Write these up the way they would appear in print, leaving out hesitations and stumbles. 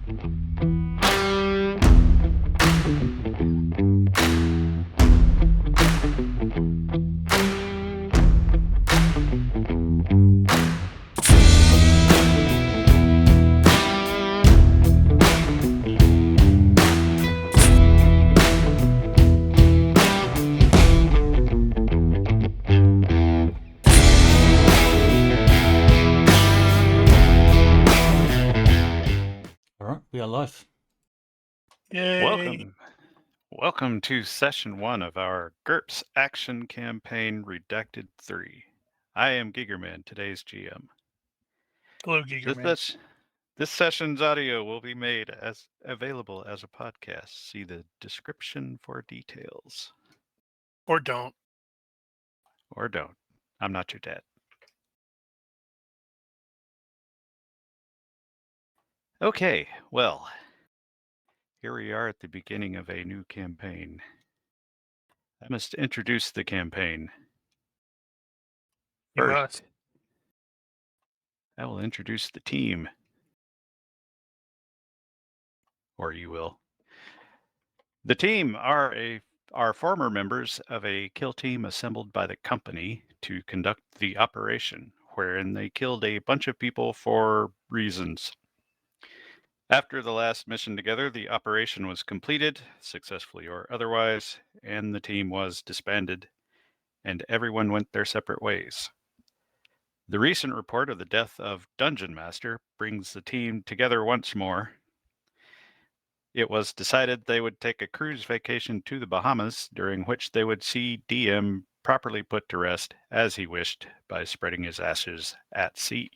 We are live. Yay. Welcome to session 1 of our GURPS action campaign Redacted 3. I am Gigermann, today's GM. Hello, Gigermann. This session's audio will be made available as a podcast. See the description for details. Or don't. Or don't. I'm not your dad. Okay, well, here we are at the beginning of a new campaign. I must introduce the campaign. You First, must. I will introduce the team. Or you will. The team are former members of a kill team assembled by the company to conduct the operation, wherein they killed a bunch of people for reasons. After the last mission together, the operation was completed, successfully or otherwise, and the team was disbanded, and everyone went their separate ways. The recent report of the death of Dungeon Master brings the team together once more. It was decided they would take a cruise vacation to the Bahamas, during which they would see DM properly put to rest, as he wished, by spreading his ashes at sea.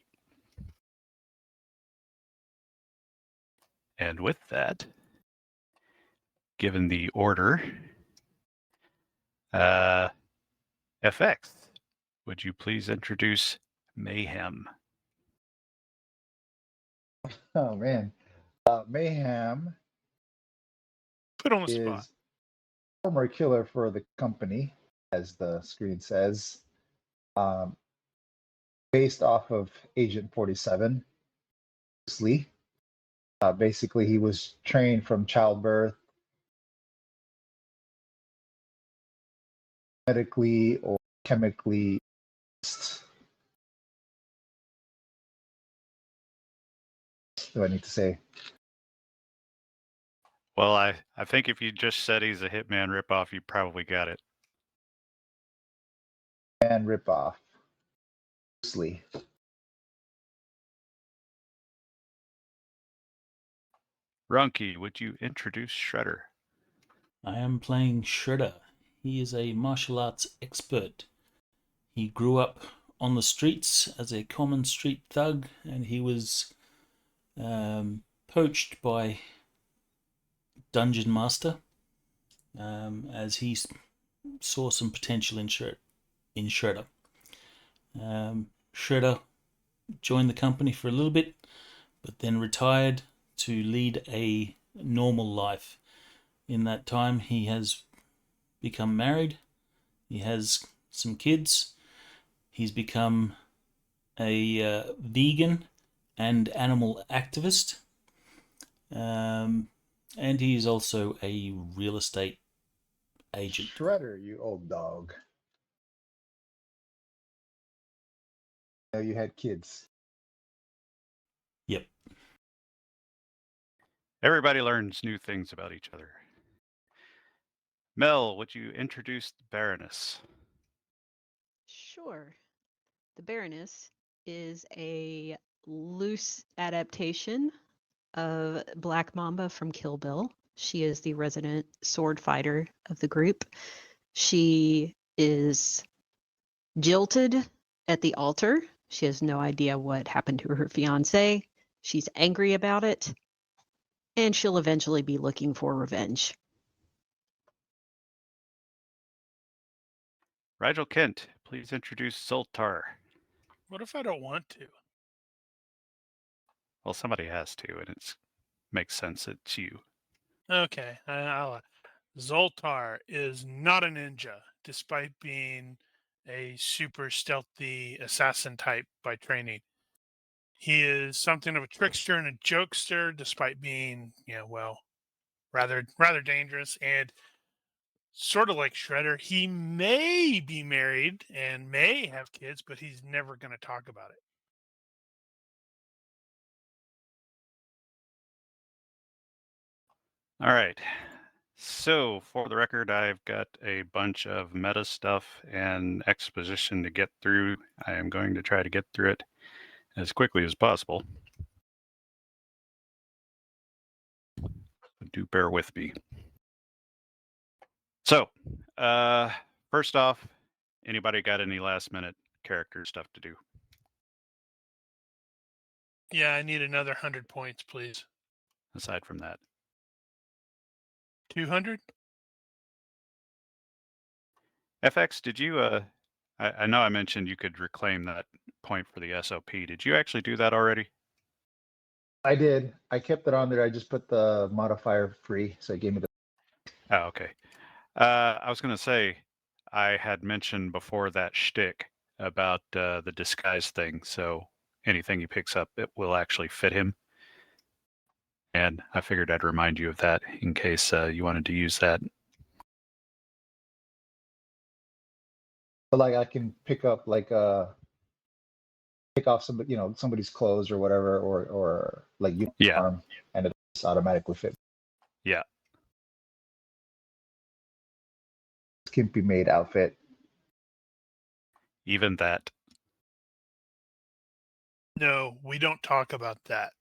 And with that, given the order, FX, would you please introduce Mayhem? Oh, man. Mayhem Put on the spot. is former killer for the company, as the screen says, based off of Agent 47, loosely. Basically, he was trained from childbirth, medically or chemically. Do I need to say? Well, I think if you just said he's a Hitman ripoff, you probably got it. And ripoff. Loosely. Ronky, would you introduce Shredder? I am playing Shredder. He is a martial arts expert. He grew up on the streets as a common street thug, and he was poached by Dungeon Master as he saw some potential in Shredder. Shredder joined the company for a little bit, but then retired to lead a normal life. In that time, he has become married. He has some kids. He's become a vegan and animal activist. And he's also a real estate agent. Shredder, you old dog. You had kids. Yep. Everybody learns new things about each other. Mel, would you introduce the Baroness? Sure. The Baroness is a loose adaptation of Black Mamba from Kill Bill. She is the resident sword fighter of the group. She is jilted at the altar. She has no idea what happened to her fiancé. She's angry about it, and she'll eventually be looking for revenge. Rigel Kent, please introduce Zoltar. What if I don't want to? Well, somebody has to, and it makes sense it's you. Okay. Zoltar is not a ninja, despite being a super stealthy assassin type by training. He is something of a trickster and a jokester, despite being, rather dangerous and sort of like Shredder. He may be married and may have kids, but he's never going to talk about it. All right. So, for the record, I've got a bunch of meta stuff and exposition to get through. I am going to try to get through it as quickly as possible. Do bear with me. So, first off, anybody got any last minute character stuff to do? Yeah, I need another 100 points, please. Aside from that, 200? FX, did you? I know I mentioned you could reclaim that point for the SOP. Did you actually do that already? I did. I kept it on there. I just put the modifier free, so it gave me the. Oh, okay. I was going to say, I had mentioned before that shtick about the disguise thing. So anything he picks up, it will actually fit him. And I figured I'd remind you of that in case you wanted to use that. But like I can pick up pick off somebody's clothes or whatever, or like uniform, and it just automatically fit. Yeah. Skimpy made outfit. Even that. No, we don't talk about that.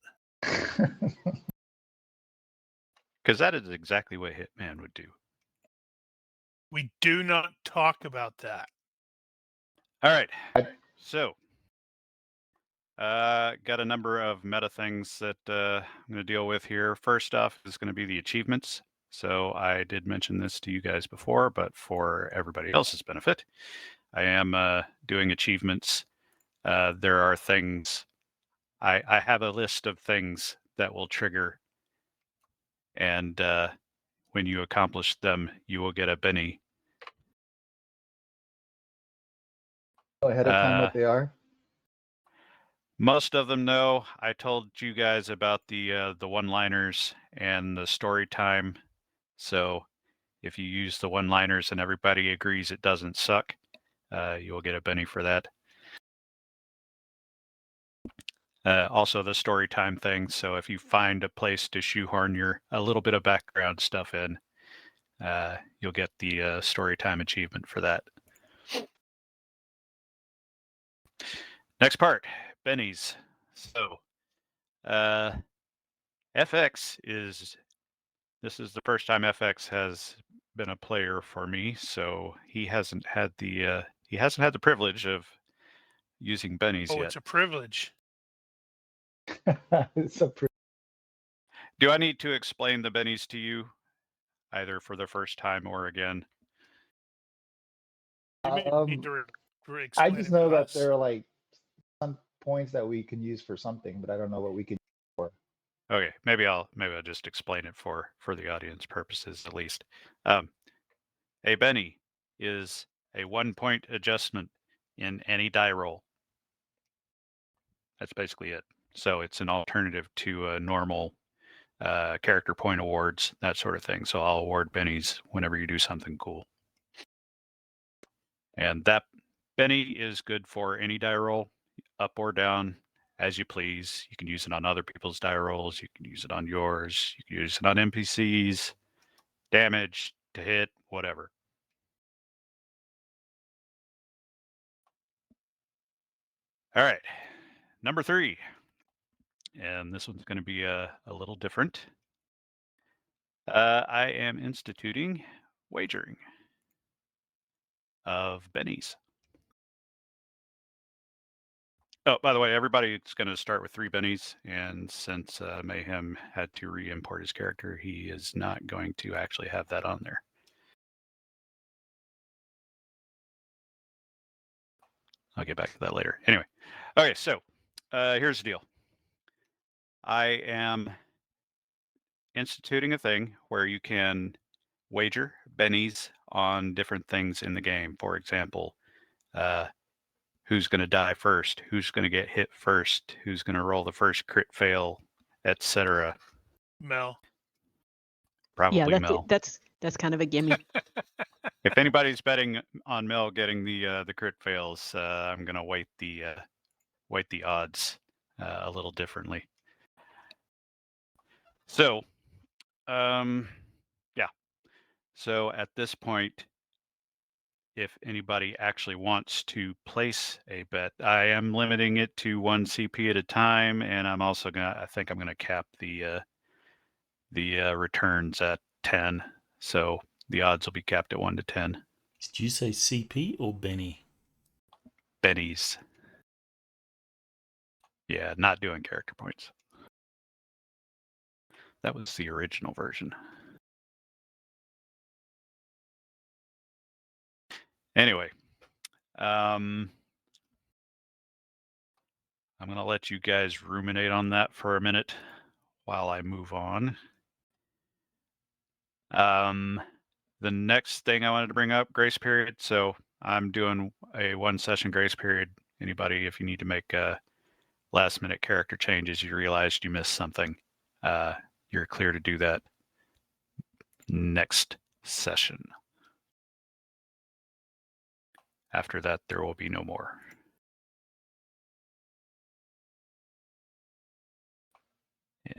Because that is exactly what Hitman would do. We do not talk about that. All right. So, got a number of meta things that I'm going to deal with here. First off is going to be the achievements. So I did mention this to you guys before, but for everybody else's benefit, I am doing achievements. There are things, I have a list of things that will trigger, and when you accomplish them, you will get a Benny. Ahead of time what they are. Most of them know. I told you guys about the one-liners and the story time. So if you use the one-liners and everybody agrees it doesn't suck, you will get a Benny for that. Also the story time thing. So if you find a place to shoehorn a little bit of background stuff in, you'll get the story time achievement for that. Next part, Bennies. So FX this is the first time FX has been a player for me, so he hasn't had the privilege of using Bennies yet. It's a privilege. It's a Do I need to explain the Bennies to you, either for the first time or again? You may need to I explain just it know to that us. there are like some points that we can use for something, but I don't know what we can use for. Okay, maybe I'll just explain it for the audience purposes at least. A Benny is a 1-point adjustment in any die roll. That's basically it. So it's an alternative to a normal character point awards, that sort of thing. So I'll award Bennies whenever you do something cool. And that Benny is good for any die roll, up or down, as you please. You can use it on other people's die rolls. You can use it on yours. You can use it on NPCs, damage, to hit, whatever. All right, number 3. And this one's going to be a little different. I am instituting wagering of Bennies. Oh, by the way, everybody's going to start with 3 Bennies, and since Mayhem had to re-import his character, he is not going to actually have that on there. I'll get back to that later. Anyway, okay, so here's the deal. I am instituting a thing where you can wager Bennies on different things in the game. For example, who's going to die first, who's going to get hit first, who's going to roll the first crit fail, etc. Mel. Probably Yeah, Mel. that's kind of a gimme. If anybody's betting on Mel getting the crit fails, I'm going to weight the odds a little differently. So, yeah. So at this point, if anybody actually wants to place a bet, I am limiting it to 1 CP at a time, and I'm also I think I'm gonna cap the returns at 10. So the odds will be capped at 1 to 10. Did you say CP or Benny? Bennies. Yeah, not doing character points. That was the original version. Anyway, I'm going to let you guys ruminate on that for a minute while I move on. The next thing I wanted to bring up, grace period. So I'm doing a 1 session grace period. Anybody, if you need to make last minute character changes, you realized you missed something, you're clear to do that next session. After that, there will be no more.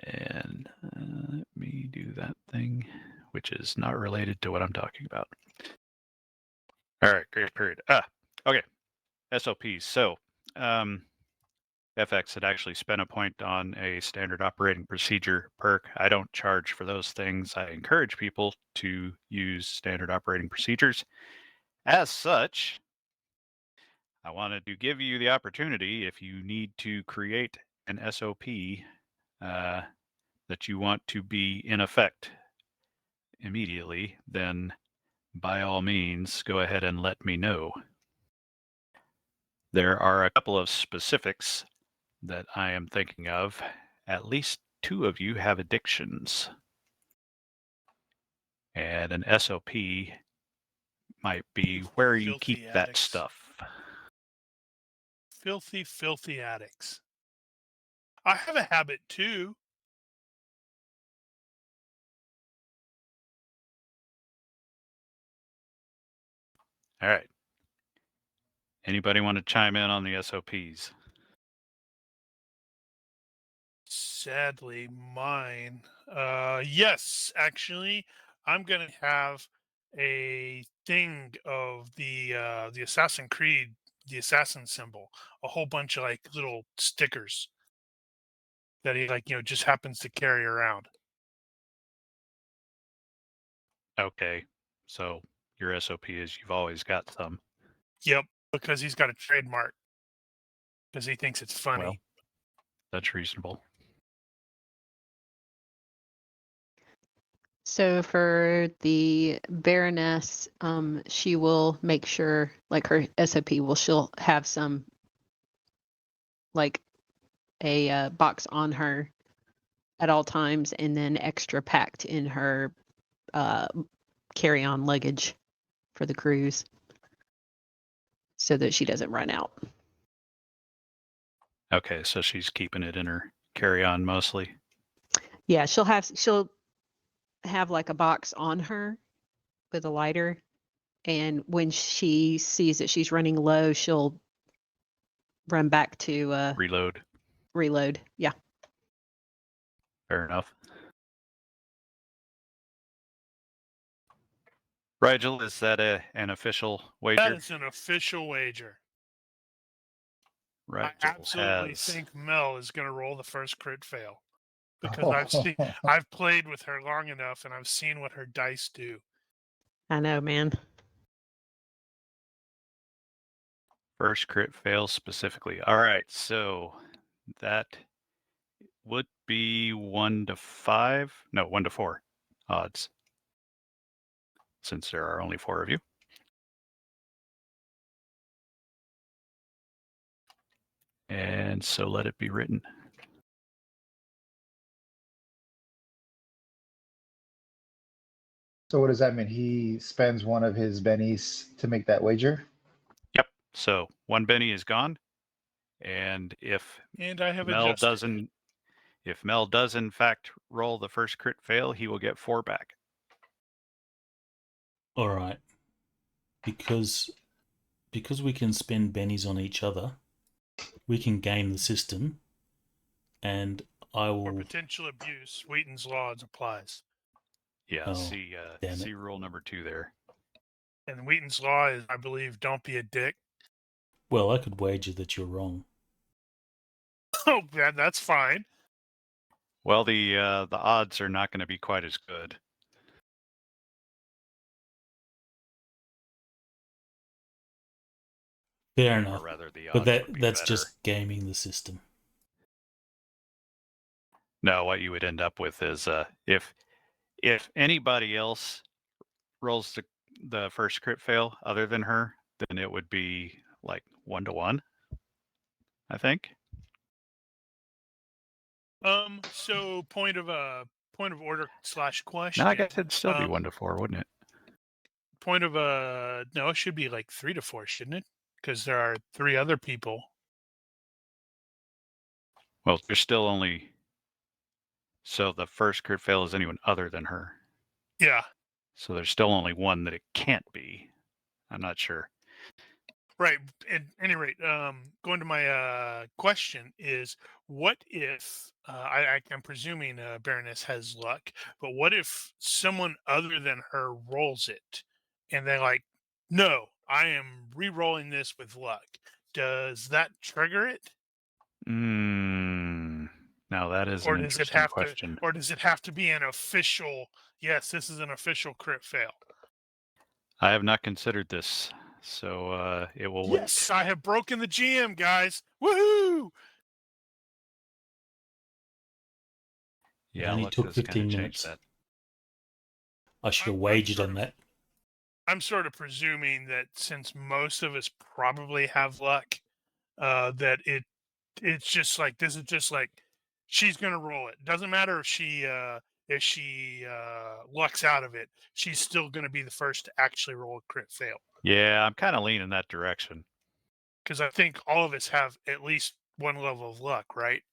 And let me do that thing, which is not related to what I'm talking about. All right, grace period. Okay, SOPs. So FX had actually spent a point on a standard operating procedure perk. I don't charge for those things. I encourage people to use standard operating procedures. As such, I wanted to give you the opportunity, if you need to create an SOP that you want to be in effect immediately, then by all means, go ahead and let me know. There are a couple of specifics that I am thinking of. At least 2 of you have addictions. And an SOP might be where you Filthy keep that addicts. stuff. Filthy, filthy addicts. I have a habit too. All right. Anybody want to chime in on the SOPs? Sadly, mine. Yes, actually, I'm gonna have a thing of the Assassin Creed, the assassin symbol, a whole bunch of like little stickers that he just happens to carry around. Okay. So your SOP is you've always got some. Yep, because he's got a trademark because he thinks it's funny. Well, that's reasonable. So for the Baroness, she will make sure, like her SOP she'll have some, like a box on her at all times, and then extra packed in her carry-on luggage for the cruise, so that she doesn't run out. Okay, so she's keeping it in her carry-on mostly. Yeah, she'll have like a box on her with a lighter, and when she sees that she's running low, she'll run back to Reload. Yeah. Fair enough. Rigel, is that an official wager? That is an official wager. Rigel I absolutely has... think Mel is going to roll the first crit fail because I've played with her long enough and I've seen what her dice do. I know, man. First crit fail specifically. All right, so that would be 1 to 5. No, 1 to 4 odds, since there are only 4 of you. And so let it be written. So what does that mean? He spends one of his bennies to make that wager? Yep. So one Benny is gone, and if And I have Mel adjusted. does in fact roll the first crit fail, he will get 4 back. All right. Because we can spend bennies on each other, we can game the system, and I For will. potential abuse, Wheaton's Law applies. Yeah, Oh, see damn see it. rule number 2 there. And Wheaton's Law is, I believe, don't be a dick. Well, I could wager that you're wrong. Oh, that's fine. Well, the odds are not going to be quite as good. Fair Or enough. rather, the But odds would be that's better. just gaming the system. No, what you would end up with is if anybody else rolls the first crit fail other than her, then it would be like 1-to-1, I think. So point of order / question. No, I guess it'd still be 1-to-4, wouldn't it? No, it should be like 3-to-4, shouldn't it? Because there are 3 other people. Well, there's still only. So the first crit fail is anyone other than her. Yeah. So there's still only one that it can't be. I'm not sure. Right. At any rate, going to my question is, what if I'm presuming Baroness has luck, but what if someone other than her rolls it, and they're like, "No, I am re-rolling this with luck." Does that trigger it, Now that is or an does it interesting have question. to, or does it have to be an official? Yes, this is an official crit fail. I have not considered this, so it will wait. Yes, I have broken the GM, guys. Woohoo! It Yeah, only luck took does kind 15 of change minutes. that. I should have I'm wagered sort on of- that. I'm sort of presuming that since most of us probably have luck, that it's just like this is just like she's gonna roll it. Doesn't matter if she lucks out of it. She's still gonna be the first to actually roll a crit fail. Yeah, I'm kind of leaning that direction. Because I think all of us have at least one level of luck, right?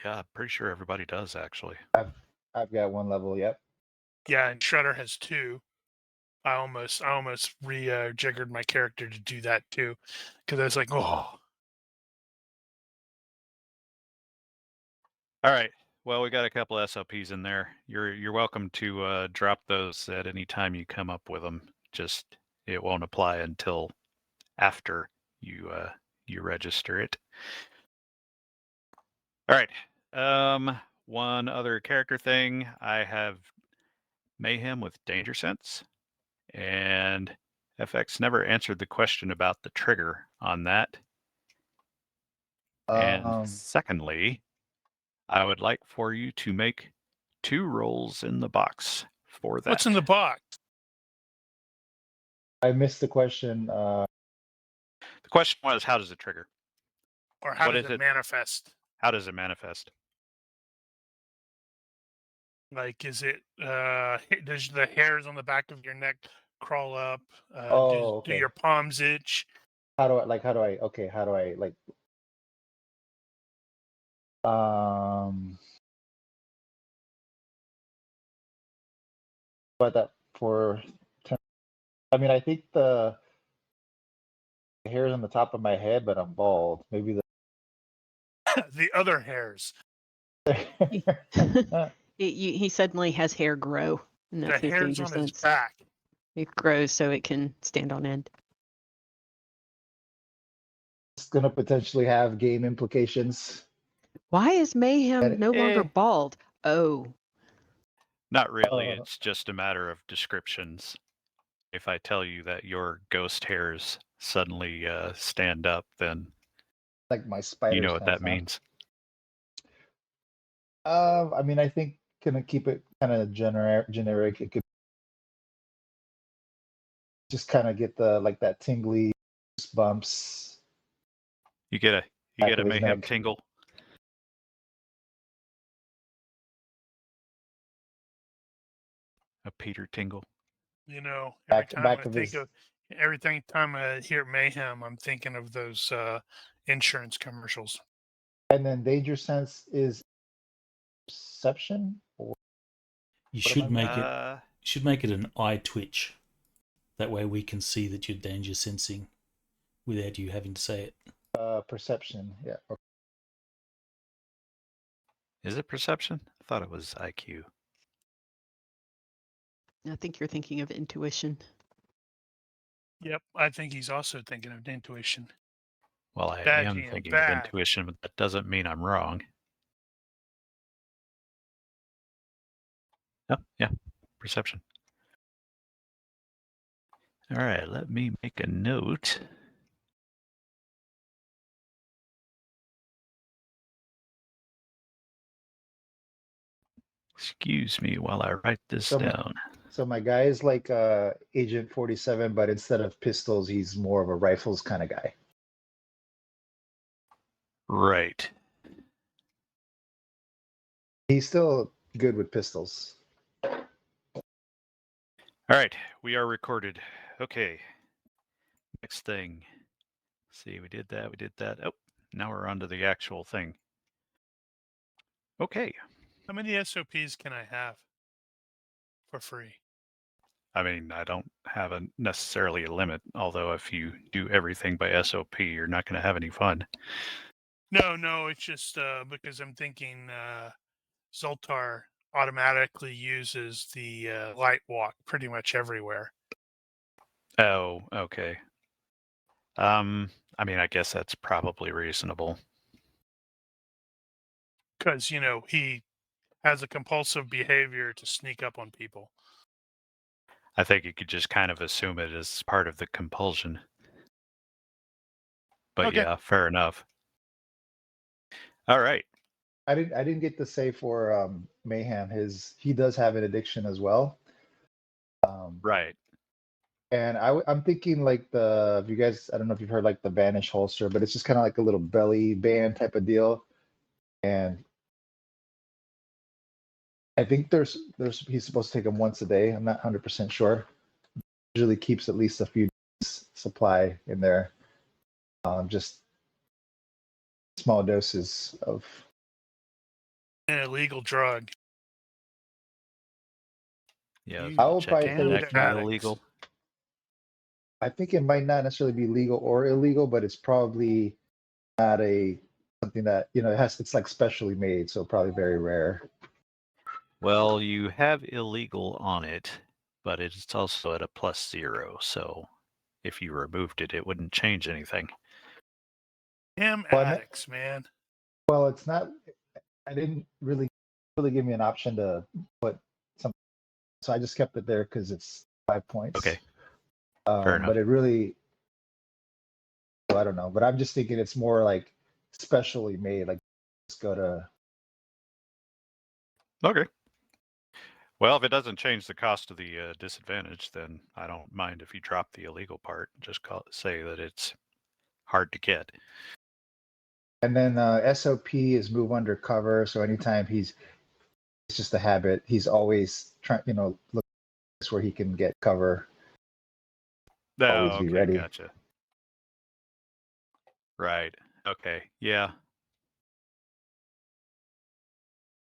Yeah, I'm pretty sure everybody does actually. I've got 1 level. Yep. Yeah, and Shredder has 2. I almost jiggered my character to do that too, because I was like, oh. All right. Well, we got a couple SLPs in there. You're welcome to drop those at any time you come up with them. Just it won't apply until after you register it. All right. One other character thing. I have Mayhem with Danger Sense, and FX never answered the question about the trigger on that. And secondly, I would like for you to make 2 rolls in the box for that. What's in the box? I missed the question. The question was, how does it trigger? Or how What does is it it? manifest? How does it manifest? Like, is it does the hairs on the back of your neck crawl up? Oh, Do okay. your palms itch? How do I okay, how do I like but that for I mean, I think the hairs on the top of my head, but I'm bald. Maybe The other hairs. the He suddenly has hair grow, and The that's his hairs danger on his sense. back. It grows so it can stand on end. it's gonna potentially have game implications. Why is Mayhem no longer Eh. bald? Oh, Not really. It's just a matter of descriptions. If I tell you that your ghost hairs suddenly stand up, then Like my spider you know what sense, that means. I mean, I think gonna keep it kind of generic. It could just kind of get the like that tingly bumps. You get a Back of his mayhem neck. tingle. A Peter tingle. You know, Back every time back I of think his of Every time I hear mayhem, I'm thinking of those insurance commercials. And then danger sense is perception. Or You What am I should make it an eye twitch. That way we can see that you're danger sensing without you having to say it. perception. Yeah. Okay. Is it perception? I thought it was IQ. I think you're thinking of intuition. Yep, I think he's also thinking of intuition. Well, I Bad am GM, thinking bad. of intuition, but that doesn't mean I'm wrong. Oh, yeah, perception. All right, let me make a note. Excuse me while I write this down. So my guy is like Agent 47, but instead of pistols, he's more of a rifles kind of guy. Right. He's still good with pistols. All right, we are recorded. Okay. Next thing. See, we did that. Oh, now we're on to the actual thing. Okay. How many SOPs can I have for free? I mean, I don't have necessarily a limit, although if you do everything by SOP, you're not going to have any fun. No, it's just because I'm thinking Zoltar automatically uses the light walk pretty much everywhere. Oh, okay. I mean, I guess that's probably reasonable. Because, he has a compulsive behavior to sneak up on people. I think you could just kind of assume it as part of the compulsion. But Okay. yeah, fair enough. All right. I didn't get to say for Mayhem, he does have an addiction as well. Right. And I'm thinking like if you guys, I don't know if you've heard like the Vanish holster, but it's just kind of like a little belly band type of deal. And I think he's supposed to take them once a day. I'm not 100% sure. Usually keeps at least a few days supply in there. Just small doses of. An illegal drug. Yeah, You I will check probably it. say damned it's not addicts. illegal. I think it might not necessarily be legal or illegal, but it's probably not something that it's like specially made, so probably very rare. Well, you have illegal on it, but it's also at a +0. So if you removed it, it wouldn't change anything. Damn Well, addicts, man. Well, it's not. I didn't really give me an option to put something, so I just kept it there because it's 5 points. Okay. Fair enough. But it really, I don't know. But I'm just thinking it's more like specially made. Like just go to. Okay. Well, if it doesn't change the cost of the disadvantage, then I don't mind if you drop the illegal part. Just say that it's hard to get. And then SOP is move undercover. So anytime it's just a habit. He's always trying, look where he can get cover. Always be ready. Gotcha. Right. Okay. Yeah.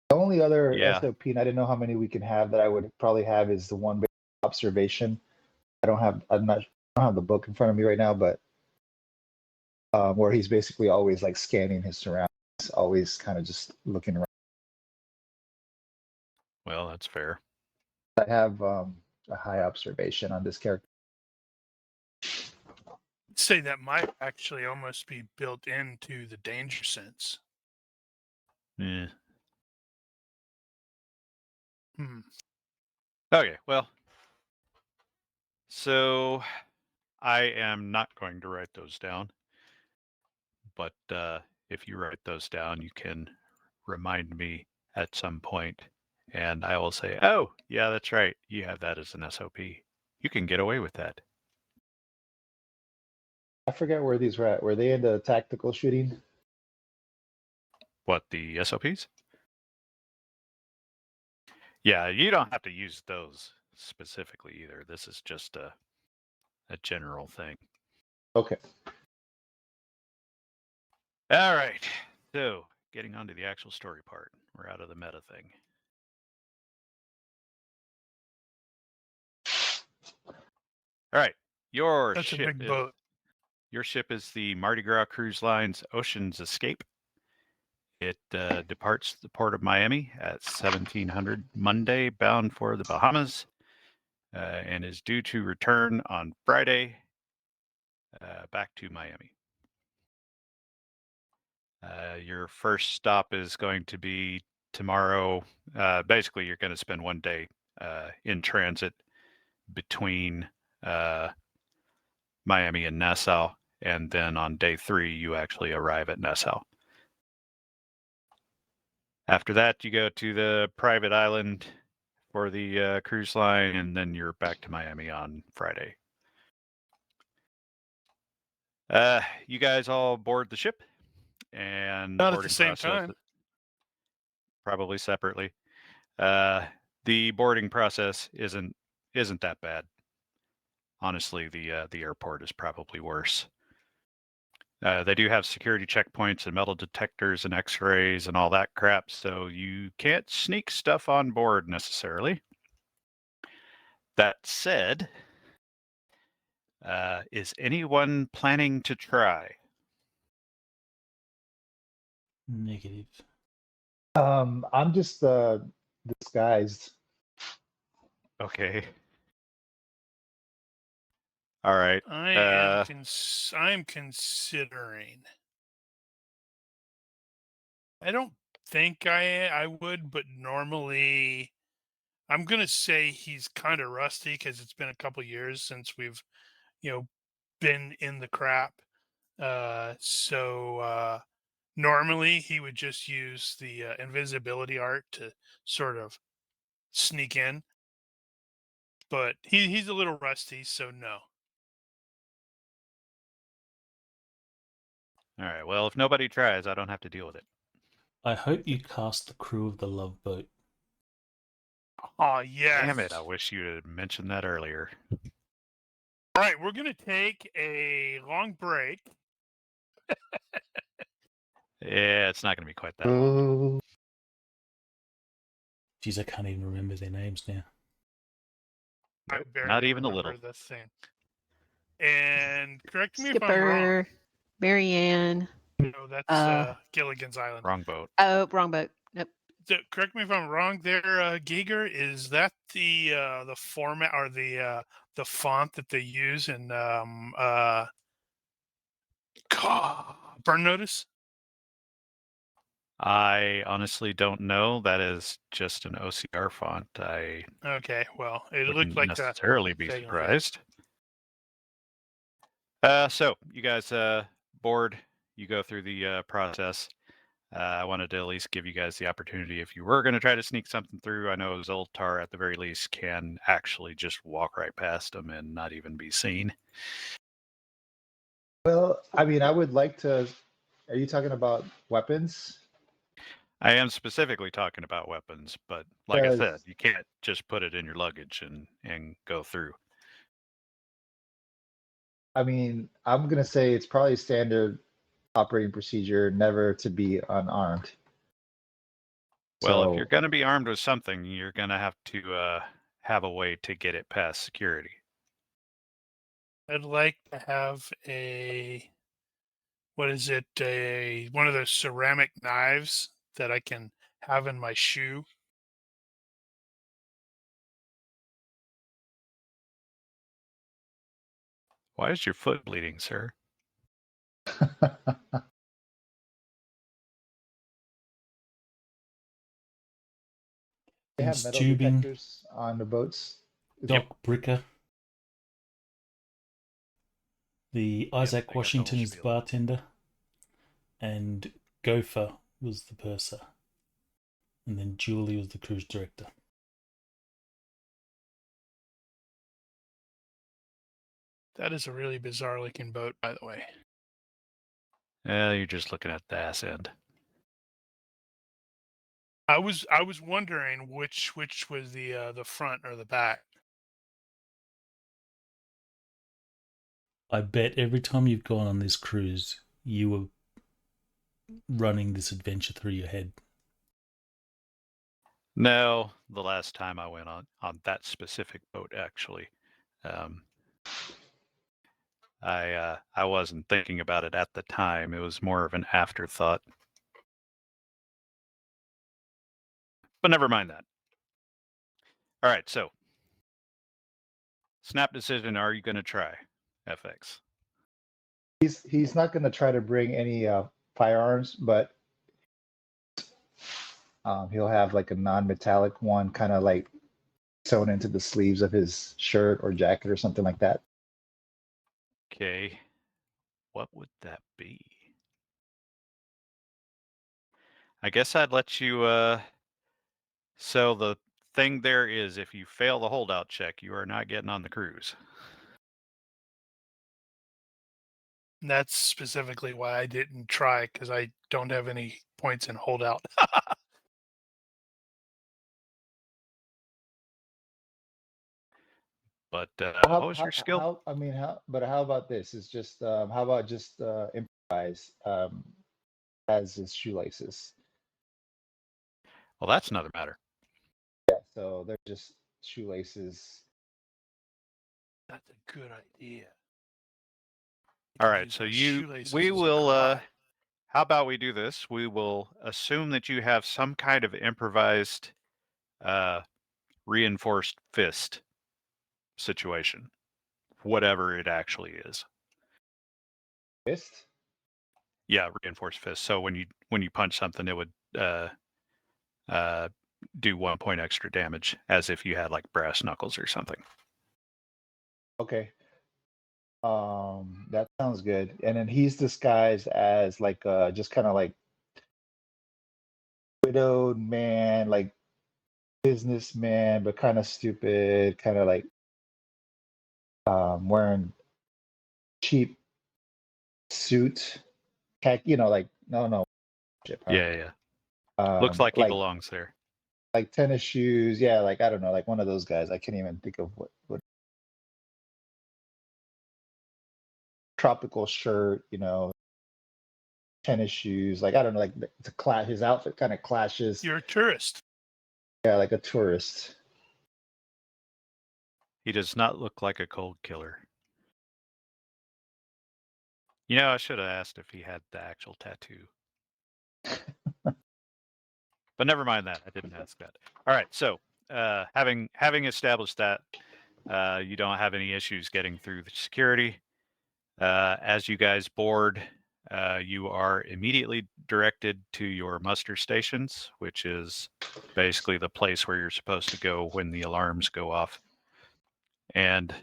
The only other SOP, and I didn't know how many we can have that I would probably have is the one based observation. I don't have the book in front of me right now, but where he's basically always like scanning his surroundings, always kind of just looking around. Well, that's fair. I have a high observation on this character. I'd say that might actually almost be built into the danger sense. Yeah. Okay, well. So I am not going to write those down. But if you write those down, you can remind me at some point, and I will say, oh, yeah, that's right. You have that as an SOP. You can get away with that. I forget where these were at. Were they into tactical shooting? What, the SOPs? Yeah, you don't have to use those specifically either. This is just a general thing. Okay. All right. So, getting on to the actual story part. We're out of the meta thing. All right. That's a big boat. Your ship is the Mardi Gras Cruise Line's Ocean's Escape. It departs the port of Miami at 1700 Monday, bound for the Bahamas, and is due to return on Friday back to Miami. Your first stop is going to be tomorrow. Basically, you're going to spend one day in transit between Miami and Nassau, and then on day 3, you actually arrive at Nassau. After that, you go to the private island for the cruise line, and then you're back to Miami on Friday. You guys all board the ship, and Not at the same time. Probably separately. The boarding process isn't that bad. Honestly, the airport is probably worse. They do have security checkpoints and metal detectors and X-rays and all that crap, so you can't sneak stuff on board necessarily. That said, is anyone planning to try? Negative. I'm just disguised. Okay. All right. I am considering. I don't think I would, but normally I'm gonna say he's kind of rusty because it's been a couple years since we've, been in the crap. So normally he would just use the invisibility art to sort of sneak in, but he's a little rusty, so no. All right. Well, if nobody tries, I don't have to deal with it. I hope you cast the crew of the Love Boat. Oh, yes. Damn it! I wish you had mentioned that earlier. All right, we're gonna take a long break. Yeah, it's not going to be quite that long. Jeez, I can't even remember their names now. I barely Not even a remember little. the thing. And correct me if I'm wrong. Skipper, Marianne. No, that's Gilligan's Island. Wrong boat. Oh, wrong boat. Nope. Correct me if I'm wrong. There, Giger, is that the format or the font that they use in Burn Notice? I honestly don't know. That is just an OCR font. Okay, well, it wouldn't looked like necessarily be vaguely. surprised. So you guys board. You go through the process. I wanted to at least give you guys the opportunity if you were going to try to sneak something through. I know Zoltar at the very least can actually just walk right past them and not even be seen. Well, I mean, I would like to. Are you talking about weapons? I am specifically talking about weapons, but like I said, you can't just put it in your luggage and go through. I mean, I'm gonna say it's probably standard operating procedure never to be unarmed. Well, So, if you're going to be armed with something, you're going to have a way to get it past security. I'd like to have one of those ceramic knives that I can have in my shoe. Why is your foot bleeding, sir? they have metal Tubing. detectors on the boats. Doc Bricker. The Isaac Washington is the bartender. And Gopher was the purser. And then Julie was the cruise director. That is a really bizarre looking boat, by the way. You're just looking at the ass end. I was wondering which was the front or the back. I bet every time you've gone on this cruise, you were running this adventure through your head. No, the last time I went on that specific boat, actually, I wasn't thinking about it at the time. It was more of an afterthought. But never mind that. All right, so snap decision. Are you going to try FX? He's not going to try to bring any firearms, but he'll have like a non-metallic one, kind of like sewn into the sleeves of his shirt or jacket or something like that. Okay. What would that be? I guess I'd let you. So the thing there is, if you fail the holdout check, you are not getting on the cruise. That's specifically why I didn't try, because I don't have any points in holdout. But How, what was your skill? but how about this? It's just how about just improvise as his shoelaces? Well, that's another matter. Yeah, so they're just shoelaces. That's a good idea. All right, so we will. How about we do this? We will assume that you have some kind of improvised, reinforced fist situation, whatever it actually is. Fist? Yeah, reinforced fist. So when you punch something, it would do 1 point extra damage, as if you had like brass knuckles or something. Okay. That sounds good. And then he's disguised as like just kind of like widowed man, like businessman, but kind of stupid, kind of like wearing cheap suit, like no shit, huh? Yeah. Looks like he Like belongs there. like tennis shoes, yeah, like I don't know, like one of those guys. I can't even think of what tropical shirt, tennis shoes, like I don't know, like his outfit kind of clashes. You're a tourist. Yeah, like a tourist. He does not look like a cold killer. I should have asked if he had the actual tattoo. But never mind that. I didn't ask that. All right. So having established that, you don't have any issues getting through the security. As you guys board, you are immediately directed to your muster stations, which is basically the place where you're supposed to go when the alarms go off. And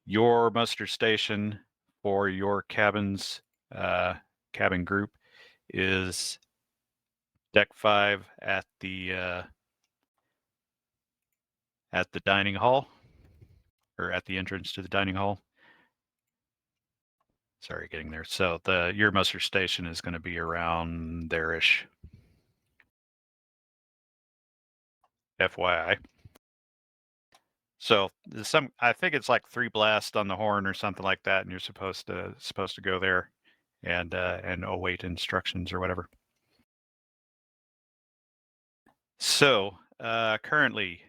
your muster station for your cabin group is deck 5 at the dining hall, or at the entrance to the dining hall. Sorry, getting there. So your muster station is going to be around there-ish. FYI. So I think it's like 3 blasts on the horn or something like that, and you're supposed to go there and await instructions or whatever. So currently,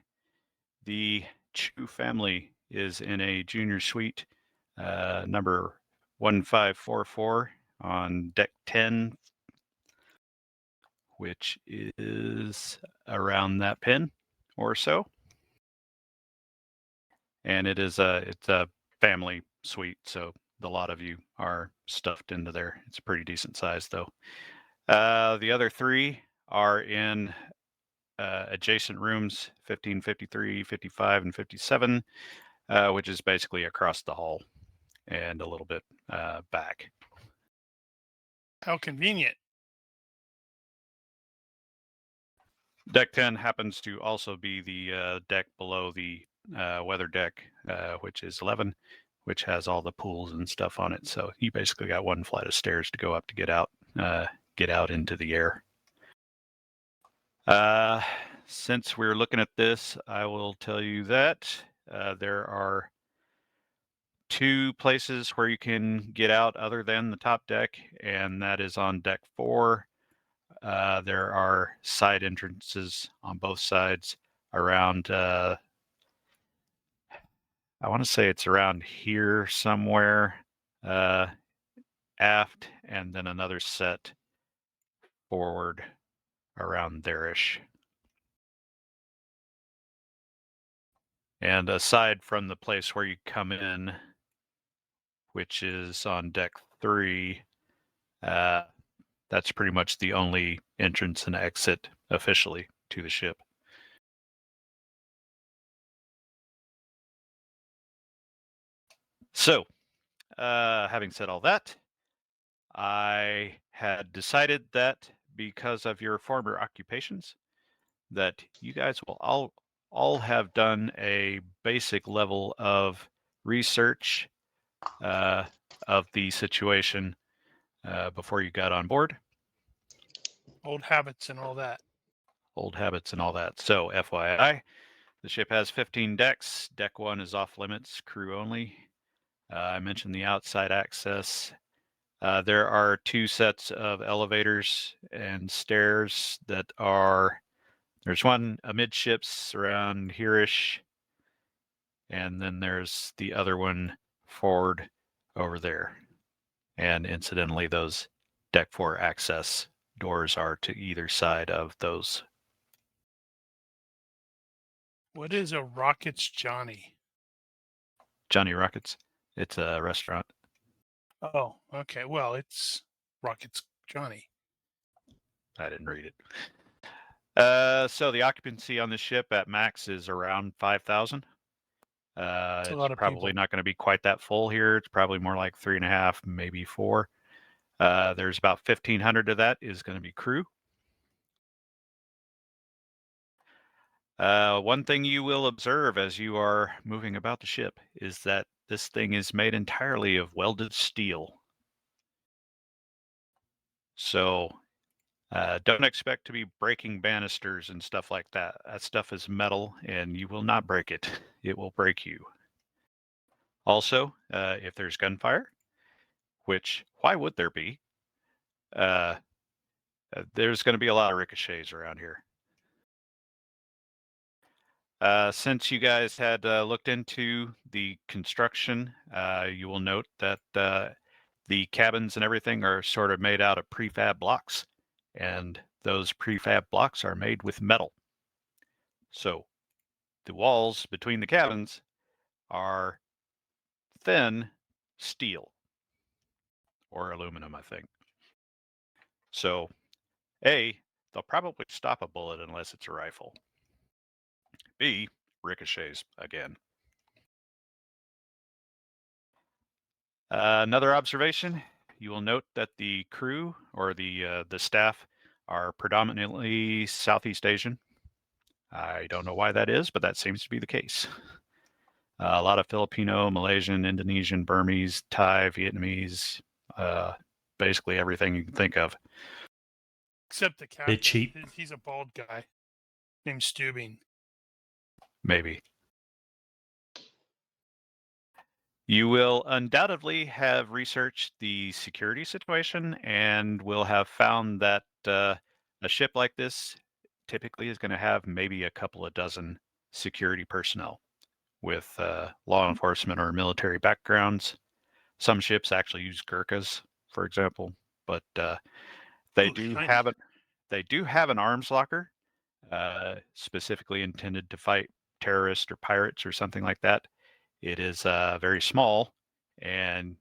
the Chu family is in a junior suite, number 1544 on deck 10, which is around that pin or so. And it's a family suite, so a lot of you are stuffed into there. It's a pretty decent size, though. The other 3 are in adjacent rooms, 15, 53, 55, and 57, which is basically across the hall and a little bit back. How convenient. Deck 10 happens to also be the deck below the weather deck, which is 11, which has all the pools and stuff on it. So you basically got 1 flight of stairs to go up to get out into the air. Since we're looking at this, I will tell you that there are 2 places where you can get out other than the top deck, and that is on deck 4. There are side entrances on both sides around, I want to say it's around here somewhere, aft, and then another set forward around there-ish. And aside from the place where you come in, which is on deck 3, that's pretty much the only entrance and exit officially to the ship. So, having said all that, I had decided that because of your former occupations, that you guys will all have done a basic level of research of the situation before you got on board. Old habits and all that. Old habits and all that. So, FYI, the ship has 15 decks. Deck 1 is off limits, crew only. I mentioned the outside access. There are 2 sets of elevators and stairs that are, there's one amidships around here-ish, and then there's the other one forward over there. And incidentally, those deck 4 access doors are to either side of those. What is a Rockets Johnny? Johnny Rockets. It's a restaurant. Oh, okay. Well, it's Rockets Johnny. I didn't read it. So the occupancy on the ship at max is around 5,000. It's probably not going to be quite that full here. It's probably more like 3.5, maybe 4. There's about 1,500 of that is going to be crew. One thing you will observe as you are moving about the ship is that this thing is made entirely of welded steel. So don't expect to be breaking banisters and stuff like that. That stuff is metal, and you will not break it. It will break you. Also, if there's gunfire, which why would there be? There's going to be a lot of ricochets around here. Since you guys had looked into the construction, you will note that the cabins and everything are sort of made out of prefab blocks, and those prefab blocks are made with metal. So the walls between the cabins are thin steel or aluminum, I think. So, A, they'll probably stop a bullet unless it's a rifle. B, ricochets again. Another observation, you will note that the crew or the staff are predominantly Southeast Asian. I don't know why that is, but that seems to be the case. A lot of Filipino, Malaysian, Indonesian, Burmese, Thai, Vietnamese, basically everything you can think of. Except the captain. They're cheap. He's a bald guy named Steubing. Maybe. You will undoubtedly have researched the security situation and will have found that a ship like this typically is going to have maybe a couple of dozen security personnel with law enforcement or military backgrounds. Some ships actually use Gurkhas, for example, but they do have an arms locker specifically intended to fight terrorists or pirates or something like that. It is very small, and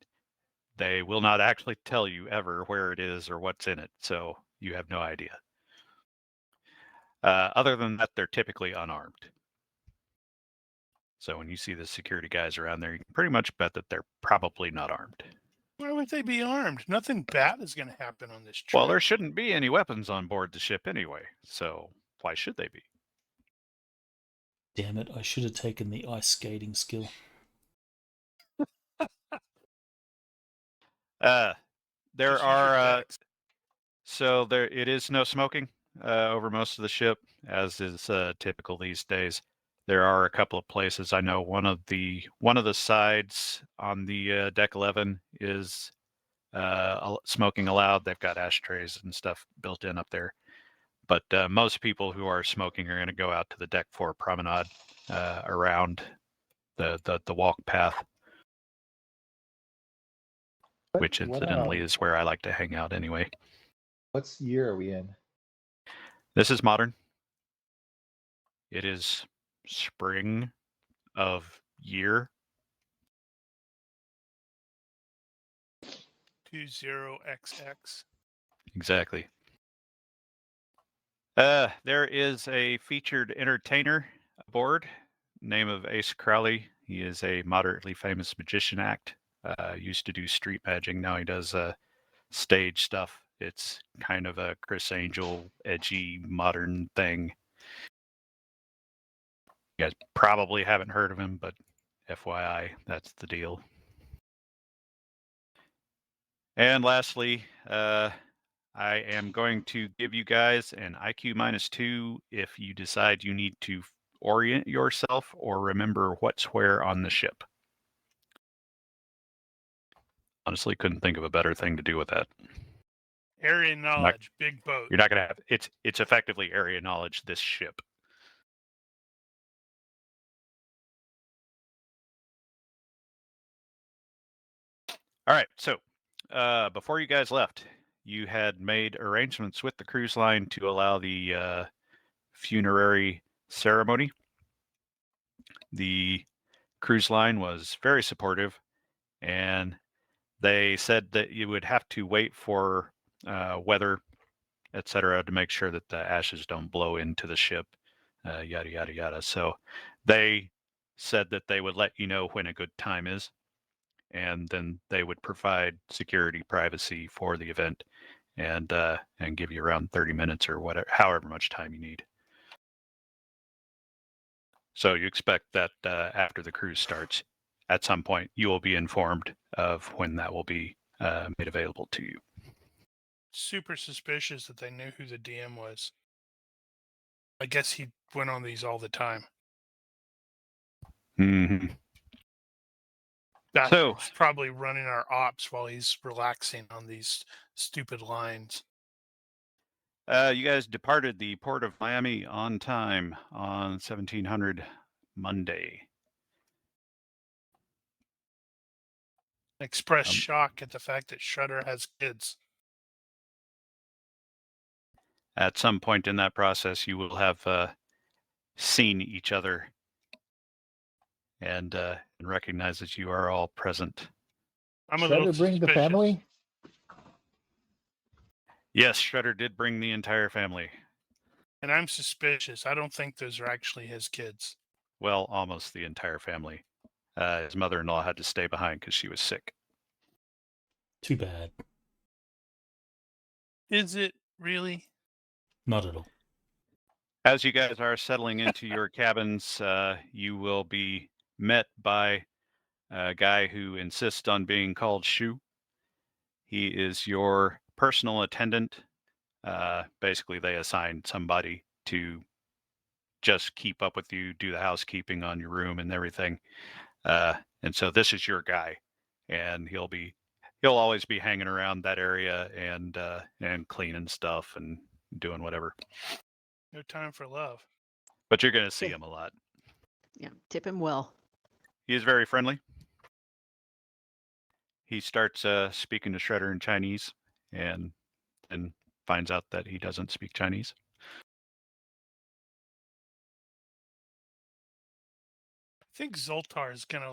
they will not actually tell you ever where it is or what's in it, so you have no idea. Other than that, they're typically unarmed. So when you see the security guys around there, you can pretty much bet that they're probably not armed. Why would they be armed? Nothing bad is going to happen on this trip. Well, there shouldn't be any weapons on board the ship anyway, so why should they be? Damn it, I should have taken the ice skating skill. There are so it is no smoking over most of the ship, as is typical these days. There are a couple of places. I know one of the sides on the deck 11 is smoking allowed. They've got ashtrays and stuff built in up there. But most people who are smoking are going to go out to the deck 4 promenade around the walk path, which incidentally is where I like to hang out anyway. What year are we in? This is modern. It is spring of year 20XX. Exactly. There is a featured entertainer aboard, name of Ace Crowley. He is a moderately famous magician act. Used to do street magic. Now he does stage stuff. It's kind of a Chris Angel, edgy, modern thing. You guys probably haven't heard of him, but FYI, that's the deal. And lastly, I am going to give you guys an IQ -2 if you decide you need to orient yourself or remember what's where on the ship. Honestly, couldn't think of a better thing to do with that. Area knowledge, big boat. You're not going to have it's effectively area knowledge, this ship. All right, so before you guys left, you had made arrangements with the cruise line to allow the funerary ceremony. The cruise line was very supportive, and they said that you would have to wait for weather, etc., to make sure that the ashes don't blow into the ship, yada, yada, yada. So they said that they would let you know when a good time is, and then they would provide security, privacy for the event, and give you around 30 minutes or whatever, however much time you need. So you expect that after the cruise starts, at some point, you will be informed of when that will be made available to you. Super suspicious that they knew who the DM was. I guess he went on these all the time. Mm-hmm. So he's probably running our ops while he's relaxing on these stupid lines. You guys departed the port of Miami on time on 1700 Monday. Express shock at the fact that Shredder has kids. At some point in that process, you will have seen each other and recognize that you are all present. I'm a little Shredder bring suspicious. the family? Yes, Shredder did bring the entire family. And I'm suspicious. I don't think those are actually his kids. Well, almost the entire family. His mother-in-law had to stay behind because she was sick. Too bad. Is it really? Not at all. As you guys are settling into your cabins, you will be met by a guy who insists on being called Shu. He is your personal attendant. Basically, they assign somebody to just keep up with you, do the housekeeping on your room and everything. And so this is your guy, and he'll always be hanging around that area and cleaning stuff and doing whatever. No time for love. But you're going to see him a lot. Yeah, tip him well. He is very friendly. He starts speaking to Shredder in Chinese and finds out that he doesn't speak Chinese. I think Zoltar is gonna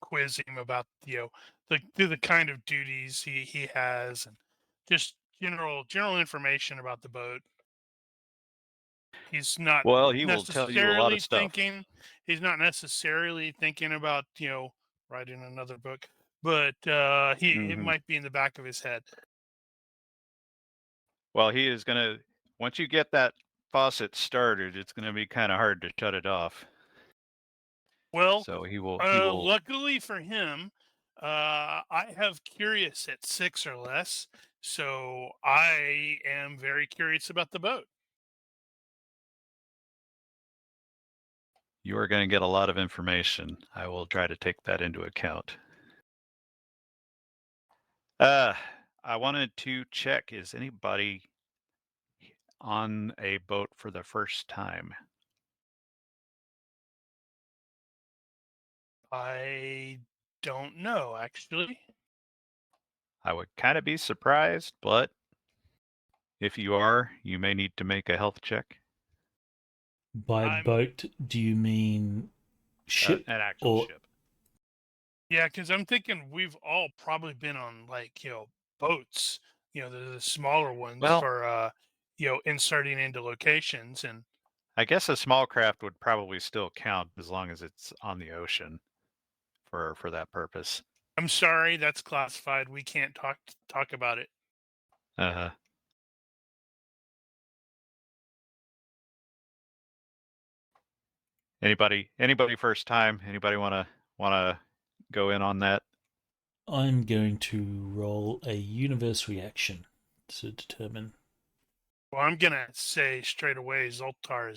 quiz him about the kind of duties he has and just general information about the boat. He's not he will tell you a lot of stuff. He's not necessarily thinking about writing another book, but it might be in the back of his head. Well, he is gonna. Once you get that faucet started, it's gonna be kind of hard to shut it off. Well, so he will. Luckily for him, I have curious at 6 or less, so I am very curious about the boat. You are going to get a lot of information. I will try to take that into account. I wanted to check, is anybody on a boat for the first time? I don't know, actually. I would kind of be surprised, but if you are, you may need to make a health check. By boat, do you mean ship an actual or ship? Yeah, because I'm thinking we've all probably been on, like, boats, the smaller ones Well, for, inserting into locations. And I guess a small craft would probably still count as long as it's on the ocean for that purpose. I'm sorry, that's classified. We can't talk about it. Anybody first time? Anybody wanna go in on that? I'm going to roll a universe reaction to determine. Well, I'm gonna say straight away, Zoltar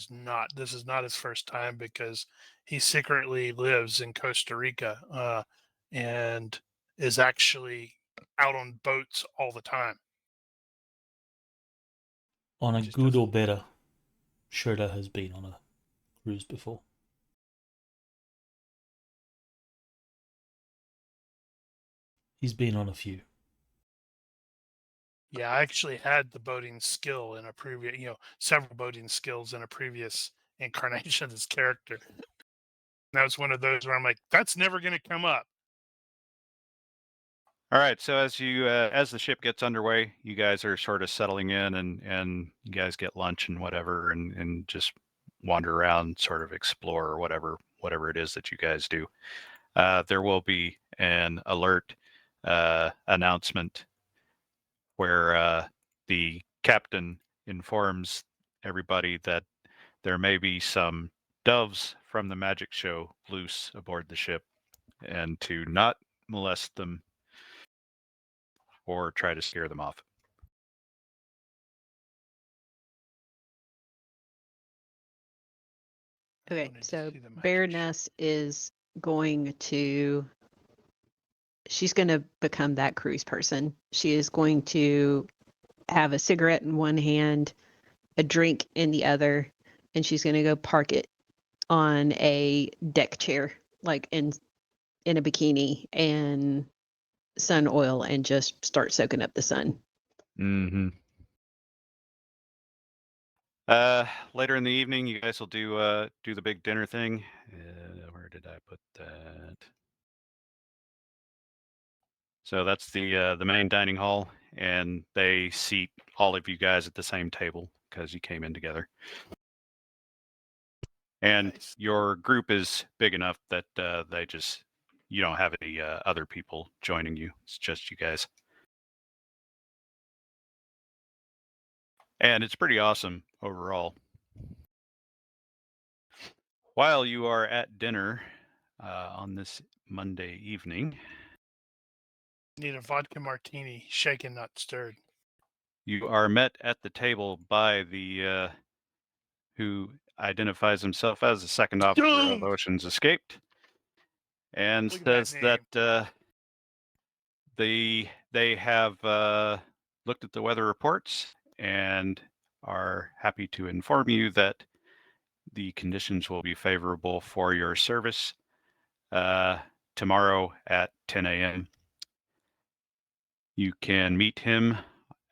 this is not his first time, because he secretly lives in Costa Rica, and is actually out on boats all the time. On a Just good doesn't- or better, Schroeder has been on a cruise before. He's been on a few. Yeah, I actually had the boating skill in a previous, several boating skills in a previous incarnation of this character. That was one of those where I'm like, that's never going to come up. All right, so as the ship gets underway, you guys are sort of settling in, and you guys get lunch and whatever, and just wander around, sort of explore or whatever it is that you guys do. There will be an alert announcement where the captain informs everybody that there may be some doves from the magic show loose aboard the ship, and to not molest them or try to scare them off. Okay, so Baroness is going to, she's going to become that cruise person. She is going to have a cigarette in one hand, a drink in the other, and she's going to go park it on a deck chair, like in a bikini and sun oil, and just start soaking up the sun. Mm-hmm. Later in the evening, you guys will do the big dinner thing. Where did I put that? So that's the main dining hall, and they seat all of you guys at the same table because you came in together. And Nice. your group is big enough that you don't have any other people joining you. It's just you guys. And it's pretty awesome overall. While you are at dinner on this Monday evening, Need a vodka martini, shaken, not stirred. you are met at the table by the who identifies himself as the second officer of Oceans Escaped, and says that they have looked at the weather reports and are happy to inform you that the conditions will be favorable for your service tomorrow at 10 a.m. You can meet him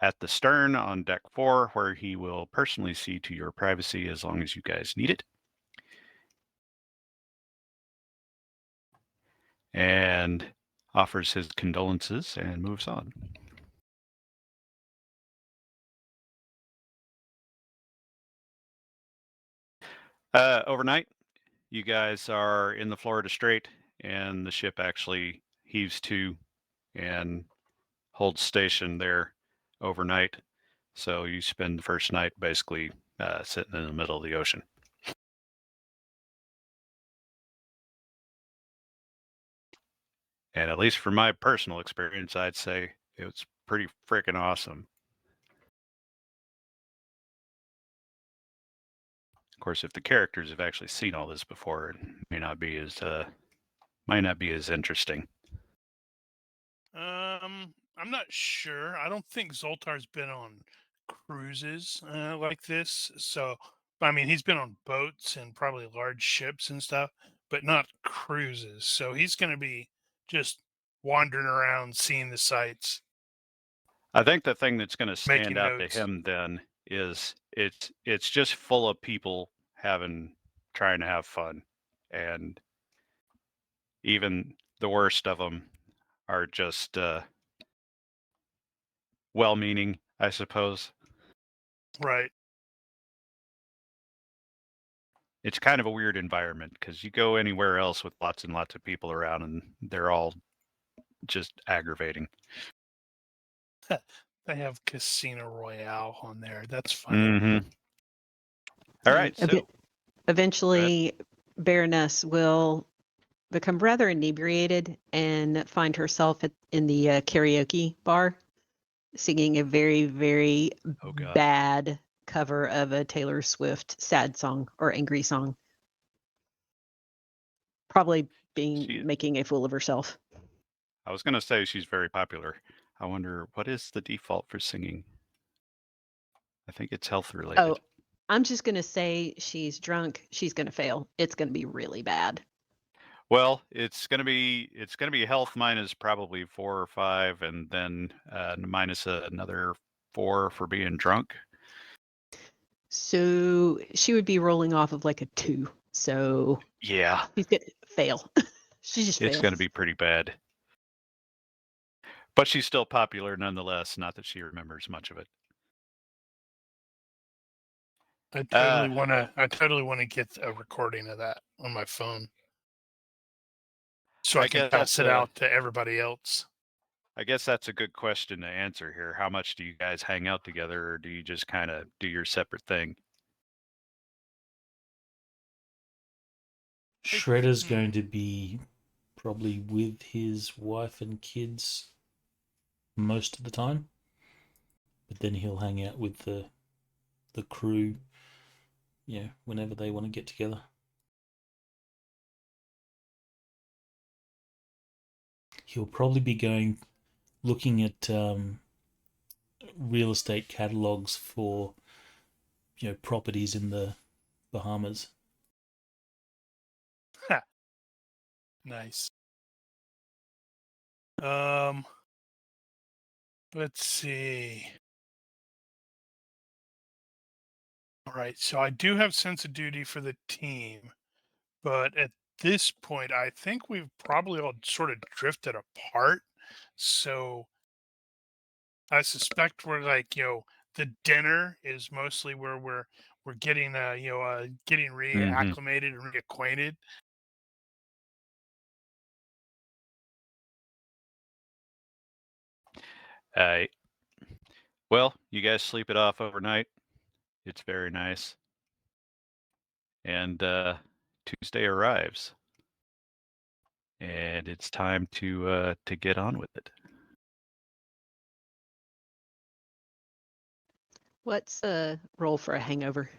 at the stern on deck 4, where he will personally see to your privacy as long as you guys need it. And offers his condolences and moves on. Overnight, you guys are in the Florida Strait, and the ship actually heaves to and holds station there overnight. So you spend the first night basically sitting in the middle of the ocean. And at least from my personal experience, I'd say it was pretty freaking awesome. Of course, if the characters have actually seen all this before, it may not be as interesting. I'm not sure. I don't think Zoltar's been on cruises like this. So, I mean, he's been on boats and probably large ships and stuff, but not cruises. So he's going to be just wandering around, seeing the sights. I think the thing that's going to stand Making out notes. to him then is it's just full of people trying to have fun, and even the worst of them are just well-meaning, I suppose. Right. It's kind of a weird environment because you go anywhere else with lots and lots of people around and they're all just aggravating. They have Casino Royale on there. That's funny. Mm-hmm. All right. So eventually, Baroness will become rather inebriated and find herself in the karaoke bar singing a very, very bad cover of a Taylor Swift sad song or angry song. Probably making a fool of herself. I was going to say she's very popular. I wonder, what is the default for singing? I think it's health related. Oh, I'm just going to say she's drunk. She's going to fail. It's going to be really bad. Well, it's going to be health minus probably 4 or 5, and then minus another 4 for being drunk. So she would be rolling off of like a 2. So yeah, she's going to fail. It's going to be pretty bad. But she's still popular nonetheless. Not that she remembers much of it. I totally want to get a recording of that on my phone, so I can pass it out to everybody else. I guess that's a good question to answer here. How much do you guys hang out together, or do you just kind of do your separate thing? Shredder's going to be probably with his wife and kids most of the time, but then he'll hang out with the crew, whenever they want to get together. He'll probably be looking at real estate catalogs for properties in the Bahamas. Nice. Let's see. All right, so I do have sense of duty for the team, but at this point, I think we've probably all sort of drifted apart. So I suspect we're like, the dinner is mostly where we're getting getting reacclimated and reacquainted. Well, you guys sleep it off overnight. It's very nice. And Tuesday arrives. And it's time to get on with it. What's a roll for a hangover?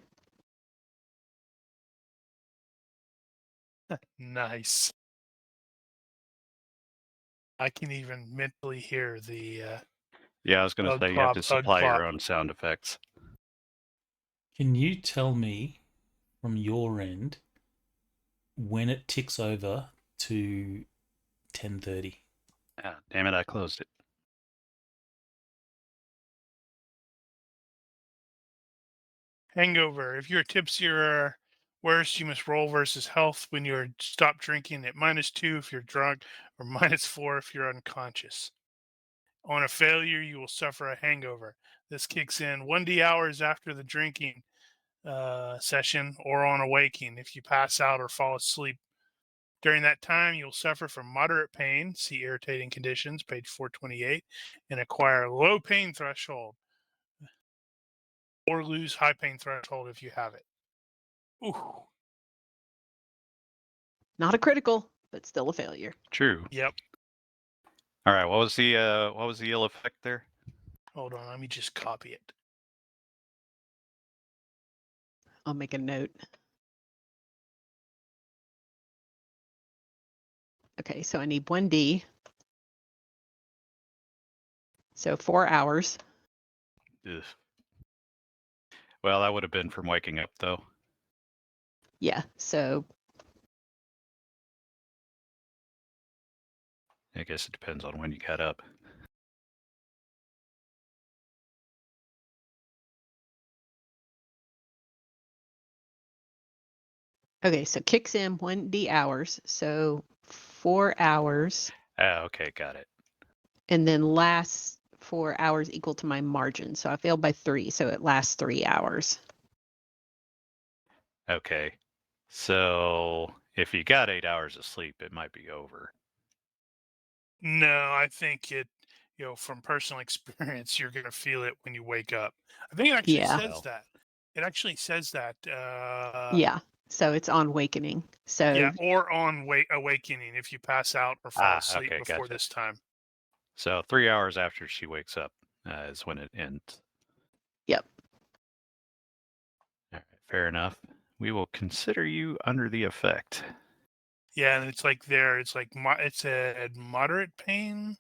Nice. I can even mentally hear the yeah, I was going to say you have to supply your own sound effects. Can you tell me from your end when it ticks over to 10:30? Ah, damn it, I closed it. Hangover. If you're tipsy or worse, you must roll versus health when you're stopped drinking at -2 if you're drunk, or -4 if you're unconscious. On a failure, you will suffer a hangover. This kicks in 1D hours after the drinking session or on awaking if you pass out or fall asleep. During that time, you'll suffer from moderate pain, see irritating conditions, page 428, and acquire low pain threshold, or lose high pain threshold if you have it. Ooh. Not a critical, but still a failure. True. Yep. All right. What was the ill effect there? Hold on. Let me just copy it. I'll make a note. Okay, so I need 1D. So 4 hours. Ugh. Well, that would have been from waking up, though. Yeah, so I guess it depends on when you got up. okay, so kicks in 1D hours, so 4 hours, Okay, got it. and then lasts 4 hours equal to my margin. So I failed by 3, so it lasts 3 hours. Okay. So if you got 8 hours of sleep, it might be over. No, I think it, from personal experience, you're going to feel it when you wake up. I think it actually Yeah. says that. It actually says that. Yeah, so it's on awakening. So Yeah, or on awakening if you pass out or fall asleep Okay, before gotcha. this time. So 3 hours after she wakes up is when it ends. Yep. All right, fair enough. We will consider you under the effect. Yeah, and it's like it's a moderate pain.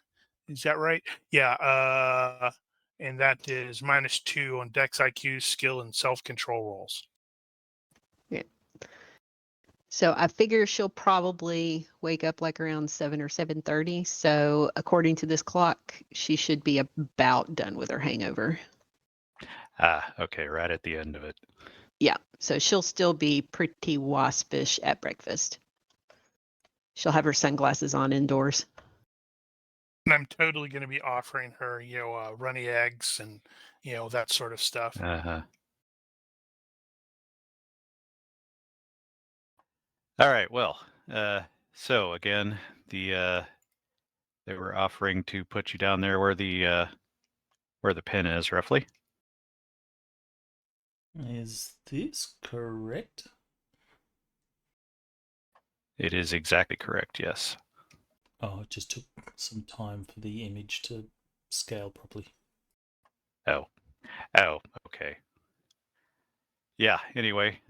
Is that right? Yeah. And that is -2 on Dex IQ, skill, and self-control rolls. So I figure she'll probably wake up like around 7 or 7:30. So according to this clock, she should be about done with her hangover. Okay, right at the end of it. Yeah, so she'll still be pretty waspish at breakfast. She'll have her sunglasses on indoors. And I'm totally going to be offering her, runny eggs and, that sort of stuff. Uh-huh. All right, well, so again, they were offering to put you down there where the pin is, roughly. Is this correct? It is exactly correct, yes. Oh, it just took some time for the image to scale properly. Oh, okay. Yeah, anyway,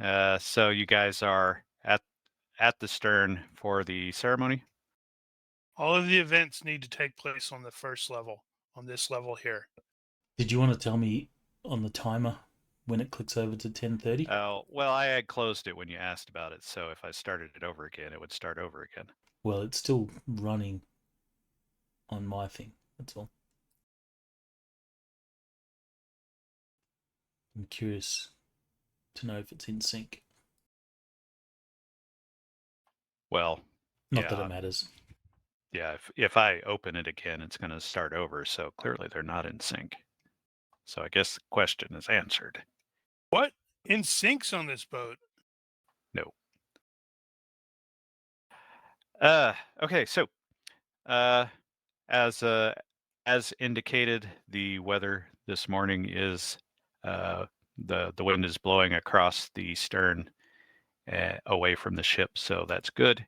so you guys are at the stern for the ceremony? All of the events need to take place on the first level, on this level here. Did you want to tell me on the timer when it clicks over to 10:30? Oh, well, I had closed it when you asked about it, so if I started it over again, it would start over again. Well, it's still running on my thing, that's all. I'm curious to know if it's in sync. Well, Not that it matters. Yeah, if I open it again, it's going to start over, so clearly they're not in sync. So I guess the question is answered. What? In syncs on this boat? No. Okay, so as indicated, the weather this morning is the wind is blowing across the stern away from the ship, so that's good.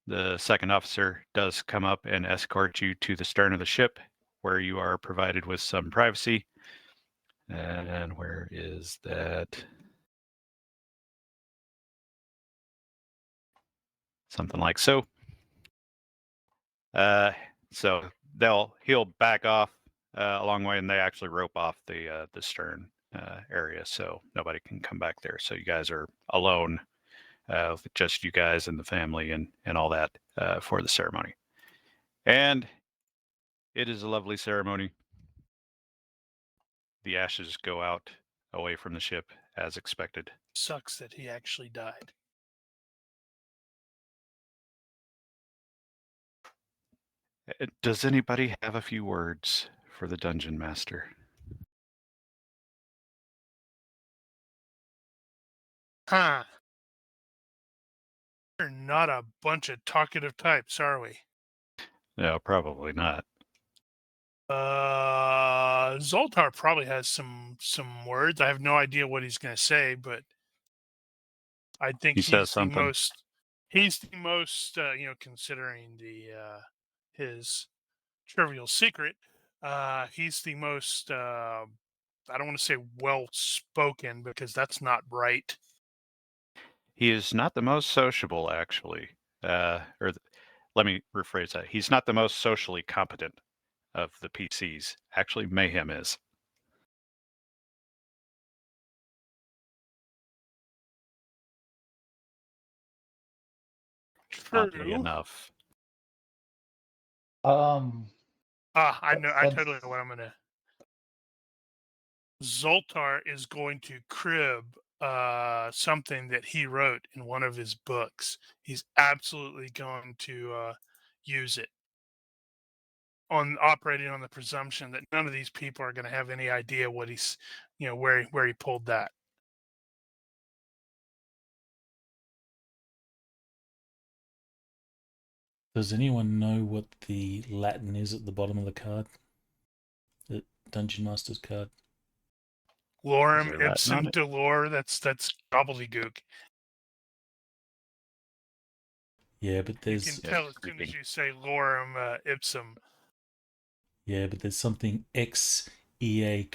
The second officer does come up and escort you to the stern of the ship, where you are provided with some privacy. And where is that? Something like so. So he'll back off a long way, and they actually rope off the stern area, so nobody can come back there. So you guys are alone, with just you guys and the family and all that for the ceremony. And it is a lovely ceremony. The ashes go out away from the ship as expected. Sucks that he actually died. Does anybody have a few words for the dungeon master? Huh. We're not a bunch of talkative types, are we? No, probably not. Zoltar probably has some words. I have no idea what he's going to say, but I think He says something. He's the most, considering his trivial secret. He's the most. I don't want to say well spoken because that's not right. He is not the most sociable, actually. Let me rephrase that. He's not the most socially competent of the PCs. Actually, Mayhem is. Oddly True. enough. I know. I Since- totally know what I'm gonna. Zoltar is going to crib something that he wrote in one of his books. He's absolutely going to use it on operating on the presumption that none of these people are going to have any idea what he's, where he pulled that. Does anyone know what the Latin is at the bottom of the card? The Dungeon Master's card. Lorem Is there Latin on ipsum it? dolor. That's gobbledygook. Yeah, but You there's can tell as soon as you say lorem ipsum. yeah, but there's something XEA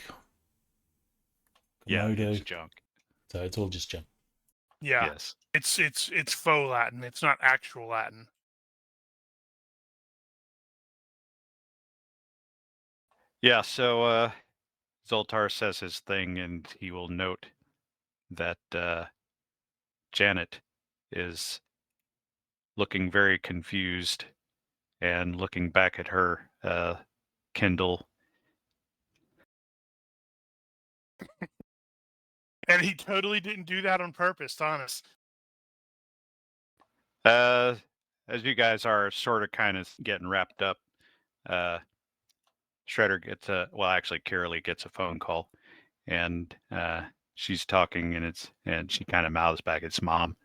Yeah, Komodo. it's junk. So it's all just junk. Yeah, Yes. it's faux Latin. It's not actual Latin. Yeah, so Zoltar says his thing, and he will note that Janet is looking very confused and looking back at her Kindle. And he totally didn't do that on purpose, honest. As you guys are sort of kind of getting wrapped up, Shredder gets actually Kiralee gets a phone call, and she's talking, and she kind of mouths back, "It's Mom,"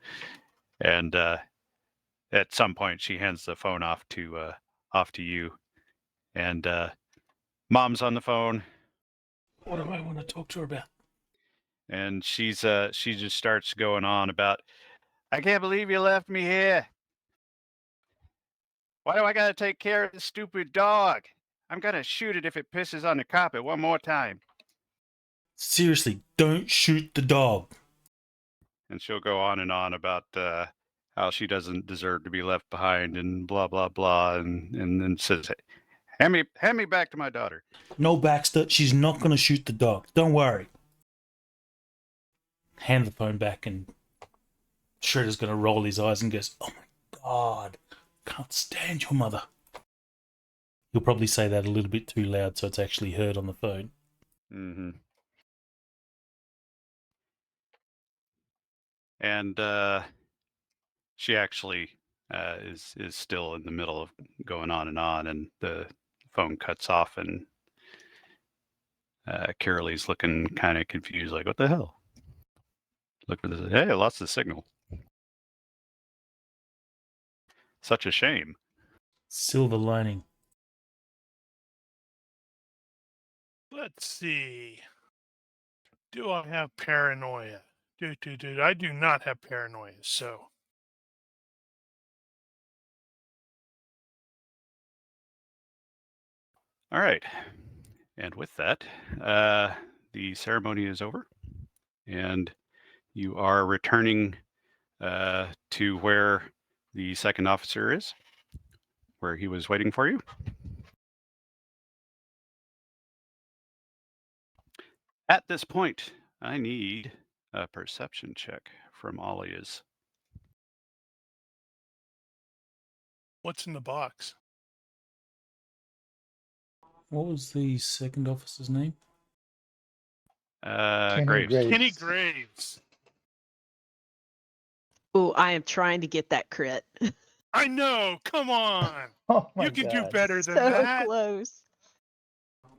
and at some point she hands the phone off to you, and Mom's on the phone. What do I want to talk to her about? And she just starts going on about, "I can't believe you left me here. Why do I gotta take care of this stupid dog? I'm gonna shoot it if it pisses on the carpet one more time." Seriously, don't shoot the dog. And she'll go on and on about how she doesn't deserve to be left behind and blah blah blah, and then says, hand me back to my daughter." No, Baxter, she's not going to shoot the dog. Don't worry. Hand the phone back, and Shredder's going to roll his eyes and goes, "Oh my God, can't stand your mother." He'll probably say that a little bit too loud so it's actually heard on the phone. Mm-hmm. And she actually is still in the middle of going on, and the phone cuts off, and Kiralee's looking kind of confused, like, "What the hell?" Look for this. Hey, I lost the signal. Such a shame. Silver lining. Let's see. Do I have paranoia? I do not have paranoia, so. All right. And with that, the ceremony is over, and you are returning to where the second officer is, where he was waiting for you. At this point, I need a perception check from all of yous. What's in the box? What was the second officer's name? Graves. Kenny Graves. Oh, I am trying to get that crit. I know. Come on. Oh my You can do God. better than So that. close.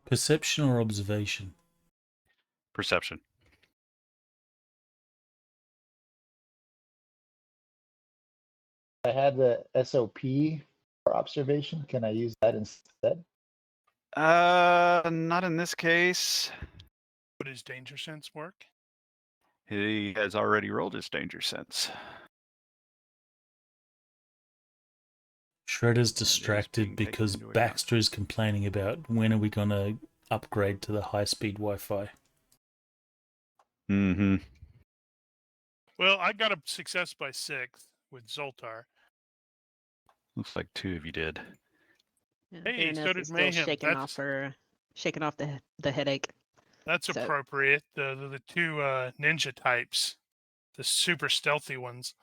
Perception or observation? Perception. I had the SOP for observation. Can I use that instead? Not in this case. Would his danger sense work? He has already rolled his danger sense. Shredder's being distracted taken because into account. Baxter is complaining about when are we going to upgrade to the high-speed Wi-Fi. Mm-hmm. Well, I got a success by 6 with Zoltar. Looks like 2 of you did. Yeah, Hey, Baroness so did is still Mayhem. shaking off the headache. That's So- appropriate. The 2 ninja types, the super stealthy ones.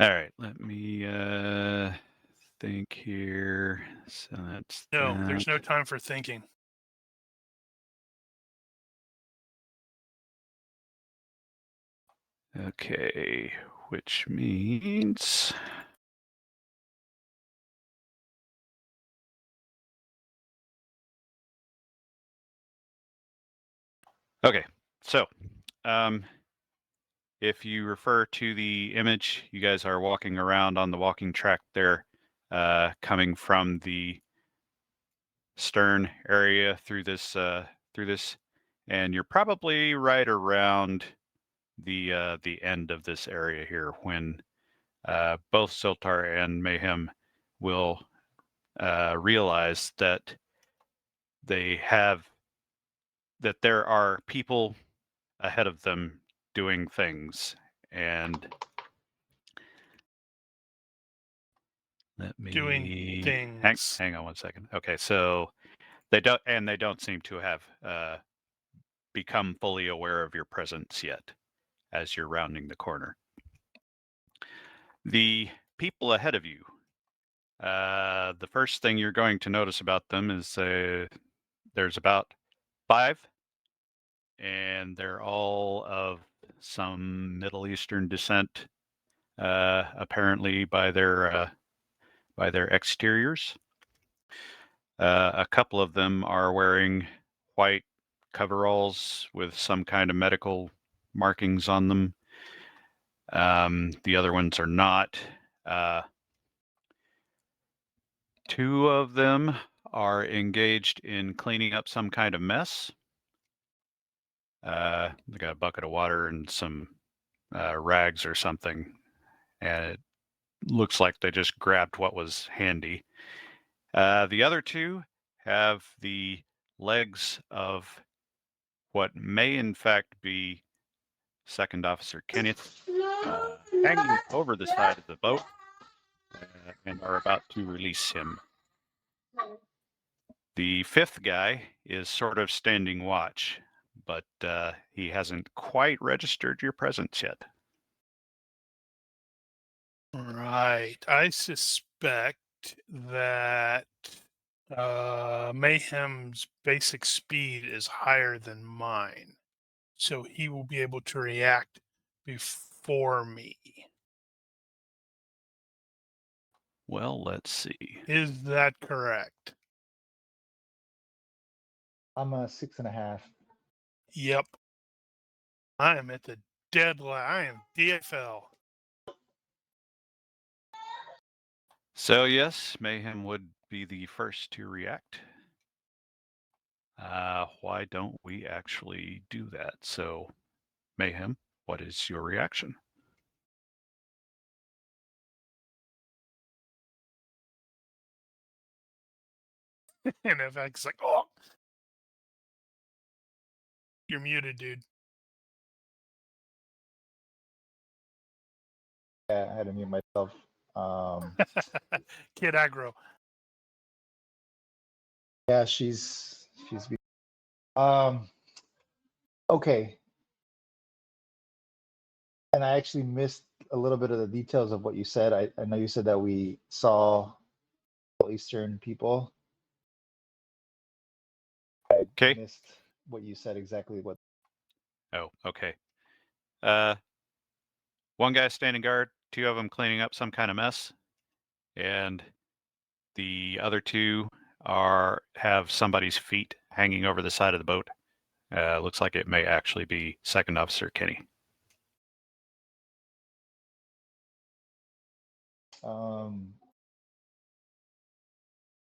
All right, let me think here. So that's No, there's no that. time for thinking. Okay, which means okay. So, if you refer to the image, you guys are walking around on the walking track there, coming from the stern area through this, and you're probably right around the end of this area here when both Siltar and Mayhem will realize that there are people ahead of them doing things, and let me Doing things. hang on one second. Okay, so they don't seem to have become fully aware of your presence yet as you're rounding the corner. The people ahead of you, the first thing you're going to notice about them is there's about 5, and they're all of some Middle Eastern descent, apparently by their exteriors. A couple of them are wearing white coveralls with some kind of medical markings on them. The other ones are not. 2 of them are engaged in cleaning up some kind of mess. They got a bucket of water and some rags or something, and it looks like they just grabbed what was handy. The other 2 have the legs of what may in fact be Second Officer Kenneth, hanging over the side of the boat, and are about to release him. The 5th guy is sort of standing watch, but he hasn't quite registered your presence yet. Right. I suspect that Mayhem's basic speed is higher than mine, so he will be able to react before me. Well, let's see. Is that correct? I'm a 6.5. Yep. I am at the deadline. I am DFL. So yes, Mayhem would be the first to react. Why don't we actually do that? So, Mayhem, what is your reaction? And FX like, oh, you're muted, dude. Yeah, I had to mute myself. Kid aggro. Yeah, she's okay. And I actually missed a little bit of the details of what you said. I know you said that we saw Middle Eastern people. I Okay. missed what you said exactly. What? Oh, okay. One guy standing guard, 2 of them cleaning up some kind of mess, and the other 2 have somebody's feet hanging over the side of the boat. Looks like it may actually be Second Officer Kenny.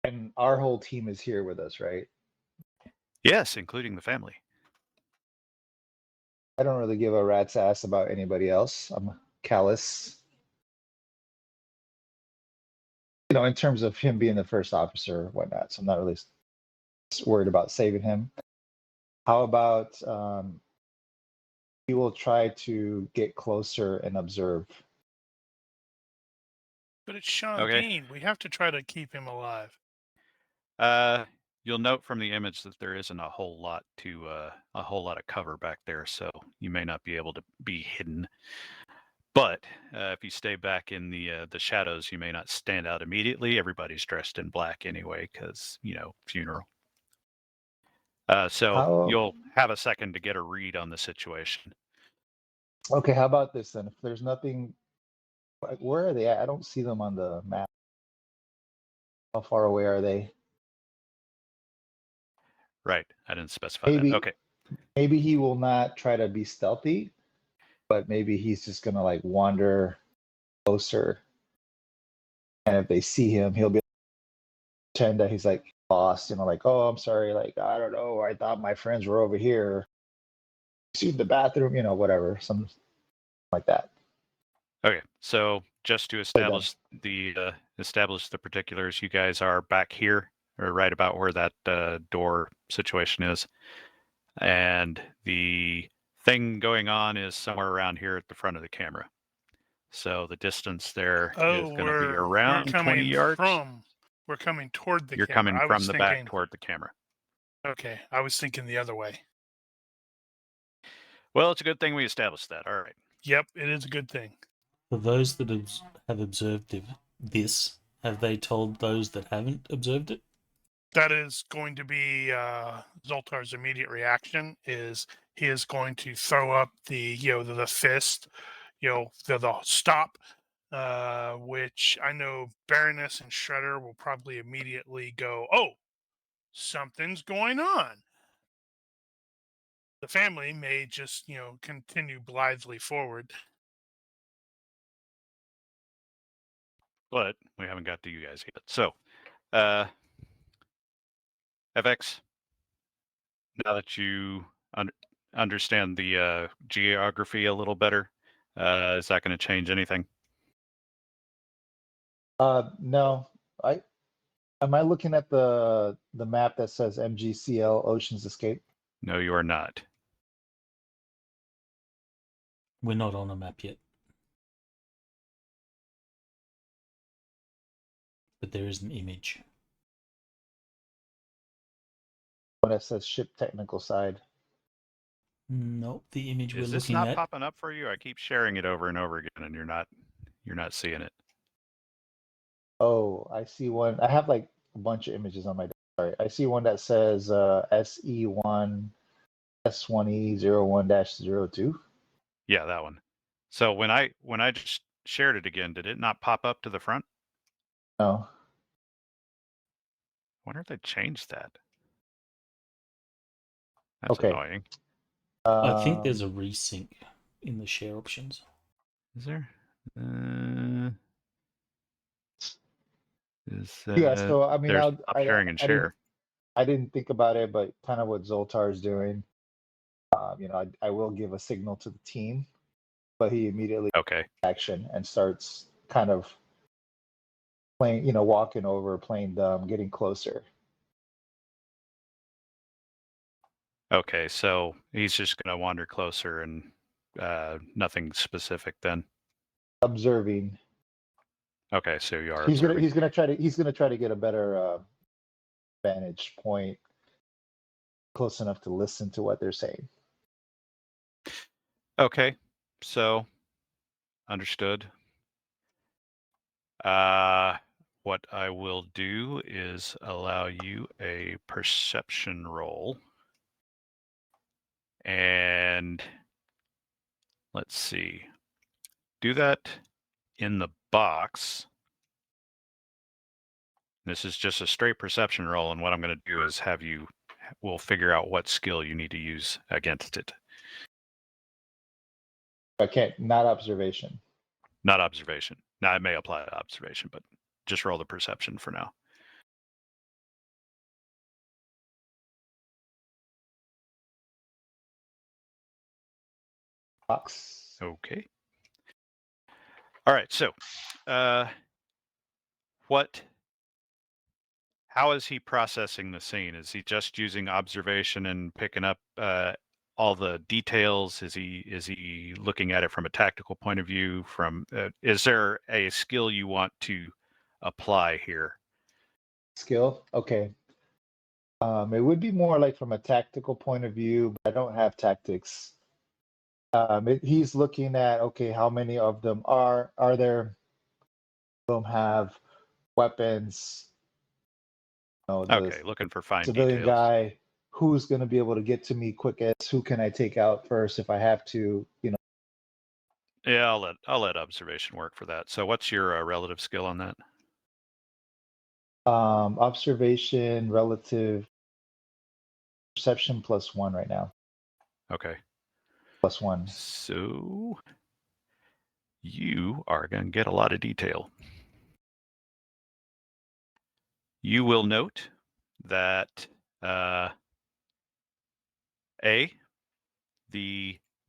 And our whole team is here with us, right? Yes, including the family. I don't really give a rat's ass about anybody else. I'm callous. You know, in terms of him being the first officer or whatnot. So I'm not really worried about saving him. How about he will try to get closer and observe? But it's Sean Okay. Bean. We have to try to keep him alive. You'll note from the image that there isn't a whole lot of cover back there, so you may not be able to be hidden. But if you stay back in the shadows, you may not stand out immediately. Everybody's dressed in black anyway, because funeral. So you'll have a second to get a read on the situation. Okay, how about this then? If there's nothing, like, where are they at? I don't see them on the map. How far away are they? Right, I didn't specify that. Okay. Maybe he will not try to be stealthy, but maybe he's just gonna like wander closer. And if they see him, he'll be pretend that he's like lost, like, oh, I'm sorry, like, I don't know, I thought my friends were over here. See the bathroom, whatever, something like that. Okay, so just to establish the particulars, you guys are back here, or right about where that door situation is, and the thing going on is somewhere around here at the front of the camera. So the distance there is going to be around 20 yards. We're coming toward the You're camera. coming from the back toward the camera. Okay, I was thinking the other way. Well, it's a good thing we established that. All right. Yep, it is a good thing. For those that have observed this, have they told those that haven't observed it? That is going to be Zoltar's immediate reaction. Is he is going to throw up the fist, the stop, which I know Baroness and Shredder will probably immediately go, oh, something's going on. The family may just continue blithely forward. But we haven't got to you guys yet. So, FX, now that you understand the geography a little better, is that going to change anything? No. Am I looking at the map that says MGCL Ocean's Escape? No, you are not. We're not on a map yet. But there is an image. One that says ship technical side. Nope, the image we're looking at. Is this not popping up for you? I keep sharing it over and over again, and you're not seeing it. Oh, I see one. I have like a bunch of images on my desk. Sorry, I see one that says SE1 S1E01-02. Yeah, that one. So when I just shared it again, did it not pop up to the front? No. I wonder if they changed that. That's annoying. I think there's a resync in the share options. Is there? Yeah, so I mean, there's sharing and share. I didn't think about it, but kind of what Zoltar is doing. I will give a signal to the team, but he immediately action and starts kind of playing, walking over, playing dumb, getting closer. Okay, so he's just gonna wander closer and nothing specific then. Observing. Okay, so you are. He's gonna try to get a better vantage point, close enough to listen to what they're saying. Okay, so understood. What I will do is allow you a perception roll. And let's see. Do that in the box. This is just a straight perception roll, and what I'm going to do is we'll figure out what skill you need to use against it. Okay, not observation. Not observation. Now, it may apply to observation, but just roll the perception for now. Box. Okay. All right, so what How is he processing the scene? Is he just using observation and picking up all the details? Is he looking at it from a tactical point of view? Is there a skill you want to apply here? Skill? Okay. It would be more like from a tactical point of view, but I don't have tactics. He's looking at, okay, how many of them are there? Them have weapons. Okay, looking for fine civilian details. guy, who's going to be able to get to me quickest? Who can I take out first if I have to? Yeah, I'll let observation work for that. So, what's your relative skill on that? Observation, relative, perception +1 right now. Okay. +1. So you are going to get a lot of detail. You will note that the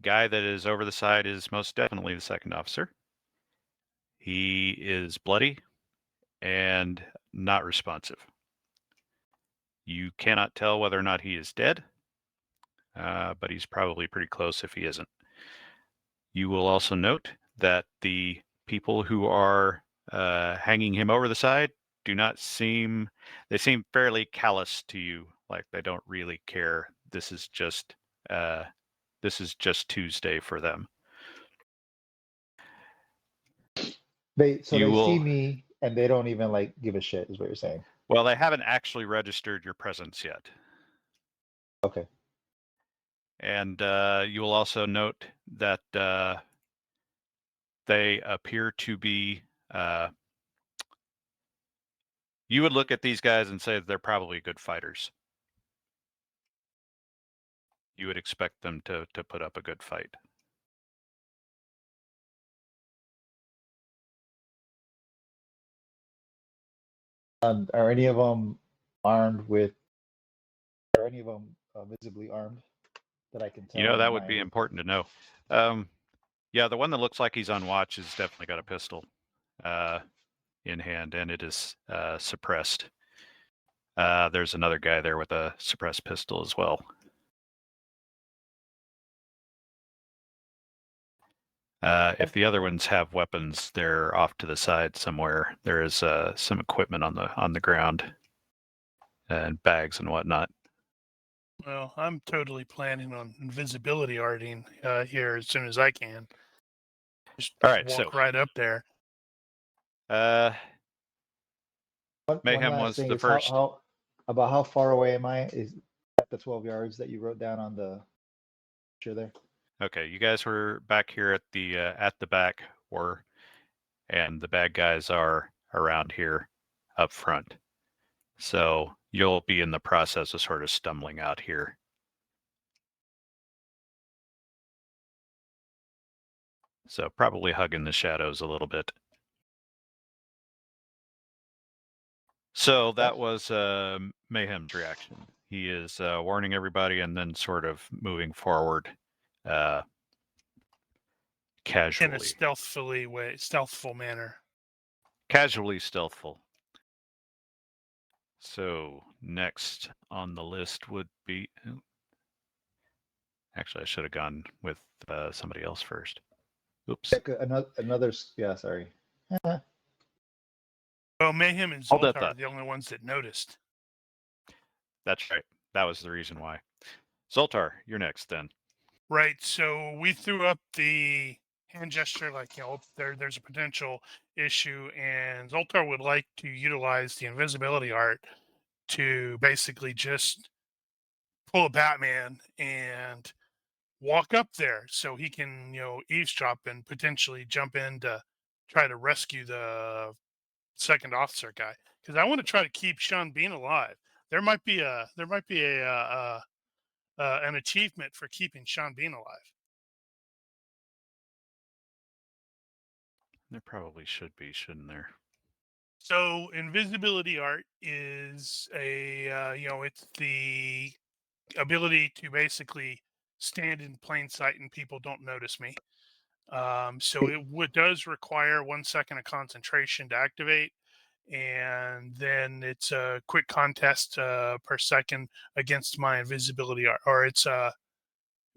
guy that is over the side is most definitely the second officer. He is bloody and not responsive. You cannot tell whether or not he is dead, but he's probably pretty close if he isn't. You will also note that the people who are hanging him over the side seem fairly callous to you, like they don't really care. This is just Tuesday for them. They see me and they don't even like give a shit, is what you're saying. Well, they haven't actually registered your presence yet. Okay. And you will also note that they appear to be. You would look at these guys and say they're probably good fighters. You would expect them to put up a good fight. Are any of them armed with? Are any of them visibly armed that I can tell? You know, that would be important to know. Yeah, the one that looks like he's on watch has definitely got a pistol in hand, and it is suppressed. There's another guy there with a suppressed pistol as well. If the other ones have weapons, they're off to the side somewhere. There is some equipment on the ground and bags and whatnot. Well, I'm totally planning on invisibility arting here as soon as I can. Just all right, walk right up there. Mayhem was the first. How far away am I? Is that the 12 yards that you wrote down on the picture there? Okay, you guys were back here at the back, and the bad guys are around here up front. So you'll be in the process of sort of stumbling out here. So probably hugging the shadows a little bit. So that was Mayhem's reaction. He is warning everybody and then sort of moving forward casually. In a stealthful manner. Casually stealthful. So next on the list would be... Actually, I should have gone with somebody else first. Oops. Another yeah, sorry. Well, Mayhem and Zoltar are the only ones that noticed. That's right. That was the reason why. Zoltar, you're next then. Right. So we threw up the hand gesture like, there's a potential issue, and Zoltar would like to utilize the invisibility art to basically just pull a Batman and walk up there so he can, eavesdrop and potentially jump in to try to rescue the second officer guy. Because I want to try to keep Sean Bean alive. There might be an achievement for keeping Sean Bean alive. There probably should be, shouldn't there? So invisibility art is it's the ability to basically stand in plain sight and people don't notice me. So it does require 1 second of concentration to activate, and then it's a quick contest per second against my invisibility art, or it's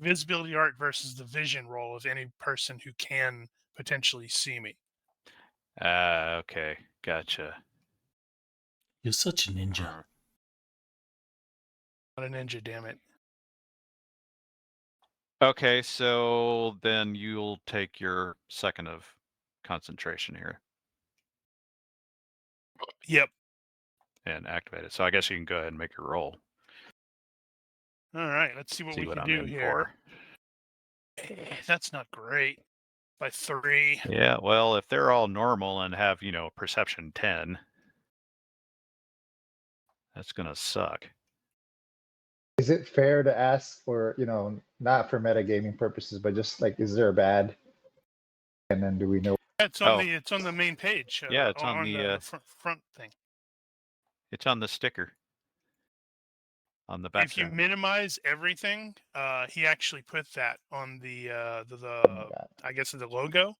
visibility art versus the vision roll of any person who can potentially see me. Okay, gotcha. You're such a ninja. Not a ninja, damn it. Okay, so then you'll take your second of concentration here. Yep. And activate it. So I guess you can go ahead and make your roll. All right, let's see what we can I'm do in here. That's not great. By 3. Yeah, well, if they're all normal and have, perception 10, that's going to suck. Is it fair to ask for, not for metagaming purposes, but just like, is there a bad? And then do we know? It's on the main page. Yeah, it's on the front thing. It's on the sticker. On the background. If you minimize everything, he actually put that on the I guess the logo.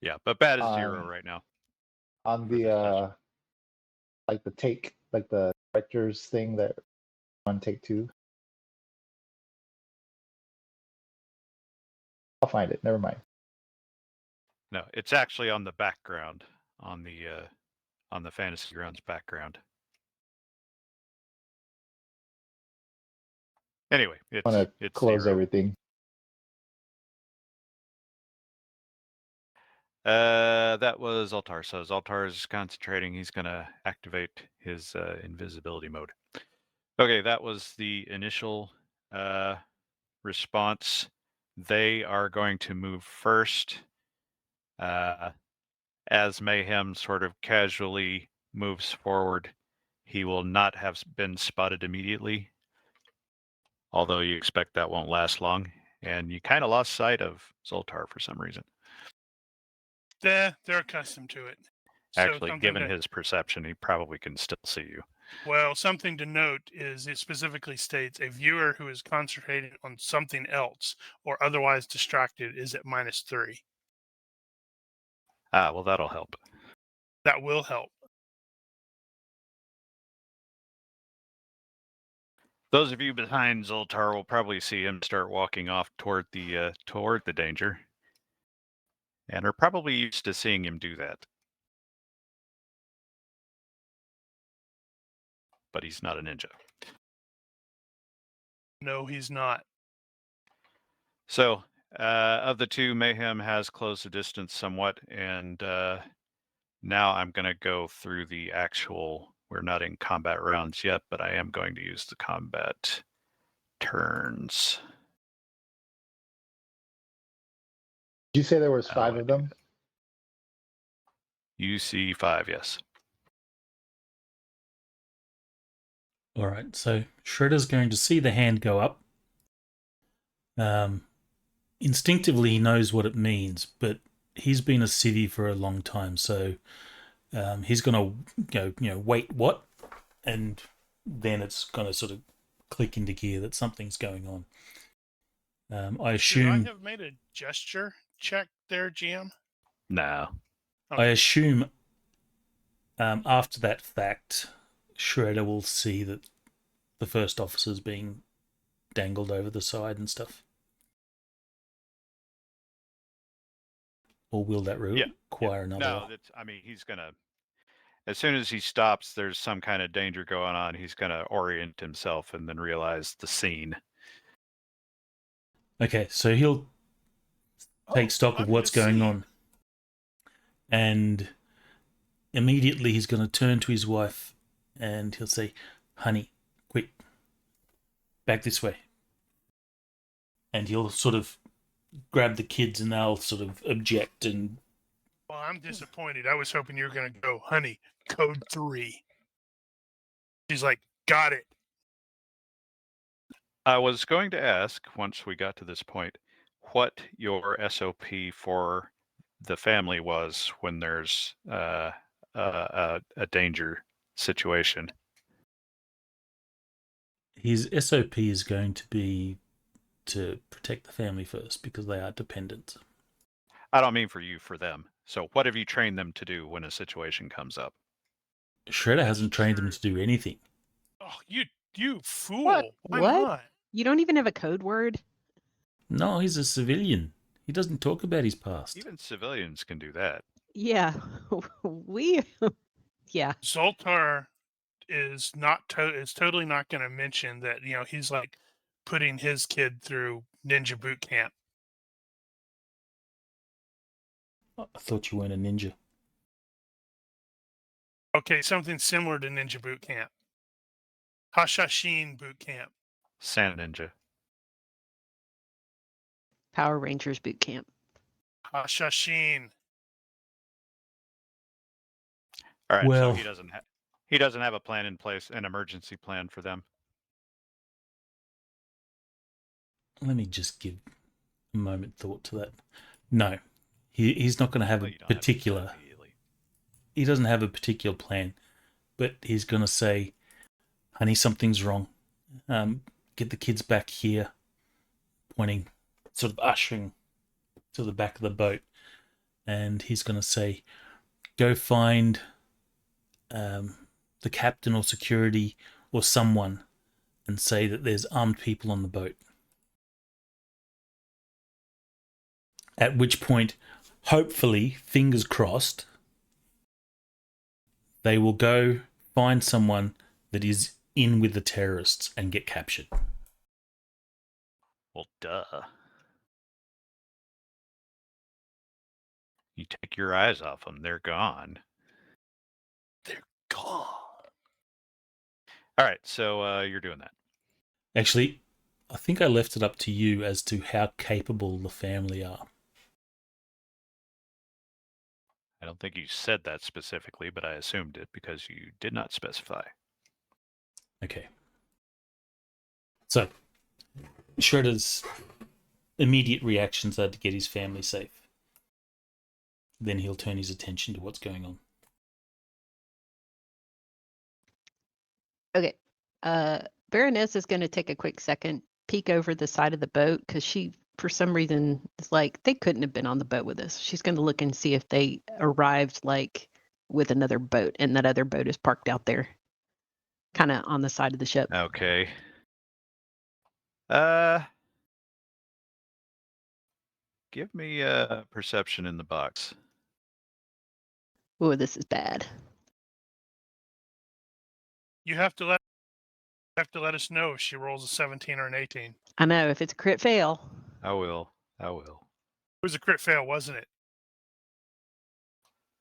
Yeah, but bad is 0 right now. On the like the take, like the director's thing that on take 2. I'll find it. Never mind. No, it's actually on the background, on the Fantasy Grounds background. Anyway, it's I'm gonna close 0. everything. That was Altar. So as Altar is concentrating, he's going to activate his invisibility mode. Okay, that was the initial response. They are going to move first. As Mayhem sort of casually moves forward, he will not have been spotted immediately, although you expect that won't last long. And you kind of lost sight of Zoltar for some reason. They're accustomed to it. Actually, given his perception, he probably can still see you. Well, something to note is it specifically states a viewer who is concentrating on something else or otherwise distracted is at -3. Ah, well, that'll help. That will help. Those of you behind Zoltar will probably see him start walking off toward the danger, and are probably used to seeing him do that. But he's not a ninja. No, he's not. So, of the two, Mayhem has closed the distance somewhat, and now I'm going to go through the actual. We're not in combat rounds yet, but I am going to use the combat turns. Did you say there was 5 of them? You see 5, yes. All right, so Shredder's going to see the hand go up. Instinctively, he knows what it means, but he's been a civvy for a long time, so he's going to go, wait, what? And then it's going to sort of click into gear that something's going on. I assume. Should I have made a gesture check there, GM? No. Okay. I assume after that fact, Shredder will see that the first officer's being dangled over the side and stuff. Or will that require another? No, he's going to, as soon as he stops, there's some kind of danger going on. He's going to orient himself and then realize the scene. Okay, so he'll take stock of what's going on. And immediately he's going to turn to his wife and he'll say, "Honey, quick, back this way." And he'll sort of grab the kids and they'll sort of object and... Well, I'm disappointed. I was hoping you were going to go, "Honey, code 3. She's like, "Got it." I was going to ask, once we got to this point, what your SOP for the family was when there's a danger situation. His SOP is going to be to protect the family first because they are dependent. I don't mean for you, for them. So what have you trained them to do when a situation comes up? Shredder hasn't trained them to do anything. Oh, you fool! What? Why What? not? You don't even have a code word? No, he's a civilian. He doesn't talk about his past. Even civilians can do that. Yeah, yeah. Zoltar is totally not going to mention that he's like putting his kid through ninja boot camp. I thought you weren't a ninja. Okay, something similar to ninja boot camp. Hashashin boot camp. Sand Ninja. Power Rangers boot camp. Hashashin. All right, Well, so he doesn't have a plan in place, an emergency plan for them. let me just give a moment thought to that. No, he's not going to have Well, a you don't have to particular. say immediately. He doesn't have a particular plan, but he's going to say, "Honey, something's wrong. Get the kids back here." Pointing, sort of ushering to the back of the boat, and he's going to say, "Go find the captain or security or someone, and say that there's armed people on the boat." At which point, hopefully, fingers crossed, they will go find someone that is in with the terrorists and get captured. Well, duh. You take your eyes off them, they're gone. They're gone. All right, so you're doing that. Actually, I think I left it up to you as to how capable the family are. I don't think you said that specifically, but I assumed it because you did not specify. Okay. So, Shredder's immediate reactions are to get his family safe. Then he'll turn his attention to what's going on. Okay. Baroness is going to take a quick second, peek over the side of the boat because she, for some reason, is like, they couldn't have been on the boat with us. She's going to look and see if they arrived like with another boat, and that other boat is parked out there, kind of on the side of the ship. Okay. Give me a perception in the box. Oh, this is bad. You have to let us know if she rolls a 17 or an 18. I know, if it's a crit fail. I will. It was a crit fail, wasn't it?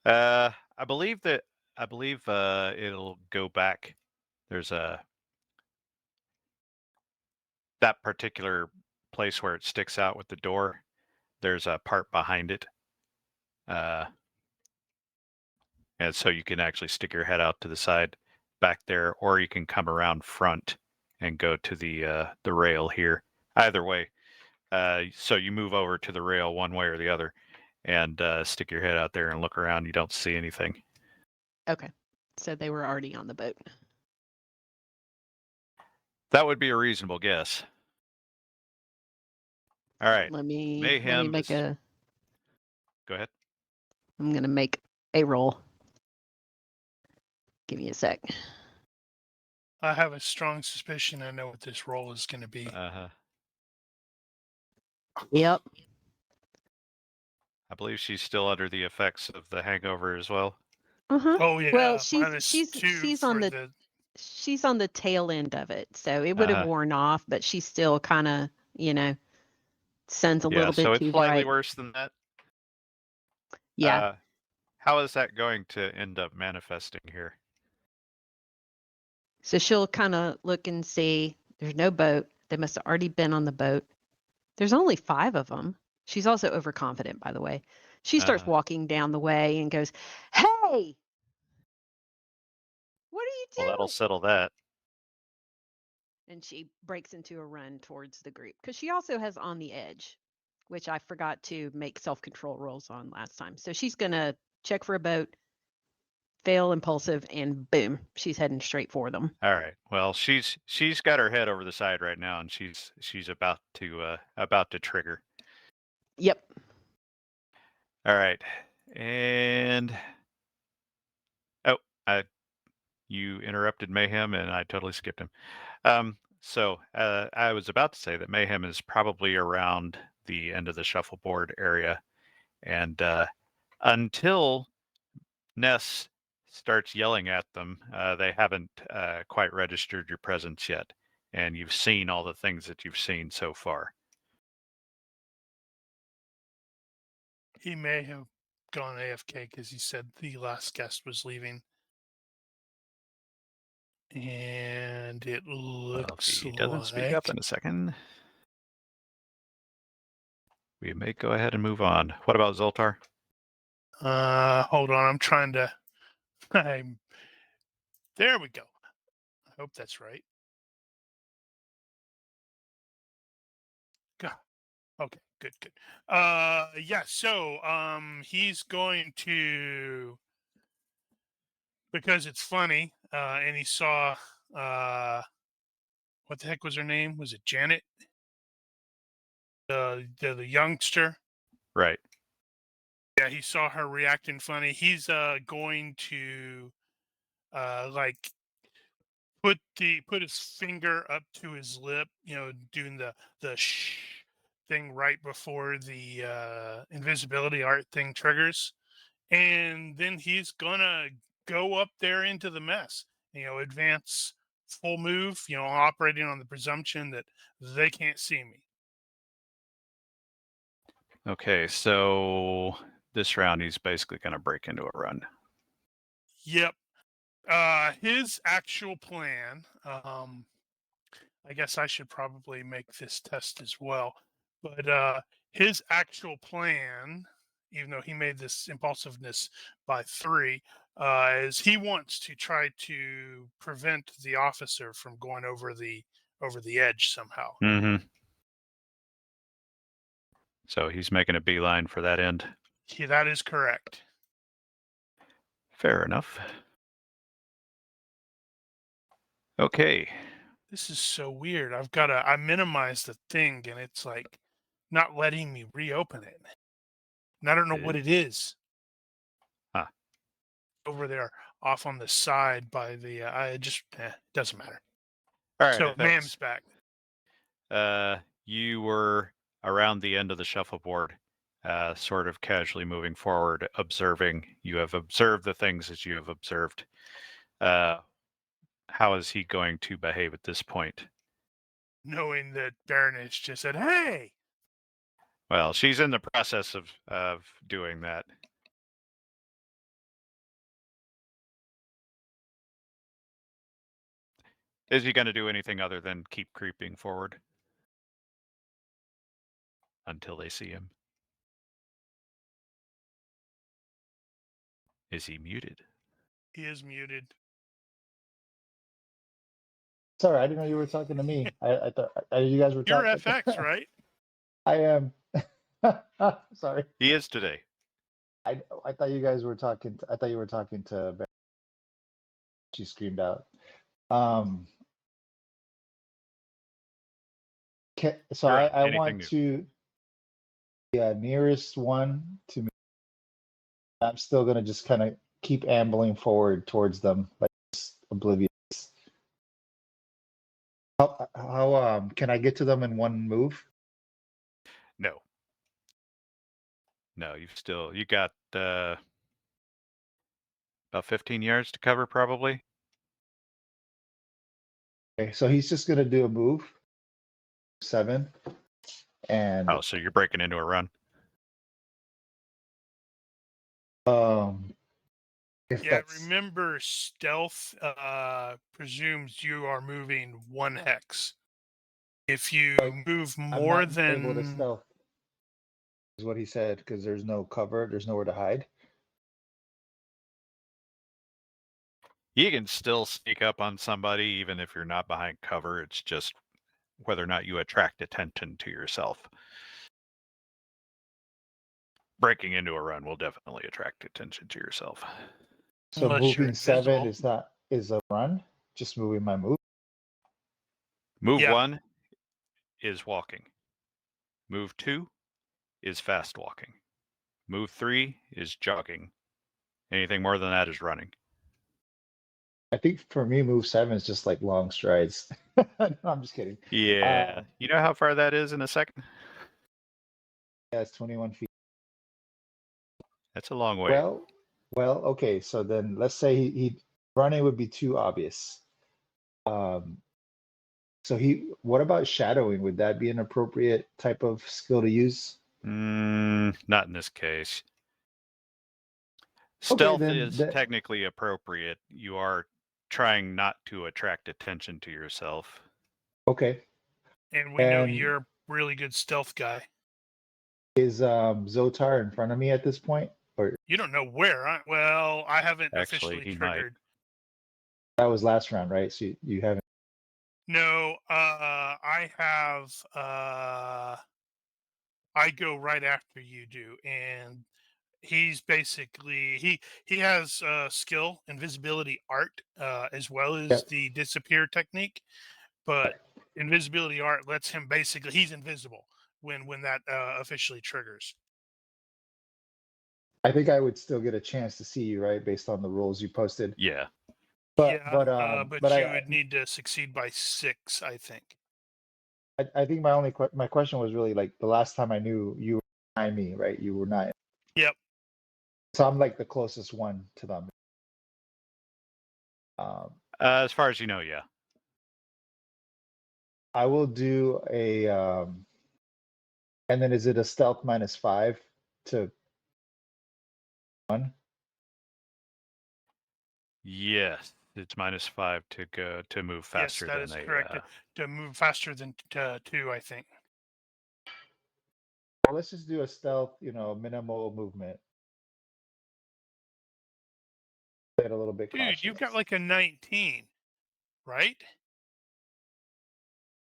I believe it'll go back. There's that particular place where it sticks out with the door. There's a part behind it. And so you can actually stick your head out to the side back there, or you can come around front and go to the rail here. Either way. So you move over to the rail one way or the other and stick your head out there and look around. You don't see anything. Okay. So they were already on the boat. That would be a reasonable guess. All right. Let me Mayhem make is... Go ahead. I'm going to make a roll. Give me a sec. I have a strong suspicion I know what this roll is going to be. Yep. I believe she's still under the effects of the hangover as well. Uh-huh. Oh yeah. Well, -2 she's on the tail end of it, so it would have worn off, but she's still kind of, sends a little bit so it's too slightly bright. worse than that. Yeah. How is that going to end up manifesting here? So she'll kind of look and see. There's no boat. They must have already been on the boat. There's only 5 of them. She's also overconfident, by the way. She starts walking down the way and goes, "Hey, what are you doing?" Well, that'll settle that. And she breaks into a run towards the group because she also has On the Edge, which I forgot to make self-control rolls on last time. So she's going to check for a boat, fail impulsive, and boom, she's heading straight for them. All right. Well, she's got her head over the side right now, and she's about to trigger. Yep. All right. And you interrupted Mayhem, and I totally skipped him. So I was about to say that Mayhem is probably around the end of the shuffleboard area, and until Ness starts yelling at them, they haven't quite registered your presence yet, and you've seen all the things that you've seen so far. He may have gone AFK because he said the last guest was leaving. And it looks if he doesn't speak up in a second, we may go ahead and move on. What about Zoltar? Hold on, I'm trying to. There we go. I hope that's right. God. Okay, good. Yeah. So, he's going to, because it's funny, and he saw, what the heck was her name? Was it Janet? The youngster. Right. Yeah, he saw her reacting funny. He's going to like put his finger up to his lip, doing the shh thing right before the invisibility art thing triggers, and then he's gonna go up there into the mess. Advance full move. Operating on the presumption that they can't see me. Okay, so this round he's basically going to break into a run. Yep. His actual plan. I guess I should probably make this test as well. But his actual plan, even though he made this impulsiveness by 3, is he wants to try to prevent the officer from going over the edge somehow. Mm-hmm. So he's making a beeline for that end. Yeah, that is correct. Fair enough. Okay. This is so weird. I minimize the thing and it's like not letting me reopen it. And I don't know what it is. Huh. Over there off on the side by the it doesn't matter. All right. So Mam's back. You were around the end of the shuffleboard, sort of casually moving forward, observing. You have observed the things that you have observed. How is he going to behave at this point? Knowing that Baroness just said, "Hey." Well, she's in the process of doing that. Is he going to do anything other than keep creeping forward until they see him? Is he muted? He is muted. Sorry, I didn't know you were talking to me. I thought you guys were You're talking. FX, right? I am. Sorry. He is today. I thought you guys were talking. I thought you were talking to. She screamed out. So I want new? to. Yeah, nearest one to me. I'm still gonna just kind of keep ambling forward towards them, like oblivious. How can I get to them in one move? No. No, you got about 15 yards to cover, probably. Okay, so he's just gonna do a move. 7, and so you're breaking into a run. Remember, stealth presumes you are moving 1 hex. If you move more than able to stealth, is what he said, because there's no cover, there's nowhere to hide. You can still sneak up on somebody even if you're not behind cover. It's just whether or not you attract attention to yourself. Breaking into a run will definitely attract attention to yourself. So unless you're moving 7 invisible. is a run. Just moving my move. Move Yeah. 1 is walking. Move 2 is fast walking. Move 3 is jogging. Anything more than that is running. I think for me, move 7 is just like long strides. No, I'm just kidding. Yeah. You know how far that is in a second? Yeah, it's 21 feet. That's a long way. Well, okay. So then let's say he running would be too obvious. So what about shadowing? Would that be an appropriate type of skill to use? Not in this case. Okay, Stealth then is technically appropriate. You are trying not to attract attention to yourself. Okay. And we know you're a really good stealth guy. Is Zotar in front of me at this point? Or You don't know where. I haven't Actually, officially he might. triggered. that was last round, right? So you haven't. No, I have. I go right after you do, and he's basically he has skill, invisibility, art, as well as Yep. the disappear technique. But invisibility art lets him basically he's invisible when that officially triggers. I think I would still get a chance to see you, right, based on the rules you posted. Yeah. But But you would need to succeed by 6, I think. I think my question was really like the last time I knew you were behind me, right? You were not. Yep. So I'm like the closest one to them. As far as you know, yeah. I will do a and then is it a stealth -5 to 1? Yes, it's -5 to move faster Yes, that than is correct. To move faster than 2, I think. Well, let's just do a stealth, minimal movement. Play it a little bit Dude, cautious. you've got like a 19, right?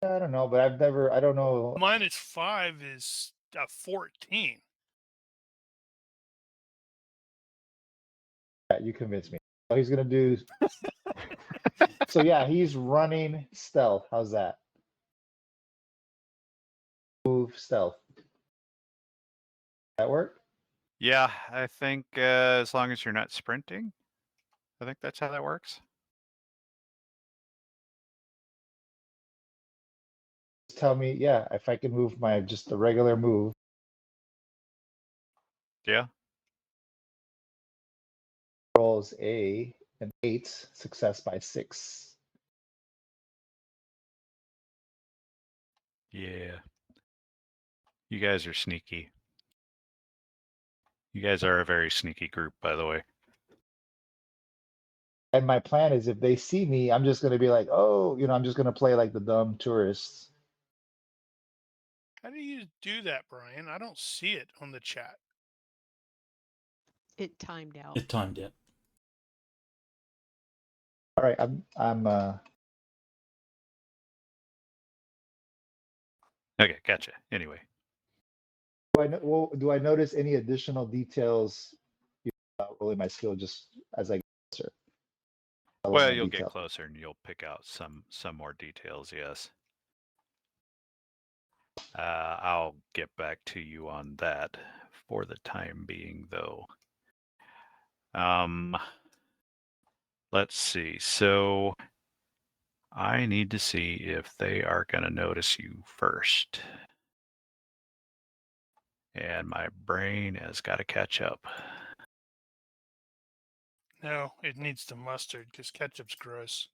I don't know, but I don't know. -5 is a 14. Yeah, you convinced me. So he's gonna do. So yeah, he's running stealth. How's that? Move stealth. That work? Yeah, I think as long as you're not sprinting, I think that's how that works. Tell me, yeah, if I can move just the regular move. Yeah. Rolls an 8, success by 6. Yeah. You guys are sneaky. You guys are a very sneaky group, by the way. And my plan is if they see me, I'm just gonna be like, oh, I'm just gonna play like the dumb tourists. How do you do that, Brian? I don't see it on the chat. It timed out. It timed out. All right, I'm Okay, gotcha. Anyway. do I notice any additional details about rolling my skill just as I get closer? Well, you'll get closer and you'll pick out some more details, yes. I'll get back to you on that for the time being, though. Let's see. So I need to see if they are going to notice you first. And my brain has got to catch up. No, it needs the mustard because ketchup's gross.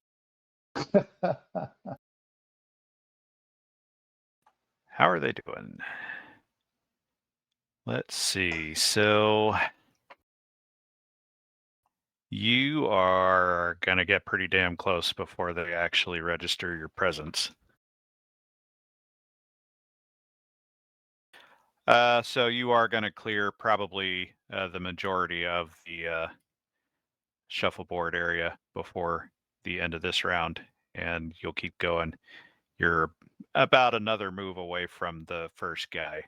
How are they doing? Let's see. So you are going to get pretty damn close before they actually register your presence. So you are going to clear probably the majority of the shuffleboard area before the end of this round, and you'll keep going. You're about another move away from the first guy,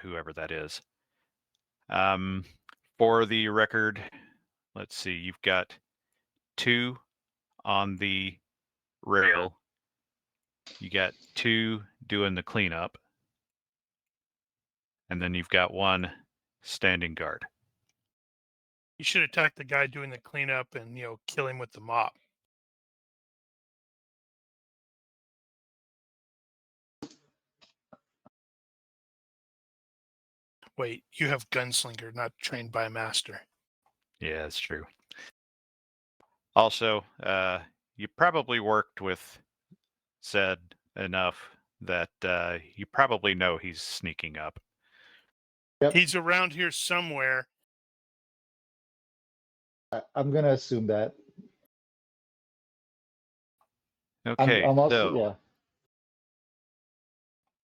whoever that is. For the record, let's see, you've got 2 on the rail. You got 2 doing the cleanup. And then you've got 1 standing guard. You should attack the guy doing the cleanup and, kill him with the mop. Wait, you have gunslinger, not trained by a master. Yeah, that's true. Also, you probably worked with Zed enough that you probably know he's sneaking up. Yep. He's around here somewhere. I'm gonna assume that. Okay, I'm also, so yeah.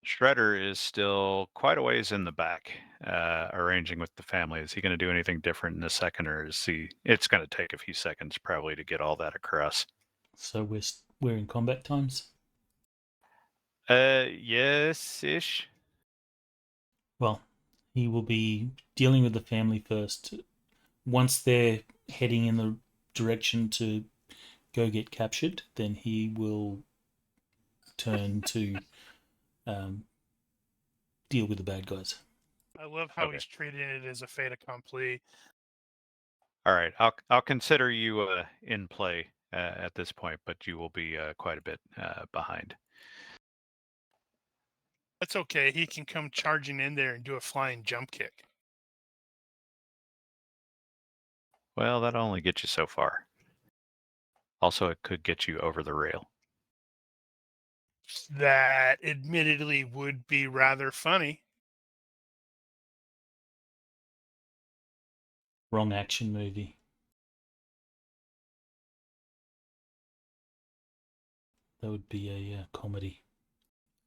Shredder is still quite a ways in the back, arranging with the family. Is he going to do anything different in a second, or is he? It's going to take a few seconds probably to get all that across. So we're in combat times. Yes-ish. Well, he will be dealing with the family first. Once they're heading in the direction to go get captured, then he will turn to deal with the bad guys. I love how Okay. he's treating it as a fait accompli. All right, I'll consider you in play at this point, but you will be quite a bit behind. That's okay. He can come charging in there and do a flying jump kick. Well, that'll only get you so far. Also, it could get you over the rail. That admittedly would be rather funny. Wrong action movie. That would be a comedy.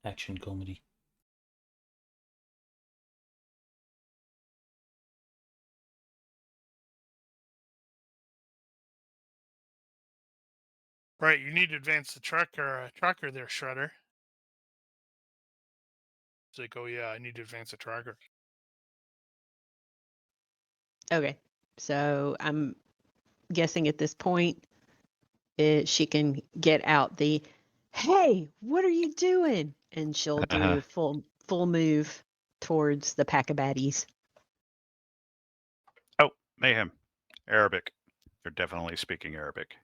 Action comedy. Right, you need to advance the trucker there, Shredder. It's like, oh yeah, I need to advance the trucker. Okay, so I'm guessing at this point, she can get out the, "Hey, what are you doing?" and she'll do full move towards the pack of baddies. Oh, mayhem. Arabic. They're definitely speaking Arabic.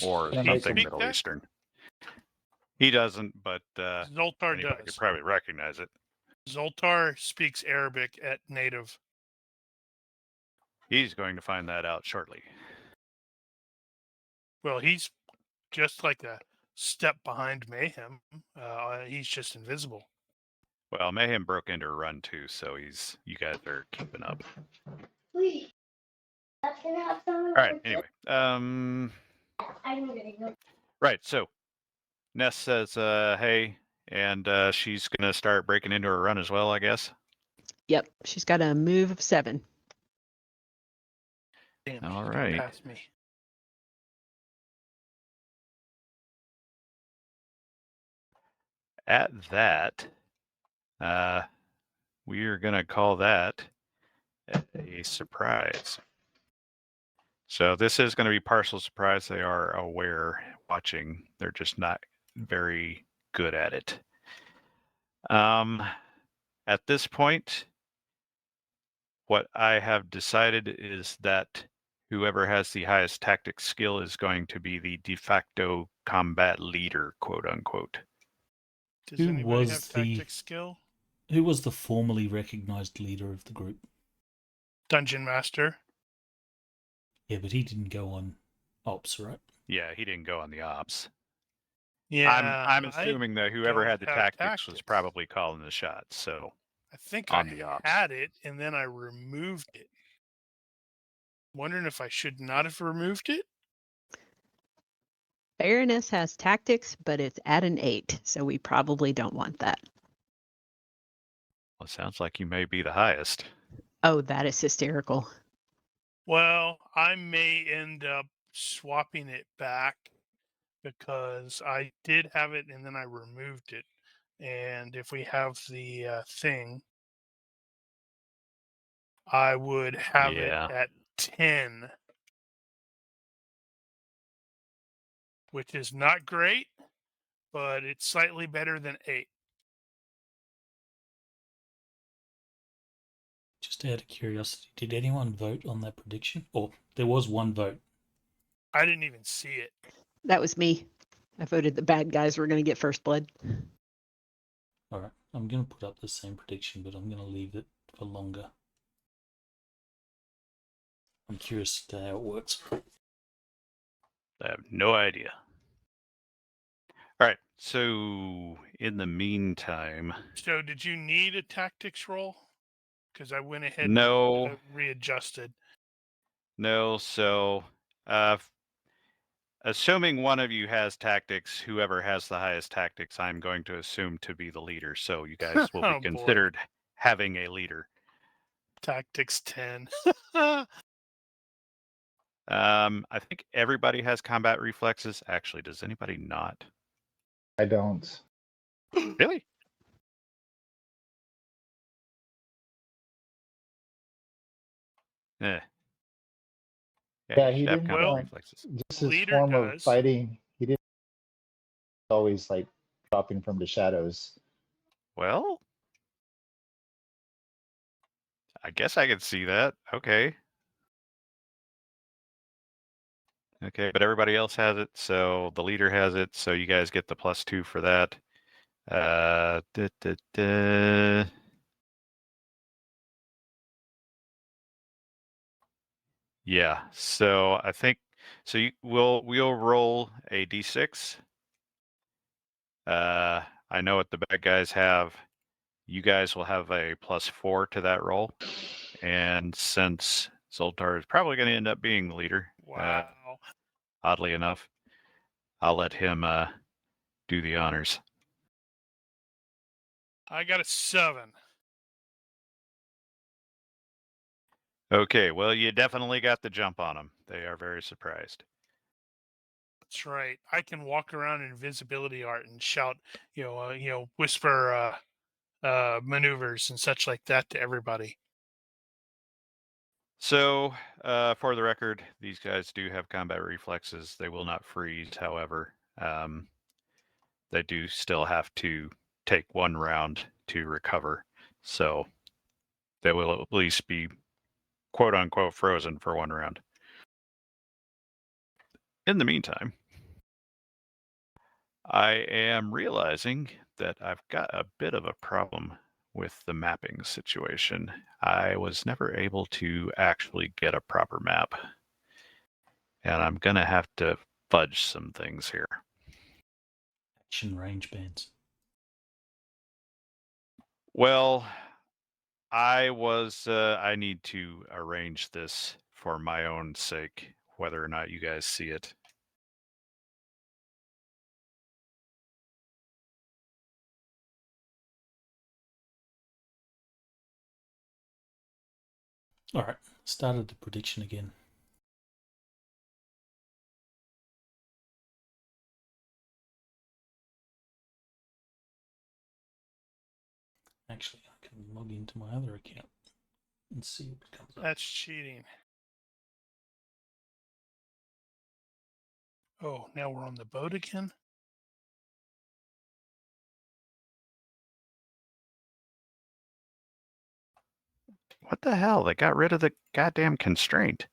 Or he something speak Middle that? Eastern. He doesn't, but Zoltar anybody does. could probably recognize it. Zoltar speaks Arabic at native. He's going to find that out shortly. Well, he's just like a step behind Mayhem. He's just invisible. Well, Mayhem broke into a run too, so you guys are keeping up. All right. Anyway, right. So Ness says, "Hey," and she's gonna start breaking into a run as well, I guess. Yep, she's got a move of 7. Damn, All she's right. past me. At that, we are gonna call that a surprise. So this is going to be partial surprise. They are aware, watching. They're just not very good at it. At this point, what I have decided is that whoever has the highest tactics skill is going to be the de facto combat leader, quote unquote. Does Who anybody was have the- tactics skill? Who was the formally recognized leader of the group? Dungeon Master. Yeah, but he didn't go on ops, right? Yeah, he didn't go on the ops. Yeah, I'm assuming that whoever don't had the have tactics was tactics. probably calling the shots. So I think on I the ops. had it and then I removed it. Wondering if I should not have removed it. Baroness has tactics, but it's at an 8, so we probably don't want that. Well, it sounds like you may be the highest. Oh, that is hysterical. Well, I may end up swapping it back because I did have it and then I removed it. And if we have the thing, I would have it at 10, which is not great, but it's slightly better than 8. Just out of curiosity, did anyone vote on that prediction? Or there was one vote. I didn't even see it. That was me. I voted the bad guys were going to get first blood. All right, I'm going to put up the same prediction, but I'm going to leave it for longer. I'm curious to how it works. I have no idea. All right, so in the meantime... So did you need a tactics roll? Because I went ahead No. and readjusted. No, so... assuming one of you has tactics, whoever has the highest tactics, I'm going to assume to be the leader. So you guys will be considered having a leader. Tactics 10. I think everybody has combat reflexes. Actually, does anybody not? I don't. Really? Yeah, he you should have didn't. combat Well, reflexes. Just his leader form of does. fighting. He didn't always like dropping from the shadows. Well, I guess I could see that. Okay. Okay, but everybody else has it, so the leader has it, so you guys get the +2 for that. Yeah, so I think so. We'll roll a d6. I know what the bad guys have. You guys will have a +4 to that roll, and since Zoltar is probably going to end up being the leader, Wow. oddly enough, I'll let him do the honors. I got a 7. Okay, well, you definitely got the jump on them. They are very surprised. That's right. I can walk around in invisibility art and shout, whisper maneuvers and such like that to everybody. So, for the record, these guys do have combat reflexes. They will not freeze, however. They do still have to take one round to recover. So, they will at least be quote unquote frozen for one round. In the meantime, I am realizing that I've got a bit of a problem with the mapping situation. I was never able to actually get a proper map. And I'm going to have to fudge some things here. Action range bands. Well, I need to arrange this for my own sake, whether or not you guys see it. All right, started the prediction again. Actually, I can log into my other account and see what comes up. That's cheating. Oh, now we're on the boat again? What the hell? They got rid of the goddamn constraint.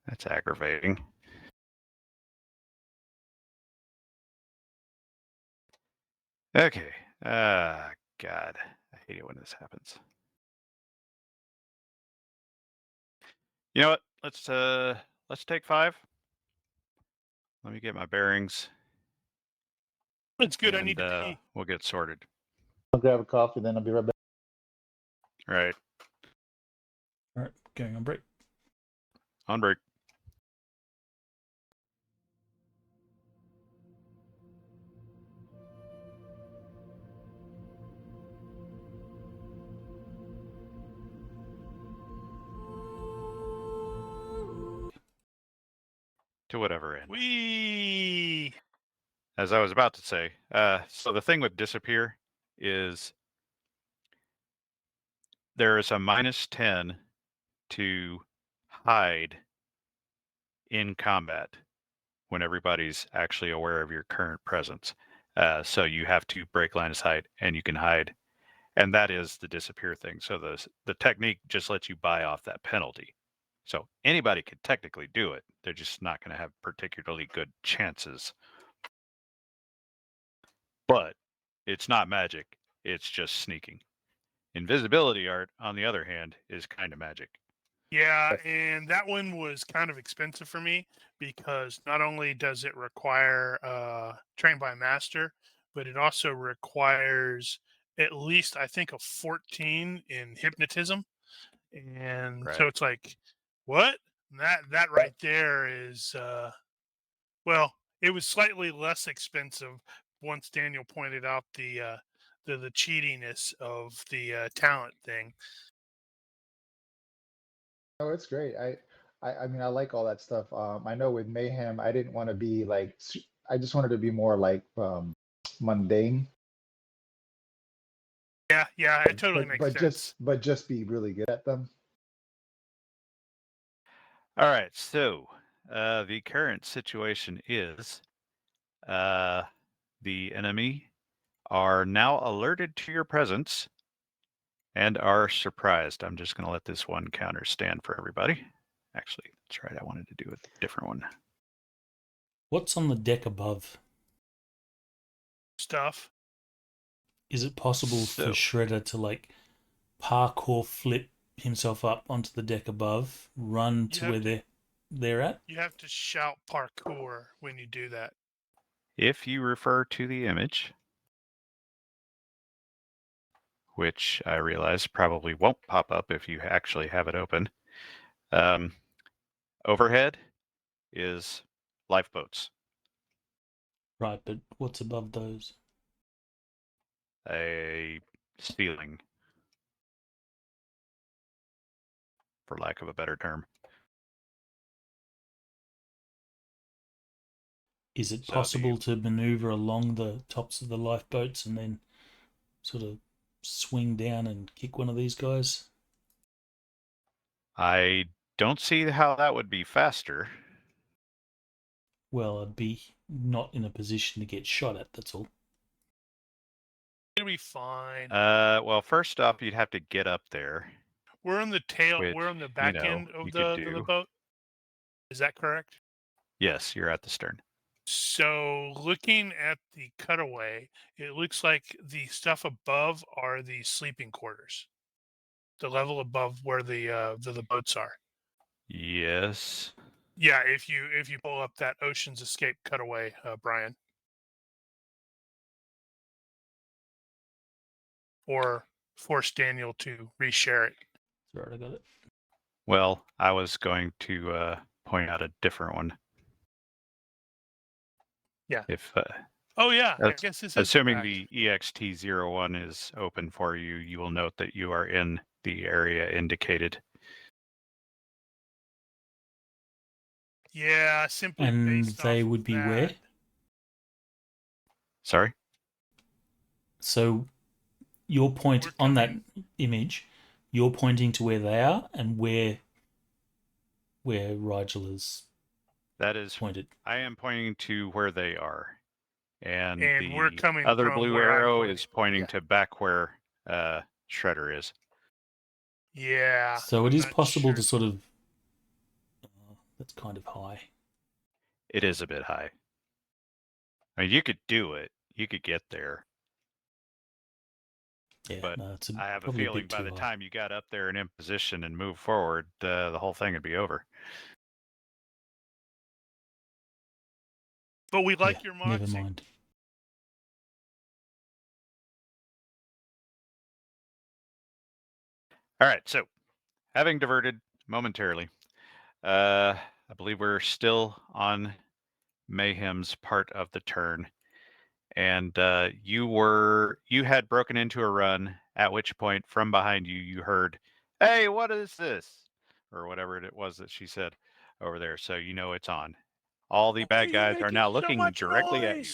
That's aggravating. Okay. God. I hate it when this happens. You know what? Let's take 5. Let me get my bearings. It's good. And, I need to pee. we'll get sorted. I'll grab a coffee, then I'll be right back. Right. All right, going on break. On break. To whatever end. Whee! As I was about to say, so the thing with disappear is there is a -10 to hide in combat when everybody's actually aware of your current presence. So you have to break line of sight, and you can hide. And that is the disappear thing. So the technique just lets you buy off that penalty. So anybody could technically do it. They're just not going to have particularly good chances. But it's not magic. It's just sneaking. Invisibility art, on the other hand, is kind of magic. Yeah, and that one was kind of expensive for me because not only does it require trained by master, but it also requires at least, I think, a 14 in hypnotism. And so it's like, what? That right there is well, it was slightly less expensive once Daniel pointed out the cheatiness of the talent thing. Oh, it's great. I mean, I like all that stuff. I know with Mayhem, I didn't want to be like, I just wanted to be more like mundane. Yeah, it totally makes sense. But just be really good at them. All right, so the current situation is the enemy are now alerted to your presence and are surprised. I'm just going to let this one counter stand for everybody. Actually, that's right. I wanted to do a different one. What's on the deck above? Stuff. Is it possible for Shredder to like parkour flip himself up onto the deck above, run to where they're at? You have to shout parkour when you do that. If you refer to the image, which I realize probably won't pop up if you actually have it open, overhead is lifeboats. Right, but what's above those? A ceiling, for lack of a better term. Is it possible to maneuver along the tops of the lifeboats and then sort of swing down and kick one of these guys? I don't see how that would be faster. Well, I'd be not in a position to get shot at, that's all. It'll be fine. Well, first off, you'd have to get up there. We're on the tail. We're on the back end of the boat. Is that correct? Yes, you're at the stern. So looking at the cutaway, it looks like the stuff above are the sleeping quarters. The level above where the boats are. Yes. Yeah, if you pull up that Ocean's Escape cutaway, Brian. Or force Daniel to reshare it. Right, I got it. Well, I was going to point out a different one. Yeah. If oh yeah, I guess this is assuming the EXT01 is open for you, you will note that you are in the area indicated. Yeah, simply and based they off would of be that. where? Sorry? So your point on that image, you're pointing to where they are and where Rigel is pointed. I am pointing to where they are. And we're coming other from blue where arrow is pointing to back where Shredder is. Yeah. So it is possible to sort of... that's kind of high. It is a bit high. I mean, you could do it. You could get there. Yeah, but no, it's I have a feeling by the time you got up there and in position and moved forward, the whole thing would be over. But we like your moxie. Never mind. All right, so having diverted momentarily, I believe we're still on Mayhem's part of the turn, and you had broken into a run. At which point, from behind you, you heard, "Hey, what is this?" or whatever it was that she said over there. So you know it's on. All the bad guys are now looking directly at you.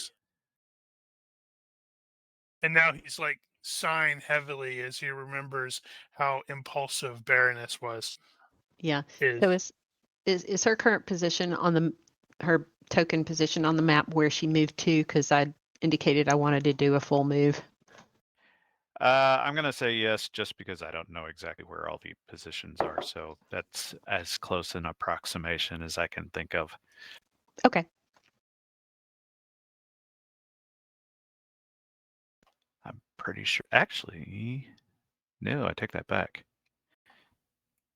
And now he's like sighing heavily as he remembers how impulsive Baroness was. Yeah. So is her current position on her token position on the map where she moved to? Because I indicated I wanted to do a full move. I'm going to say yes, just because I don't know exactly where all the positions are. So that's as close an approximation as I can think of. Okay. I'm pretty sure. Actually, no, I take that back.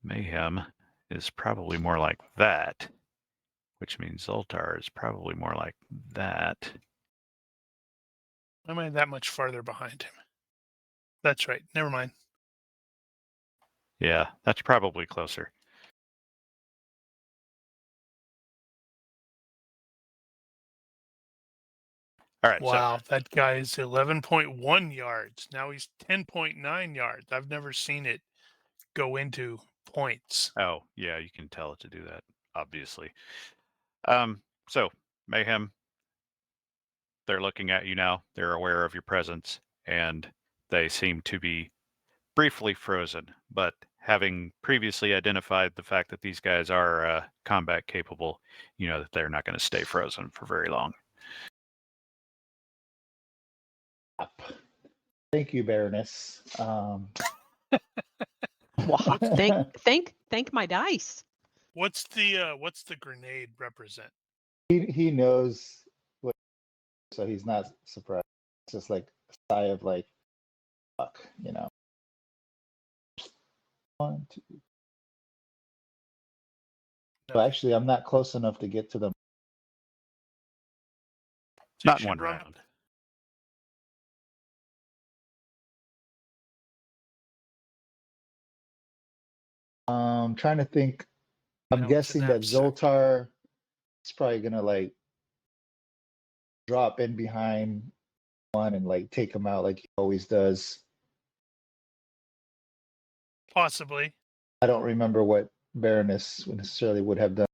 Mayhem is probably more like that, which means Zoltar is probably more like that. Am I that much farther behind him? That's right. Never mind. Yeah, that's probably closer. All right. Wow, that guy is 11.1 yards. Now he's 10.9 yards. I've never seen it go into points. Oh, yeah, you can tell it to do that, obviously. So, Mayhem, they're looking at you now. They're aware of your presence, and they seem to be briefly frozen. But having previously identified the fact that these guys are combat capable, you know that they're not going to stay frozen for very long. Thank you, Baroness. Wow. Thank my dice. What's the grenade represent? he knows what, so he's not surprised. It's just like a sigh of like, fuck, you know. 1, 2. No. But actually, I'm not close enough to get to them. So Not in one round. Trying to think. I'm guessing that Zoltar is probably gonna like drop in behind one and like take him out like he always does. Possibly. I don't remember what Baroness necessarily would have done.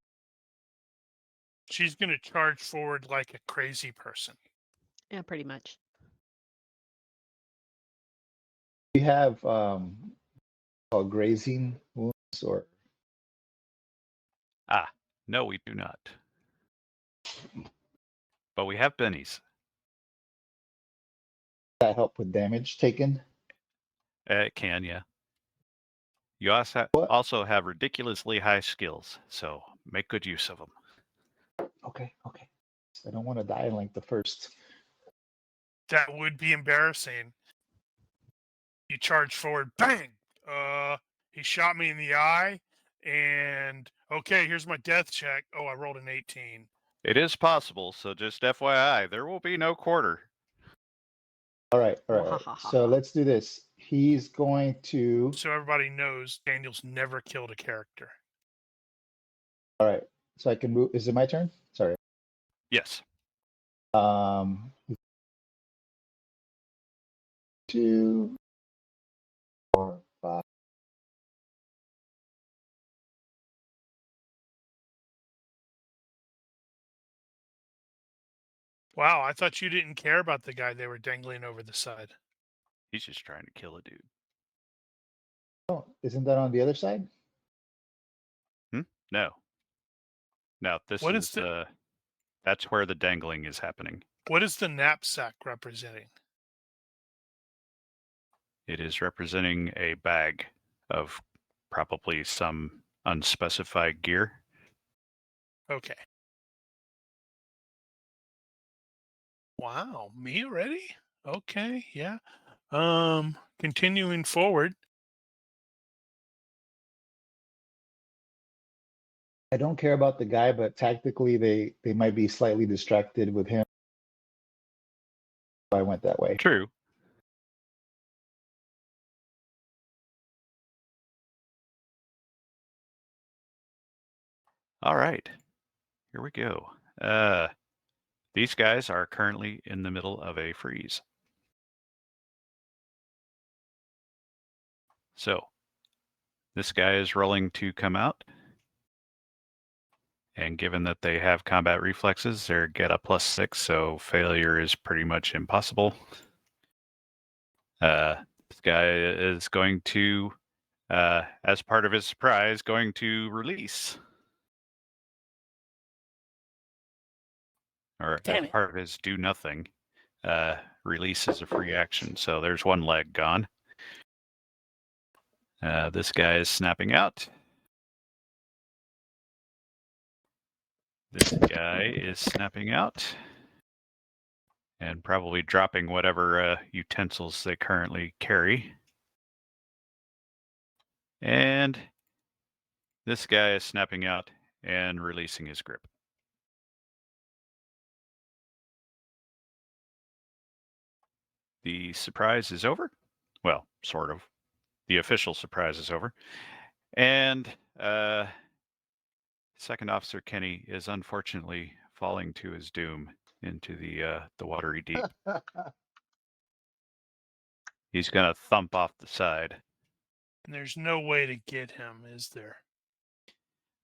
She's going to charge forward like a crazy person. Yeah, pretty much. We have called grazing wounds, or No, we do not. But we have bennies. that help with damage taken. It can, yeah. You also have ridiculously high skills, so make good use of them. Okay. I don't want to die in like the first. That would be embarrassing. You charge forward, bang! He shot me in the eye, and okay, here's my death check. Oh, I rolled an 18. It is possible, so just FYI, there will be no quarter. All right. So let's do this. He's going to. So everybody knows Daniel's never killed a character. All right. So I can move. Is it my turn? Sorry. Yes. 2, 4, 5. Wow, I thought you didn't care about the guy they were dangling over the side. He's just trying to kill a dude. Oh, isn't that on the other side? No. Now, this What is that's where the dangling is happening. What is the knapsack representing? It is representing a bag of probably some unspecified gear. Okay. Wow, me already? Okay, yeah. Continuing forward. I don't care about the guy, but tactically they might be slightly distracted with him. So I went that way. True. All right. Here we go. These guys are currently in the middle of a freeze. So, this guy is rolling to come out. And given that they have combat reflexes, they get a +6, so failure is pretty much impossible. This guy is going to, as part of his surprise, going to release. Or as part of his do nothing, release is a free action. So there's one leg gone. This guy is snapping out. This guy is snapping out. And probably dropping whatever utensils they currently carry. And this guy is snapping out and releasing his grip. The surprise is over. Well, sort of. The official surprise is over. And Second Officer Kenny is unfortunately falling to his doom into the watery deep. He's going to thump off the side. And there's no way to get him, is there?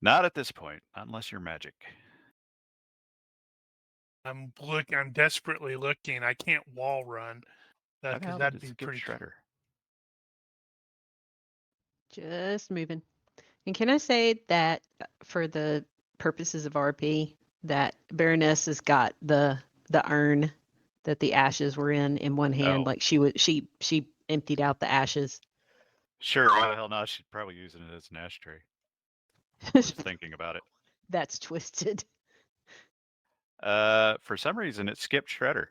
Not at this point, not unless you're magic. I'm desperately looking. I can't wall run. That'd be pretty shredder. Just moving. And can I say that for the purposes of RP, that Baroness has got the urn that the ashes were in one hand, like she emptied out the ashes. Sure, why the hell not? She's probably using it as an ashtray. Just thinking about it. That's twisted. For some reason, it skipped Shredder.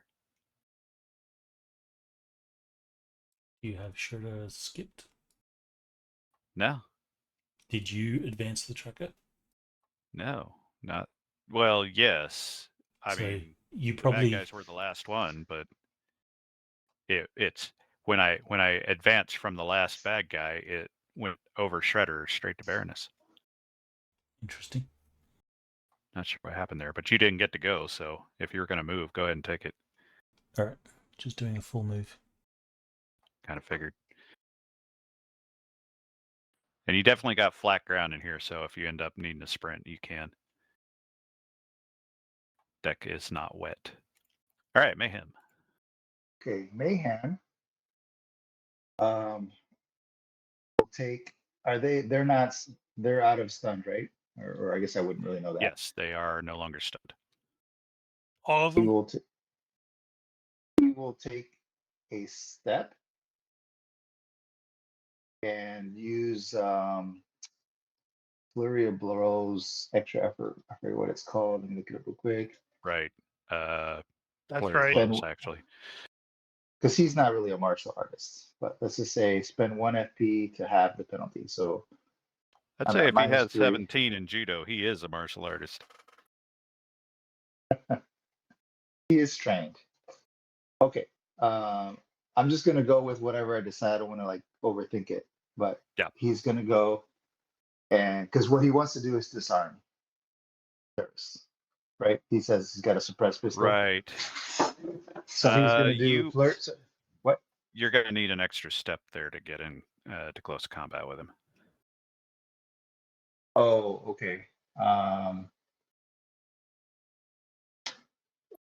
You have Shredder skipped? No. Did you advance the tracker? No, not. Well, yes. I mean, you probably bad guys were the last one, but it's when I advanced from the last bad guy, it went over Shredder straight to Baroness. Interesting. Not sure what happened there, but you didn't get to go. So if you're going to move, go ahead and take it. All right, just doing a full move. Kind of figured. And you definitely got flat ground in here, so if you end up needing a sprint, you can. Deck is not wet. All right, Mayhem. Okay, Mayhem. Will take. They're out of stunned, right? Or I guess I wouldn't really know that. Yes, they are no longer stunned. All of them. He will take a step and use Flurry of Blows, extra effort. I forget what it's called. Let me look it up real quick. Right. That's right. Blows, actually. Because he's not really a martial artist. But let's just say spend 1 FP to have the penalty. So I'd say if he has 17 in judo, he is a martial artist. He is trained. Okay. I'm just gonna go with whatever I decide. I don't want to overthink it. But yeah, he's gonna go, and because what he wants to do is disarm terrorists, right? He says he's got a suppressed pistol. Right. So he's gonna do flirt. What? You're gonna need an extra step there to get in to close combat with him. Oh, okay.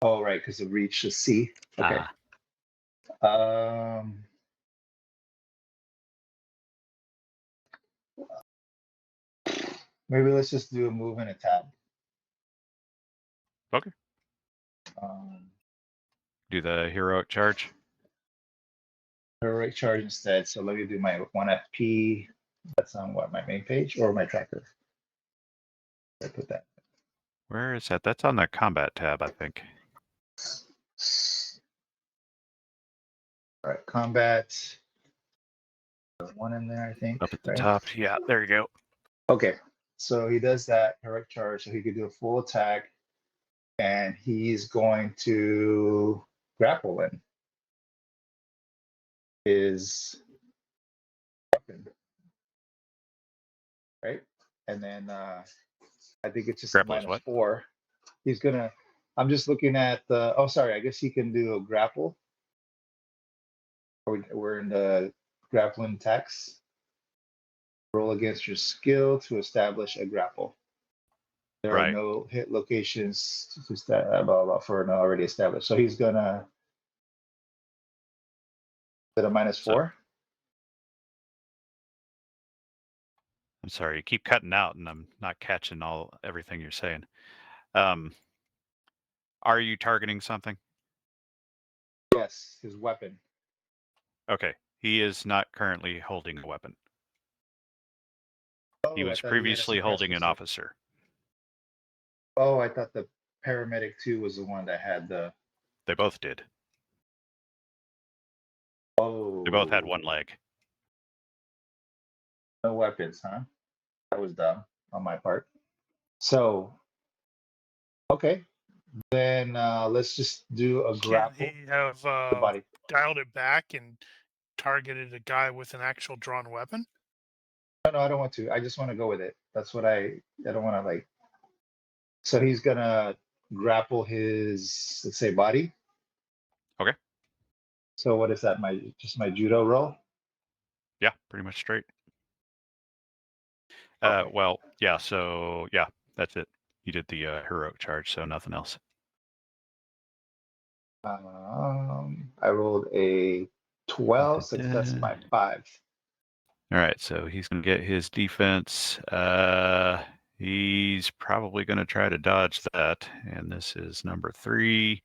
Oh, right, because the reach is C. Okay. Maybe let's just do a move and a tab. Okay. Do the heroic charge. Heroic charge instead. So let me do my 1 FP. That's on what, my main page or my tracker? I put that. Where is that? That's on the combat tab, I think. All right, combat. There's one in there, I think. Up at the top. Yeah, there you go. Okay, so he does that heroic charge, so he could do a full attack, and he's going to grapple in his weapon, right? And then I think it's just -4. He's gonna. I'm just looking at the. Oh, sorry. I guess he can do a grapple. We're in the grappling text. Roll against your skill to establish a grapple. There are no hit locations blah, blah, for an already established. So he's gonna at a -4. I'm sorry, you keep cutting out, and I'm not catching everything you're saying. Are you targeting something? his weapon. Okay. He is not currently holding a weapon. He Oh, I was thought he had a previously suppressed holding an pistol. officer. Oh, I thought the paramedic too was the one that had the. They both did. Oh. They both had one leg. No weapons, huh? That was dumb on my part. So, okay, then let's just do a Can't grapple. he have The body. dialed it back and targeted a guy with an actual drawn weapon? No, I don't want to. I just want to go with it. That's what I don't want to like. So he's gonna grapple his, let's say, body. Okay. So what is that? Just my judo roll? Yeah, pretty much straight. Okay. Well, yeah, so yeah, that's it. You did the heroic charge, so nothing else. I rolled a 12, success by 5. All right, so he's going to get his defense. He's probably going to try to dodge that, and this is number 3.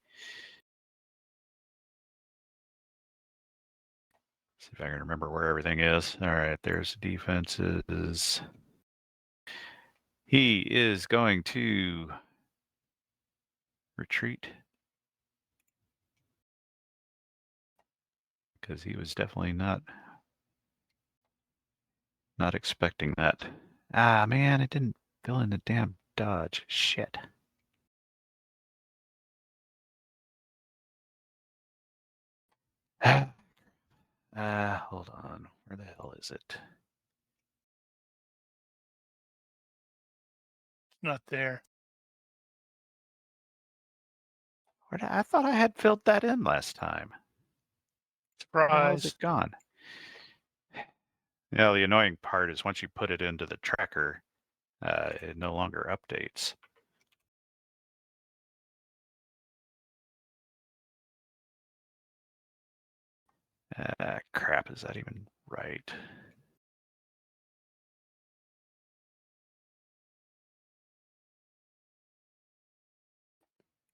See if I can remember where everything is. All right, there's defenses. He is going to retreat because he was definitely not expecting that. Ah, man, it didn't fill in the damn dodge. Shit. Hold on. Where the hell is it? Not there. I thought I had filled that in last time. Where the hell is Surprise. it gone? Yeah, the annoying part is once you put it into the tracker, it no longer updates. Crap, is that even right?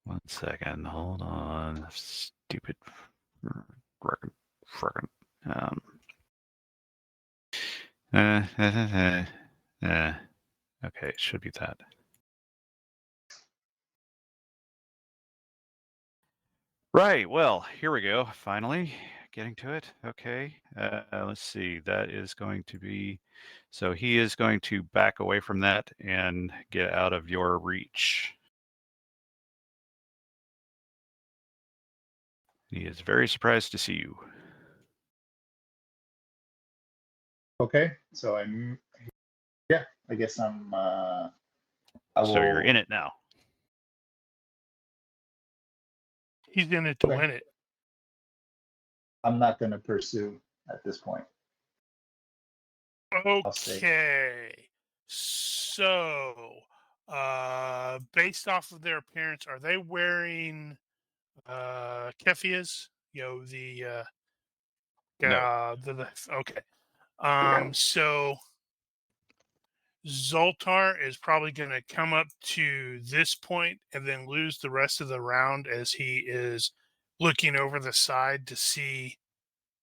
One second, hold on. Stupid frickin'. Okay, it should be that. Right, well, here we go, finally. Getting to it. Okay, let's see. That is going to be... So he is going to back away from that and get out of your reach. He is very surprised to see you. Okay, so I'm... Yeah, I guess I'm... So you're in it now. He's in it to Okay. win it. I'm not going to pursue at this point. Okay. So, based off of their appearance, are they wearing kefias? No. Okay. So Zoltar is probably going to come up to this point and then lose the rest of the round as he is looking over the side to see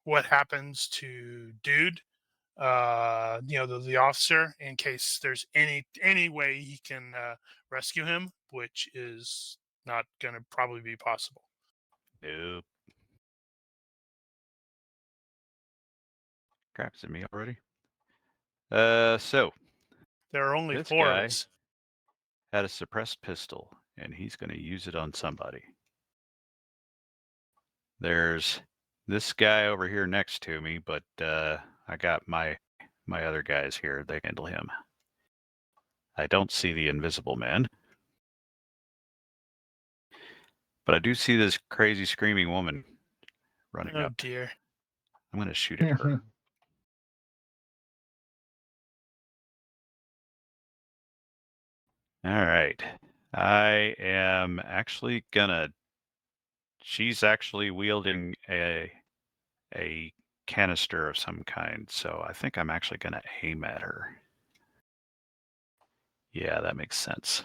what happens to Dude. The officer, in case there's any way he can rescue him, which is not going to probably be possible. Nope. Crap, is it me already? So There are only this 4 guy of us. had a suppressed pistol, and he's going to use it on somebody. There's this guy over here next to me, but I got my other guys here. They handle him. I don't see the invisible man. But I do see this crazy screaming woman running Oh up. dear. I'm going to shoot at her. All right. I am actually gonna... She's actually wielding a canister of some kind, so I think I'm actually gonna aim at her. Yeah, that makes sense.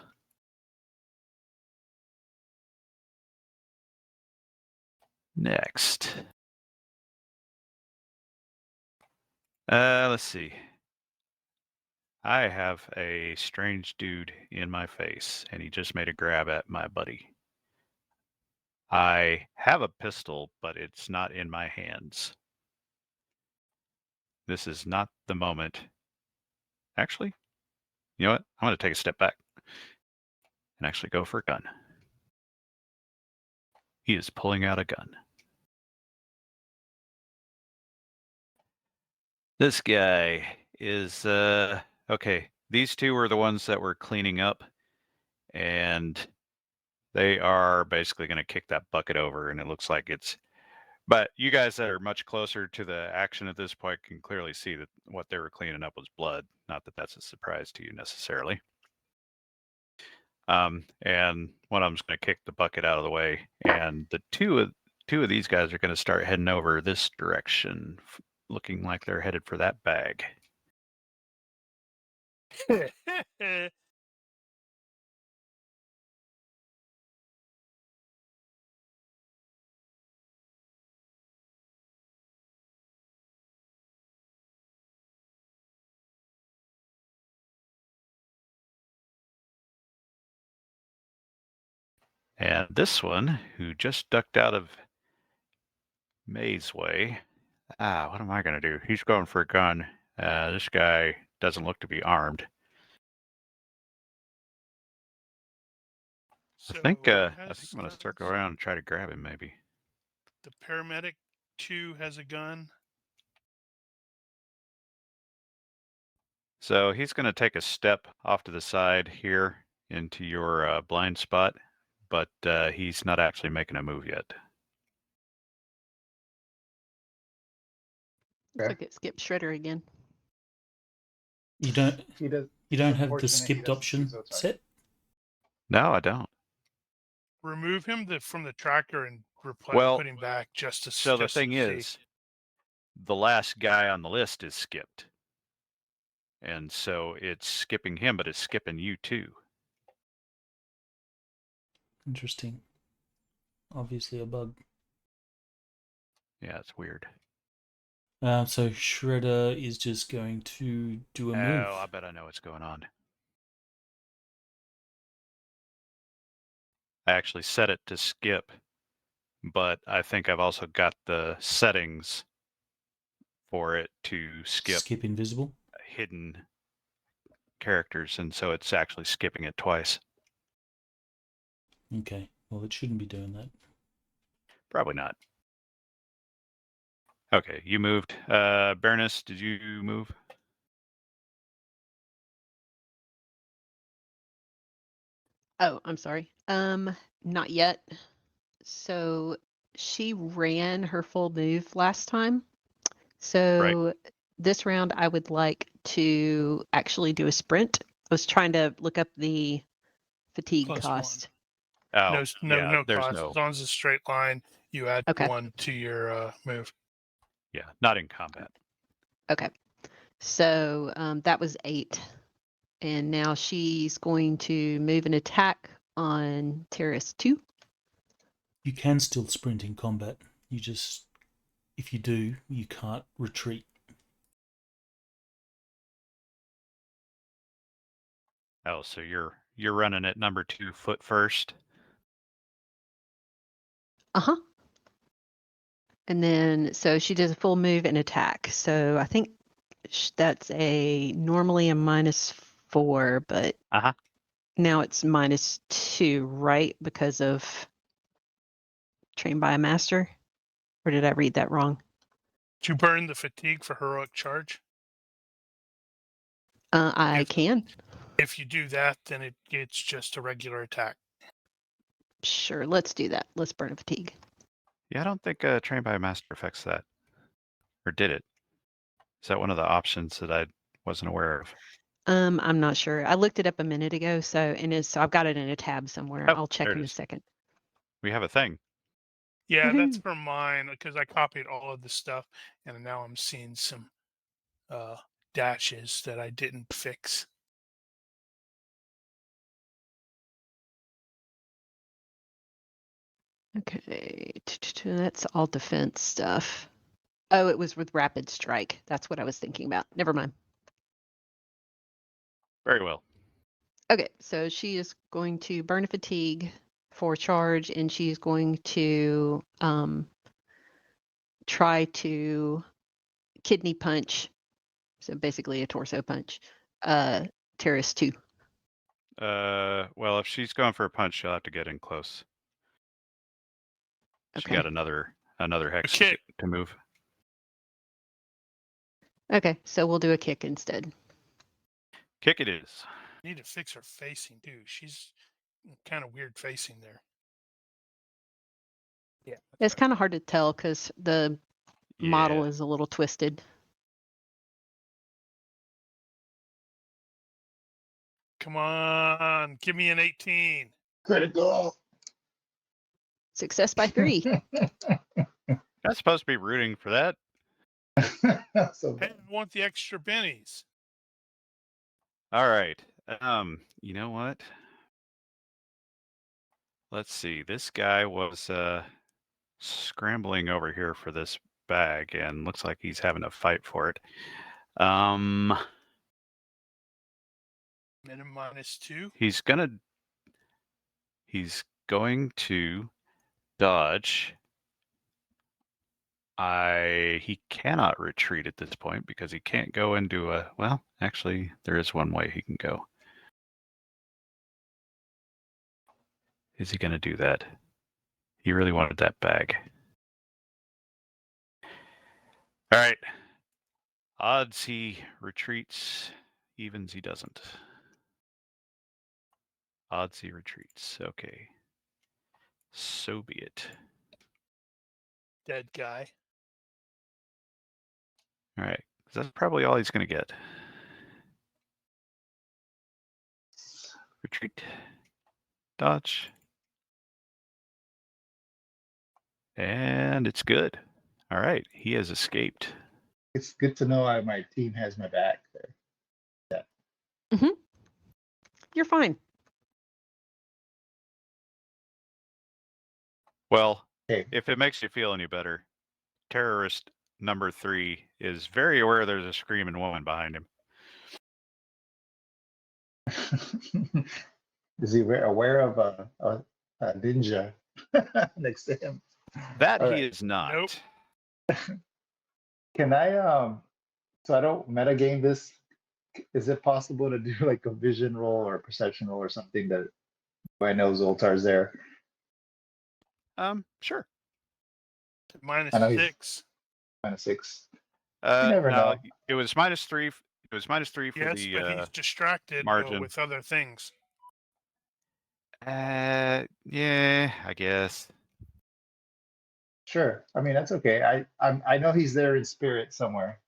Next. Let's see. I have a strange dude in my face, and he just made a grab at my buddy. I have a pistol, but it's not in my hands. This is not the moment. Actually, you know what? I'm going to take a step back and actually go for a gun. He is pulling out a gun. This guy is, okay, these two were the ones that were cleaning up, and they are basically going to kick that bucket over, and it looks like it's, but you guys that are much closer to the action at this point can clearly see that what they were cleaning up was blood. Not that that's a surprise to you necessarily. And one of them's going to kick the bucket out of the way, and the two of these guys are going to start heading over this direction, looking like they're headed for that bag. And this one, who just ducked out of May's way, what am I going to do? He's going for a gun. This guy doesn't look to be armed. So I think I'm has, going to circle around and try to grab him, maybe. the paramedic 2 has a gun. So he's going to take a step off to the side here into your blind spot, but he's not actually making a move yet. Looks like it skipped Shredder again. You don't He does. you don't It's have the unfortunate he skipped doesn't option choose those set? No, I don't. Remove him from the tracker and Well, put him back just to So the just thing to see. is, the last guy on the list is skipped. And so it's skipping him, but it's skipping you too. Interesting. Obviously a bug. Yeah, it's weird. So Shredder is just going to do a move. Oh, I bet I know what's going on. I actually set it to skip, but I think I've also got the settings for it to skip invisible. hidden characters, and so it's actually skipping it twice. Okay, well it shouldn't be doing that. Probably not. Okay, you moved. Baroness, did you move? Oh, I'm sorry. Not yet. So she ran her full move last time. So this round I would like to actually do a sprint. I was trying to look up the fatigue +1. cost. Oh, no there's cost. no. As long as it's a straight line, you add Okay. 1 to your move. Yeah, not in combat. Okay. So that was 8. And now she's going to move an attack on Terrace 2. You can still sprint in combat. You just, if you do, you can't retreat. Oh, so you're running at number 2 foot first. Uh-huh. And then, so she does a full move and attack. So I think that's normally a -4, but now it's -2, right? Because of trained by a master? Or did I read that wrong? Do you burn the fatigue for heroic charge? I can. If you do that, then it's just a regular attack. Sure, let's do that. Let's burn a fatigue. Yeah, I don't think trained by a master affects that. Or did it? Is that one of the options that I wasn't aware of? I'm not sure. I looked it up a minute ago, so I've got it in a tab somewhere. Oh, I'll check there it in a is. second. We have a thing. Yeah, that's Woohoo. for mine because I copied all of the stuff, and now I'm seeing some dashes that I didn't fix. Okay, that's all defense stuff. Oh, it was with rapid strike. That's what I was thinking about. Never mind. Very well. Okay, so she is going to burn a fatigue for charge, and she's going to try to kidney punch. So basically a torso punch. Terrace 2. Well, if she's going for a punch, she'll have to get in close. She Okay. got another hex Okay. to move. Okay, so we'll do a kick instead. Kick it is. Need to fix her facing too. She's kind of weird facing there. Yeah. It's kind of hard to tell because the model is a little twisted. Come on, give me an 18. Critical. Success by 3. Not supposed to be rooting for that. So Hey, I want the extra bennies. All right. You know what? Let's see. This guy was scrambling over here for this bag, and looks like he's having a fight for it. And a -2. He's going to dodge. He cannot retreat at this point because he can't go into a, well, actually, there is one way he can go. Is he going to do that? He really wanted that bag. All right. Odds he retreats, evens he doesn't. Odds he retreats. Okay. So be it. Dead guy. All right. That's probably all he's going to get. Retreat. Dodge. And it's good. All right. He has escaped. it's good to know my team has my back there. You're fine. Well, Hey. if it makes you feel any better, terrorist number 3 is very aware there's a screaming woman behind him. Is he aware of a ninja next to him? That All he right. is not. Nope. Can I so I don't metagame this? Is it possible to do like a vision roll or a perception roll or something that I know Zoltar's there? Sure. I know he's -6. -6. You never no, know. it was -3. It was -3 for Yes, the but he's distracted margin. with other things. Yeah, I guess. Sure. I mean, that's okay. I know he's there in spirit somewhere.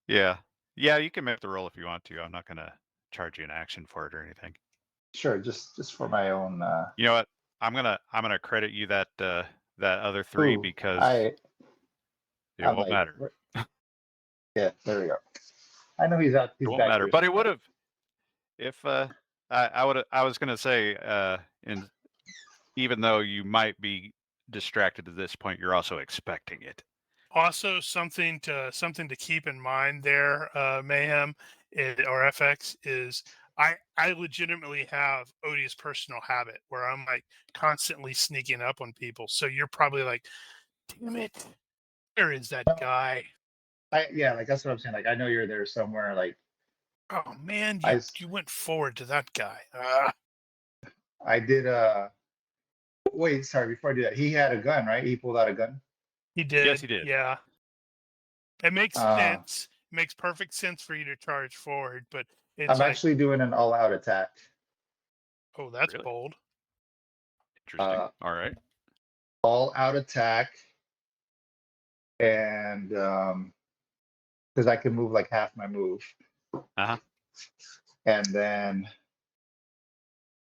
Yeah. Yeah, you can make the roll if you want to. I'm not going to charge you an action for it or anything. Sure, just for my own. You know what? I'm gonna credit you that other 3 because it won't matter. Yeah, there we go. I know he's out. He's it won't back matter, here. but it would have if I was gonna say even though you might be distracted at this point, you're also expecting it. Also, something to keep in mind there, Mayhem or FX is I legitimately have odious personal habit where I'm like constantly sneaking up on people. So you're probably like, damn it, where is that guy? Yeah, like that's what I'm saying. Like I know you're there somewhere. Like Oh man, I you went forward to that guy. I did. Wait, sorry. Before I do that, he had a gun, right? He pulled out a gun. He did. Yes, he did. Yeah. It makes sense. It makes perfect sense for you to charge forward, but it's I'm actually doing an all-out attack. Oh, that's Really? bold. Interesting. All right. All-out attack, and because I can move like half my move. And then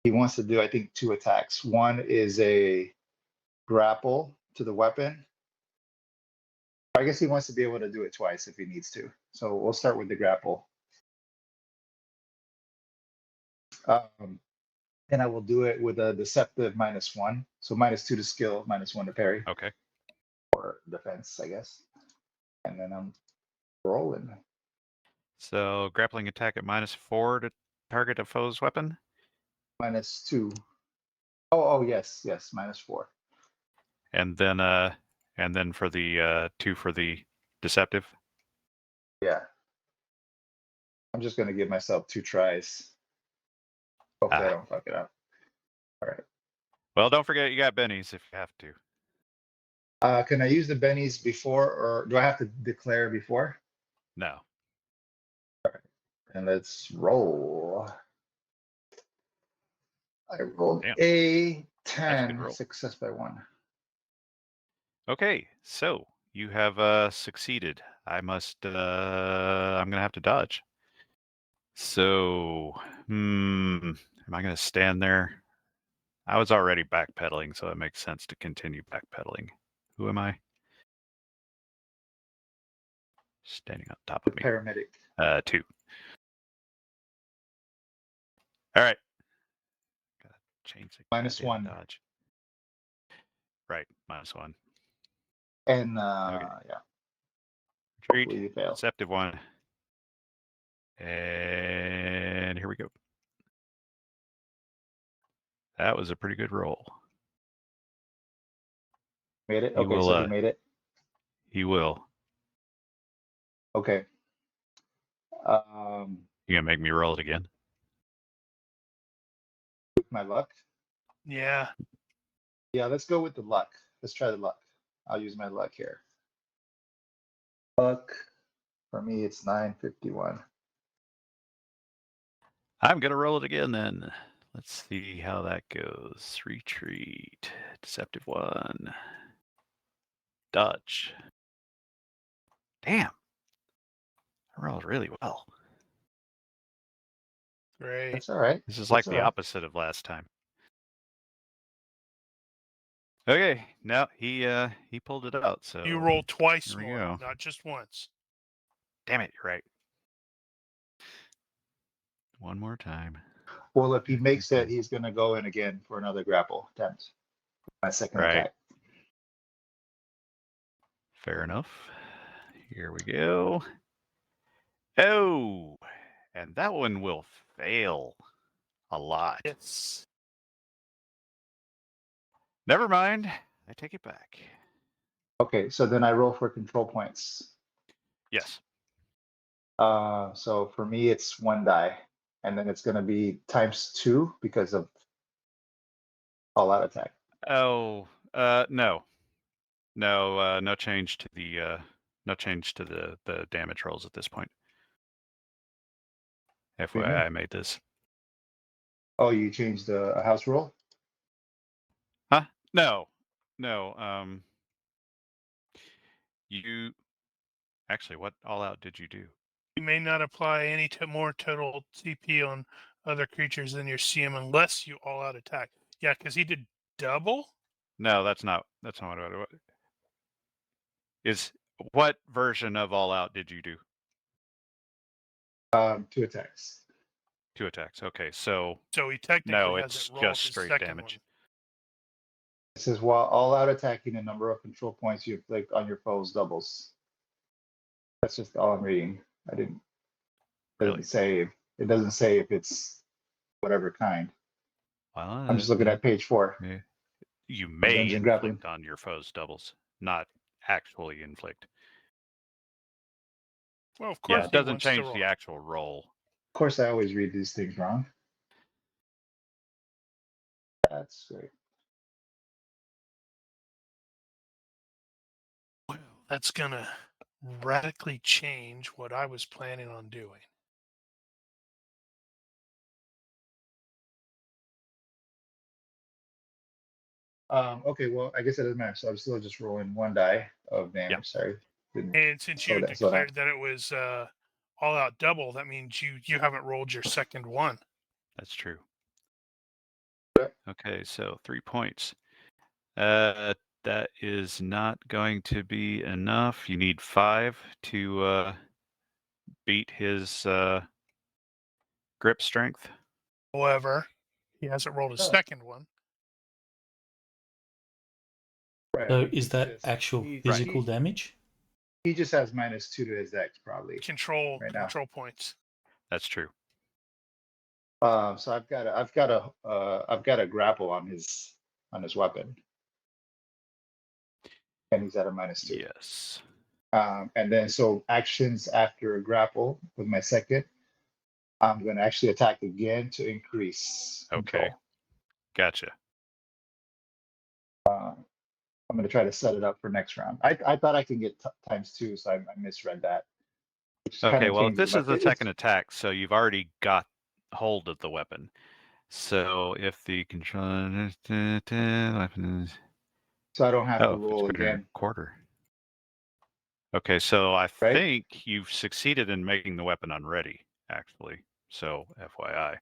he wants to do, I think, 2 attacks. One is a grapple to the weapon. I guess he wants to be able to do it twice if he needs to. So we'll start with the grapple. And I will do it with a deceptive -1. So -2 to skill, -1 to parry Okay. or defense, I guess. And then I'm rolling. So grappling attack at -4 to target a foe's weapon. -2. Oh yes, -4. And then for the 2 for the deceptive. Yeah. I'm just gonna give myself 2 tries. Hopefully I don't fuck it up. All right. Well, don't forget you got bennies if you have to. Can I use the bennies before, or do I have to declare before? No. And let's roll. I rolled Damn. a That's a good 10, roll. success by 1. Okay, so you have succeeded. I'm gonna have to dodge. So, am I gonna stand there? I was already backpedaling, so it makes sense to continue backpedaling. Who am I? Standing on top of me. Paramedic. 2. All right. Gotta change the -1. dodge. Right, -1. And Okay. yeah. Retreat. Hopefully you fail. Deceptive 1. And here we go. That was a pretty good roll. Made it? He Okay, will, so he made it. He will. Okay. You gonna make me roll it again? My luck? Yeah. Yeah, let's go with the luck. Let's try the luck. I'll use my luck here. Luck. For me, it's 951. I'm gonna roll it again then. Let's see how that goes. Retreat. Deceptive 1. Dodge. Damn. I rolled really well. Great. That's all right. This is That's like all the right. opposite of last time. Okay, now he pulled it out. So You roll twice here we more, go. not just once. Damn it, you're right. One more time. Well, if he makes it, he's going to go in again for another grapple attempt. My second Right. attack. Fair enough. Here we go. Oh, and that one will fail a lot. Yes. Never mind. I take it back. Okay, so then I roll for control points. Yes. So for me, it's 1 die, and then it's going to be ×2 because of all-out attack. Oh, no, no change to the the damage rolls at this point. FYI, I made this. Oh, you changed the house rule? Huh? No. You actually, what all out did you do? You may not apply any more total CP on other creatures than your CM unless you all out attack. Yeah, because he did double. No, that's not what I is. What version of all out did you do? 2 attacks. 2 attacks. Okay, so he technically no, has it's it roll just his straight second damage. one. It says while all-out attacking, a number of control points you inflict on your foes doubles. That's just all I'm reading. I didn't. It Really? doesn't say. It doesn't say if it's whatever kind. Well, I'm just looking at page 4. You may Dungeon inflict Grappling. on your foes doubles, not actually inflict. Well, of course, Yeah, it doesn't change the actual roll. Of course, I always read these things wrong. That's great. Well, that's gonna radically change what I was planning on doing. Okay, well, I guess it doesn't matter. So I'm still just rolling 1 die of damage. Yep. Sorry. And since you declared that it was all out double, that means you haven't rolled your second one. That's true. Yep. Okay, so 3 points. That is not going to be enough. You need 5 to beat his grip strength. However, He hasn't rolled a Oh. second one. Right. So but is he's that just- actual he- physical he- damage? He just has -2 to his dex, probably. Control Right now. points. That's true. So I've got a grapple on his weapon, and he's at a -2. Yes. And then so actions after a grapple with my second, I'm going to actually attack again to increase Okay. control. Gotcha. I'm going to try to set it up for next round. I thought I could get _2, so I misread that. Okay, well, if changes, this is the but second attack, so you've already got hold of the weapon. So if the controller weapon is... So I don't have to Oh, it's roll greater than again. a quarter. Okay, so I Right? think you've succeeded in making the weapon unready, actually. So FYI.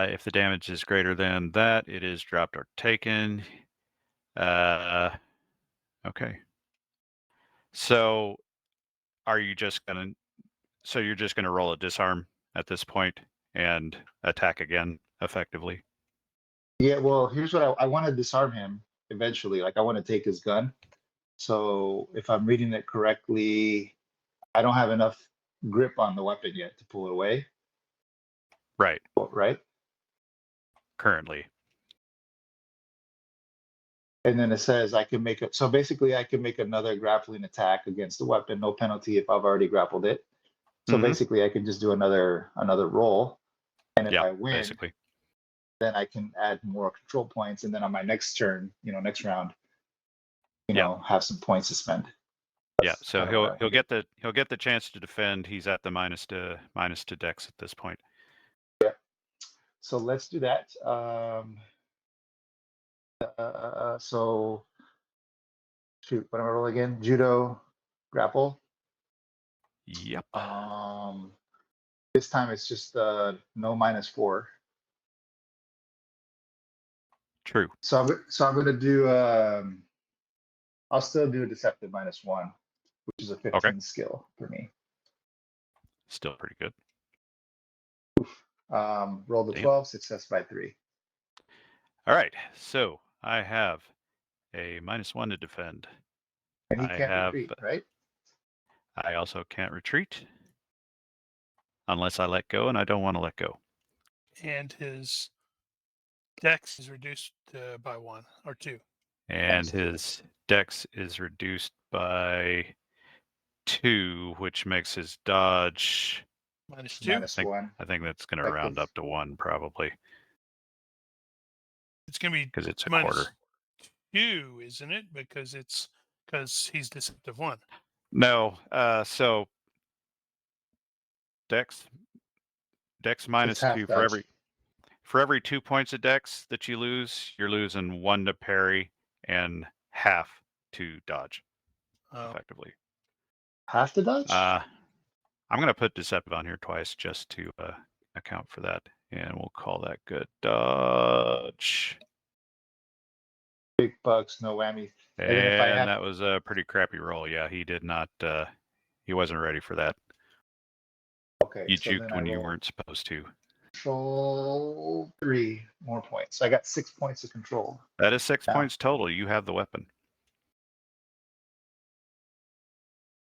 If the damage is greater than that, it is dropped or taken. Okay. So are you just gonna? So you're just gonna roll a disarm at this point and attack again effectively? Yeah, well, here's what I want to disarm him eventually. Like I want to take his gun. So if I'm reading it correctly, I don't have enough grip on the weapon yet to pull it away. Right. Right. Currently. And then it says I can make it. So basically, I can make another grappling attack against the weapon, no penalty if I've already grappled it. So basically, I can just do another roll, and if I win, basically, then I can add more control points, and then on my next turn, next round, have some points to spend. That's so kinda he'll get the chance to defend. He's at the minus to dex at this point. Yeah. So let's do that. So shoot, what am I roll again? Judo, grapple. Yep. This time it's just no -4. True. So I'm gonna do I'll still do a deceptive -1, which is a 15 skill for me. Still pretty good. Roll the 12, success by 3. All right. So I have a -1 to defend. And he can't retreat, right? I also can't retreat unless I let go, and I don't want to let go. And his dex is reduced by 1 or 2. And his dex is reduced by 2, which makes his dodge -2. -1. I think that's going to round up to 1 probably. It's going to be because it's a quarter. -2, isn't it? Because he's deceptive 1. No, so dex -2 for every 2 points of dex that you lose, you're losing 1 to parry and half to dodge. Effectively. Half to dodge? I'm going to put deceptive on here twice just to account for that, and we'll call that good dodge. Big bucks, no whammy. And that was a pretty crappy roll. Yeah, he did not. He wasn't ready for that. Okay. You juked when you weren't supposed to. Control 3 more points. So I got 6 points of control. That is 6 points total. You have the weapon.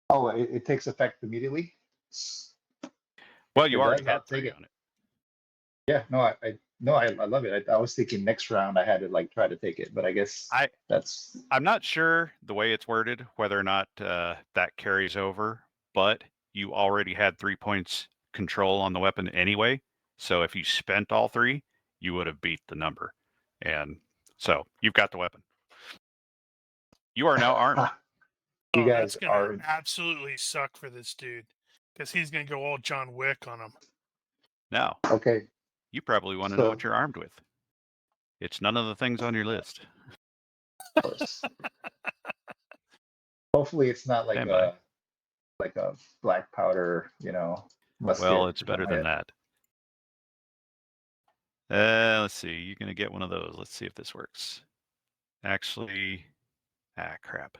Oh, it takes effect immediately? Well, you already had 3 on it. Yeah, no, I love it. I was thinking next round I had to try to take it, but I guess I'm not sure the way it's worded whether or not that carries over, but you already had 3 points control on the weapon anyway. So if you spent all 3, you would have beat the number, and so you've got the weapon. You are now armed. You guys that's gonna absolutely suck for this dude because he's gonna go all John Wick on him. Now, okay. You probably want to know what you're armed with. It's none of the things on your list. Of course. Hopefully it's not like a black powder, musket. Well, it's better than that. Let's see. You're going to get one of those. Let's see if this works. Actually, crap.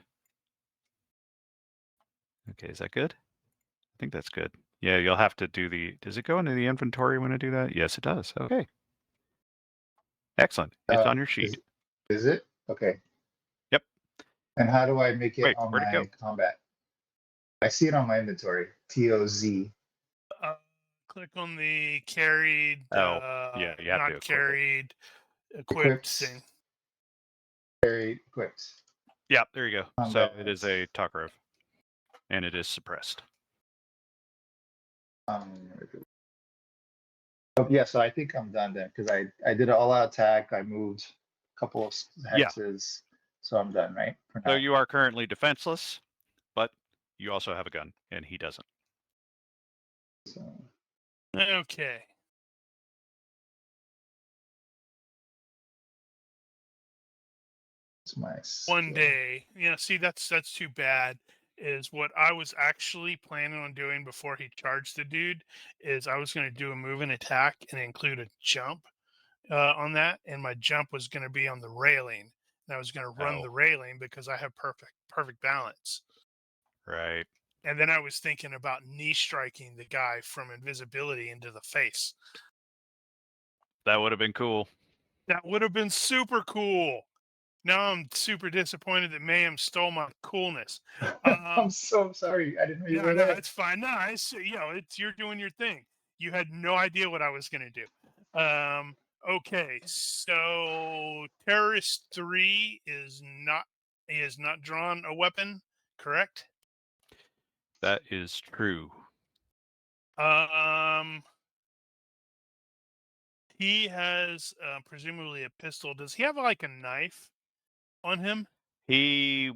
Okay, is that good? I think that's good. Yeah, you'll have to do the... Does it go into the inventory when I do that? Yes, it does. Okay. Excellent. It's on your sheet. Is it? Okay. Yep. And how do I make it Wait, on where'd it go? my combat? I see it on my inventory. TOZ. Click on the carried, Yeah, you have to not equip it. carried, equipped Equipped. thing. Carried, equipped. Yeah, there you go. Combat. So it is a Tokarov, and it is suppressed. Oh, yeah, so I think I'm done then because I did an all-out attack. I moved a couple of hexes, so I'm done, right? For now. So you are currently defenseless, but you also have a gun, and he doesn't. So, Okay. it's my One skill. day. Yeah, see, that's too bad. Is what I was actually planning on doing before he charged the dude. Is I was going to do a move and attack and include a jump on that, and my jump was going to be on the railing. And I was going to run the railing because I have perfect balance. Right. And then I was thinking about knee striking the guy from invisibility into the face. That would have been cool. That would have been super cool. Now I'm super disappointed that Mayhem stole my coolness. I'm so sorry. I didn't know you were there. It's fine. No, it's you're doing your thing. You had no idea what I was gonna do. Okay, so Terrorist 3 is not drawn a weapon, correct? That is true. He has presumably a pistol. Does he have like a knife on him? He's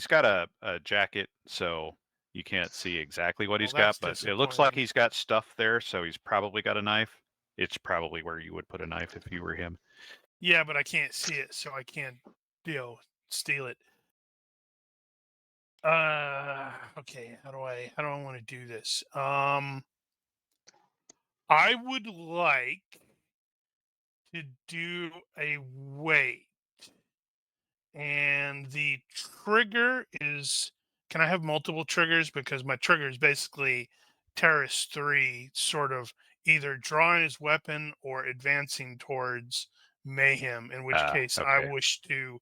got a jacket, so you can't see exactly what he's got, but it looks like he's got stuff there, so he's probably got a knife. It's probably where you would put a knife if you were him. Yeah, but I can't see it, so I can't, steal it. Okay. How do I want to do this? I would like to do a wait, and the trigger is. Can I have multiple triggers? Because my trigger is basically Terrorist 3, sort of either drawing his weapon or advancing towards Mayhem. In which case, I wish to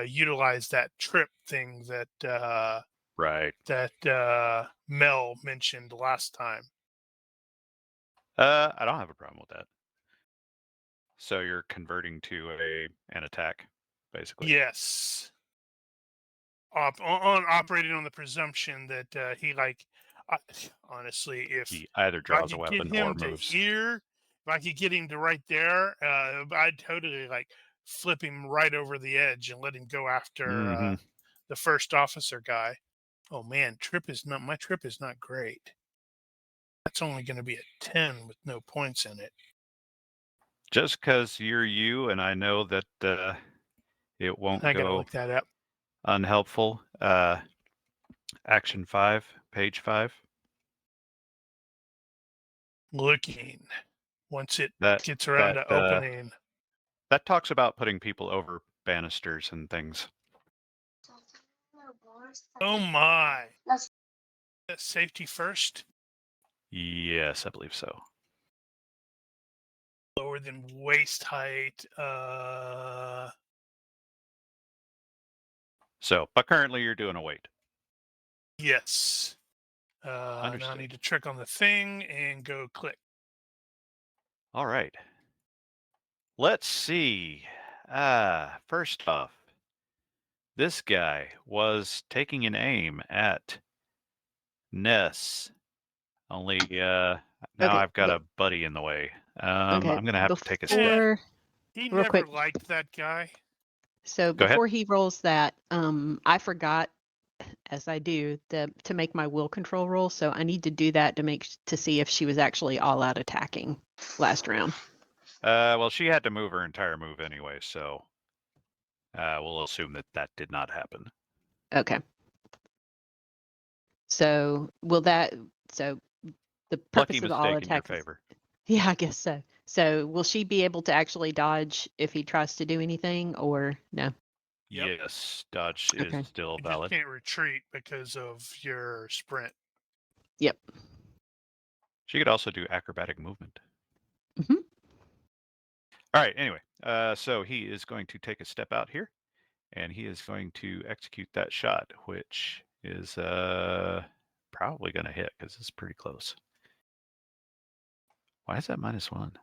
utilize that trip thing that right. that Mel mentioned last time. I don't have a problem with that. So you're converting to an attack, basically. Yes. Operating on the presumption that he honestly, if he either draws a I could weapon get him or to moves. here, if I could get him to right there, I'd totally flip him right over the edge and let him go after the first officer guy. Oh man, my trip is not great. That's only going to be a 10 with no points in it. Just because you're you, and I know that it won't I gotta go look that up. Unhelpful. Action 5, page 5. Looking. Once it gets around to opening. That talks about putting people over banisters and things. Oh my. Safety first? Yes, I believe so. Lower than waist height. So, but currently you're doing a wait. Yes. Now I need to trick on the thing and go click. All right. Let's see. First off, this guy was taking an aim at Ness. Only now I've got a buddy in the way. I'm going to have to take a step. He real never quick. liked that guy. So before he rolls that, I forgot, as I do, to make my will control roll. So I need to do that to see if she was actually all out attacking last round. Well, she had to move her entire move anyway, so we'll assume that did not happen. Okay. So so the purpose of all attacks. In your favor. Yeah, I guess so. So will she be able to actually dodge if he tries to do anything, or no? Yep. Yes, dodge is still valid. You just can't retreat because of your sprint. Yep. She could also do acrobatic movement. Mhm. All right. Anyway, so he is going to take a step out here, and he is going to execute that shot, which is probably going to hit because it's pretty close. Why is that -1?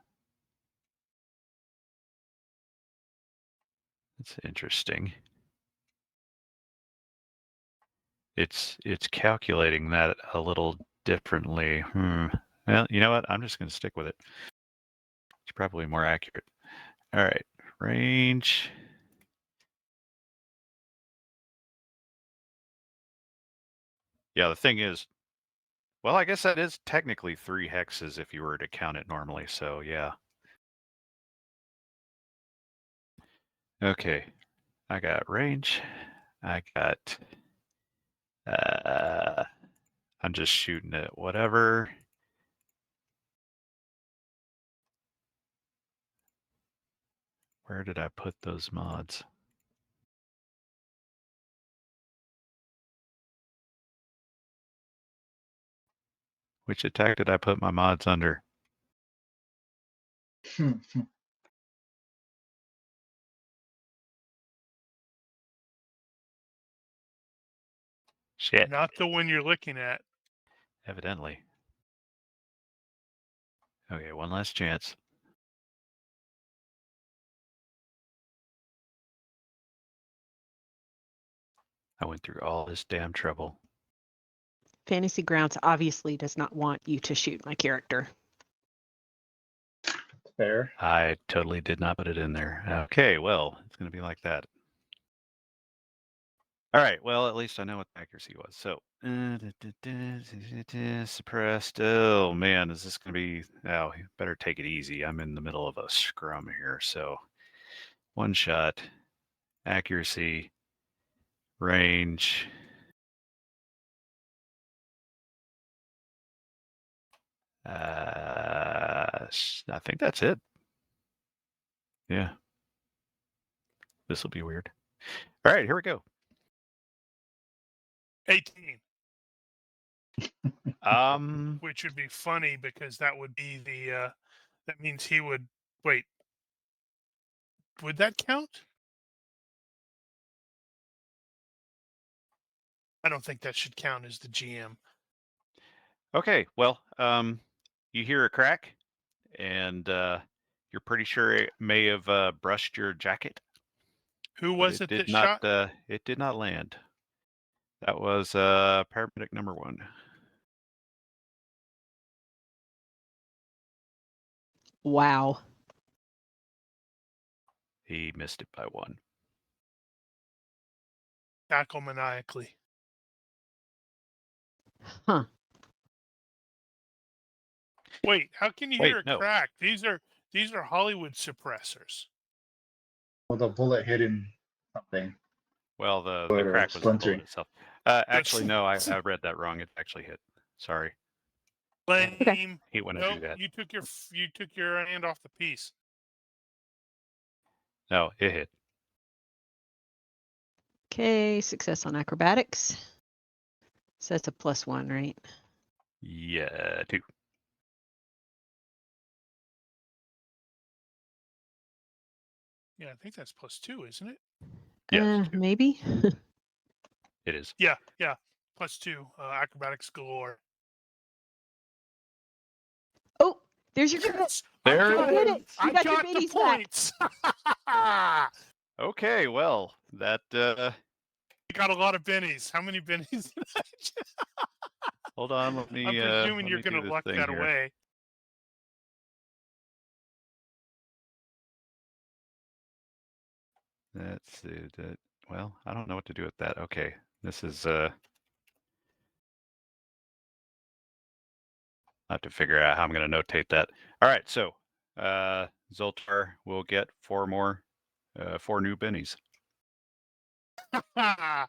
That's interesting. It's calculating that a little differently. Well, you know what? I'm just going to stick with it. It's probably more accurate. All right, range. Yeah, the thing is, well, I guess that is technically 3 hexes if you were to count it normally, so yeah. Okay, I got range. I got, I'm just shooting it, whatever. Where did I put those mods? Which attack did I put my mods under? Shit. Not the one you're looking at. Evidently. Okay, one last chance. I went through all this damn trouble. Fantasy Grounds obviously does not want you to shoot my character. Fair. I totally did not put it in there. Okay, well, it's going to be like that. All right, well, at least I know what the accuracy was. So, suppressed. Oh, man, is this going to be... Oh, you better take it easy. I'm in the middle of a scrum here. So, 1 shot, accuracy, range. I think that's it. Yeah. This will be weird. All right, here we go. 18. Um, Which would be funny because that would be the that means he would wait. Would that count? I don't think that should count as the GM. okay, well, you hear a crack, and you're pretty sure it may have brushed your jacket. Who was it did that not, shot? it did not land. That was paramedic number 1. Wow. He missed it by 1. Tackle maniacally. Huh. Wait, how can you Wait, hear a no. crack? These are Hollywood suppressors. Well, the bullet hitting something. Well, the Or crack was the bullet splintering. itself. Actually, no, I read that wrong. It actually hit. Sorry. Lame. Hate when I Nope, do that. you took your hand off the piece. No, it hit. Okay, success on acrobatics. So that's a +1, right? Yeah, 2. Yeah, I think that's +2, isn't it? Yes, 2. Maybe. It is. Yeah, +2. Acrobatics galore. Oh, there's your crit. Yes, There I it is. You I got your got the biddies back. points. Okay, well, that You got a lot of bennies. How many bennies did I hold on, let me I'm presuming you're let me going do to this luck thing that here. away. That's it. Well, I don't know what to do with that. Okay. This is I have to figure out how I'm going to notate that. All right, so Zoltar will get 4 new bennies. I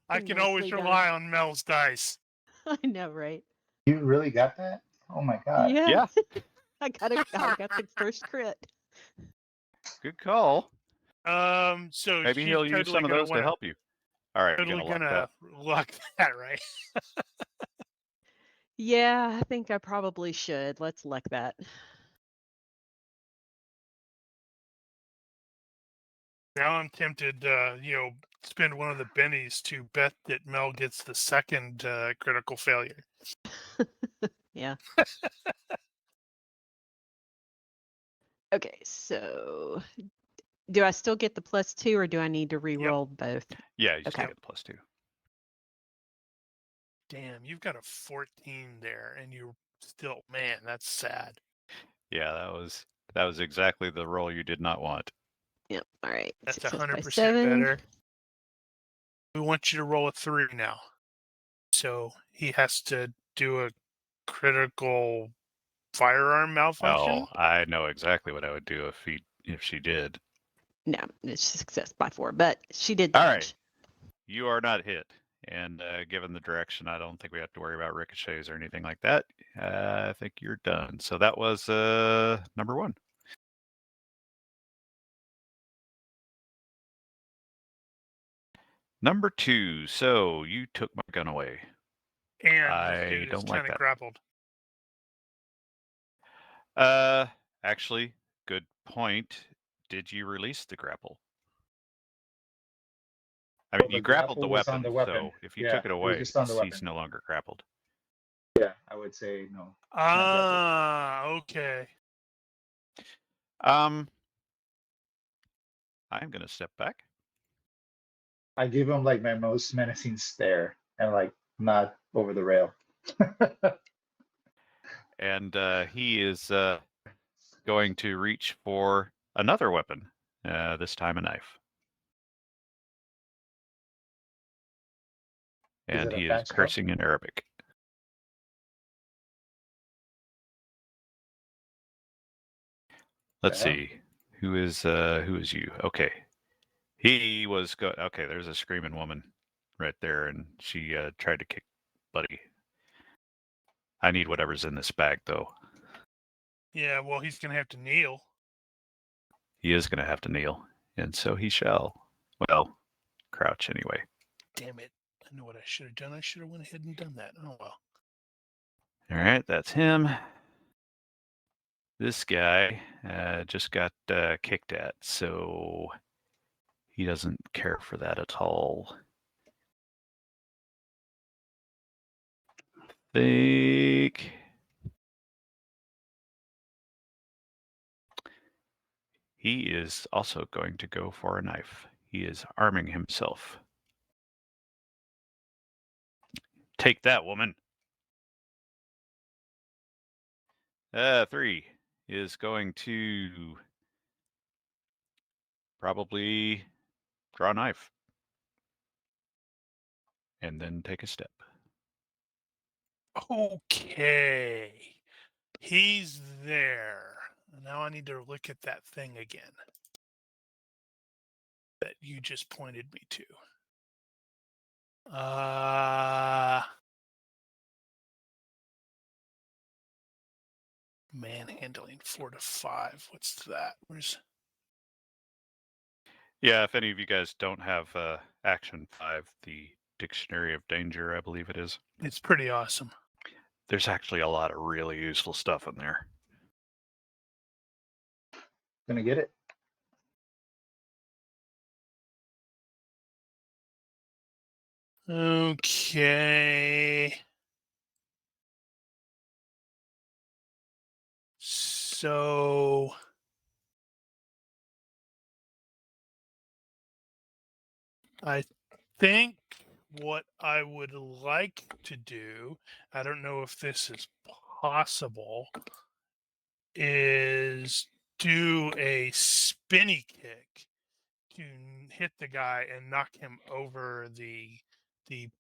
can always Nicely done. rely on Mel's dice. I know, right? You really got that? Oh my god. Yeah. Yeah. I got the first crit. Good call. So Maybe she's he'll use totally some of gonna those to wanna, help you. All right, totally you're gonna gonna luck that, right? Yeah, I think I probably should. Let's luck that. Now I'm tempted, spend one of the bennies to bet that Mel gets the second critical failure. Yeah. Okay, so do I still get the +2 or do I need to re-roll both? Yeah, you Okay. still get the +2. Damn, you've got a 14 there, and you still, man, that's sad. Yeah, that was exactly the roll you did not want. Yep. All right. That's Success by 100% 7. better. We want you to roll a 3 now. So he has to do a critical firearm malfunction. Oh, I know exactly what I would do if she did. No, it's success by 4, but she did All dodge. right. You are not hit. And given the direction, I don't think we have to worry about ricochets or anything like that. I think you're done. So that was number 1. Number 2. So you took my gun away. And I this dude is don't like kind of that. grappled. Actually, good point. Did you release the grapple? I mean, The you grappled the grapple was weapon, on the weapon. so if you Yeah, took it it was away, just on the weapon. he's no longer grappled. Yeah, I would say no. Okay. I'm gonna step back. I give him like my most menacing stare and like not over the rail. And he is going to reach for another weapon, this time a knife. Is And it a he is fence cup? cursing in Arabic. Let's see. Who is you? Okay. He was okay, there's a screaming woman right there, and she tried to kick Buddy. I need whatever's in this bag, though. Yeah, well, he's going to have to kneel. He is going to have to kneel, and so he shall. Well, crouch anyway. Damn it. I know what I should have done. I should have went ahead and done that. Oh, well. All right, that's him. This guy just got kicked at, so he doesn't care for that at all. Think he is also going to go for a knife. He is arming himself. Take that, woman. 3 is going to probably draw a knife and then take a step. Okay. He's there. Now I need to look at that thing again that you just pointed me to. Manhandling 4 to 5. What's that? Yeah, if any of you guys don't have Action 5, the Dictionary of Danger, I believe it is. It's pretty awesome. There's actually a lot of really useful stuff in there. Gonna get it. Okay. So I think what I would like to do, I don't know if this is possible, is do a spinny kick to hit the guy and knock him over the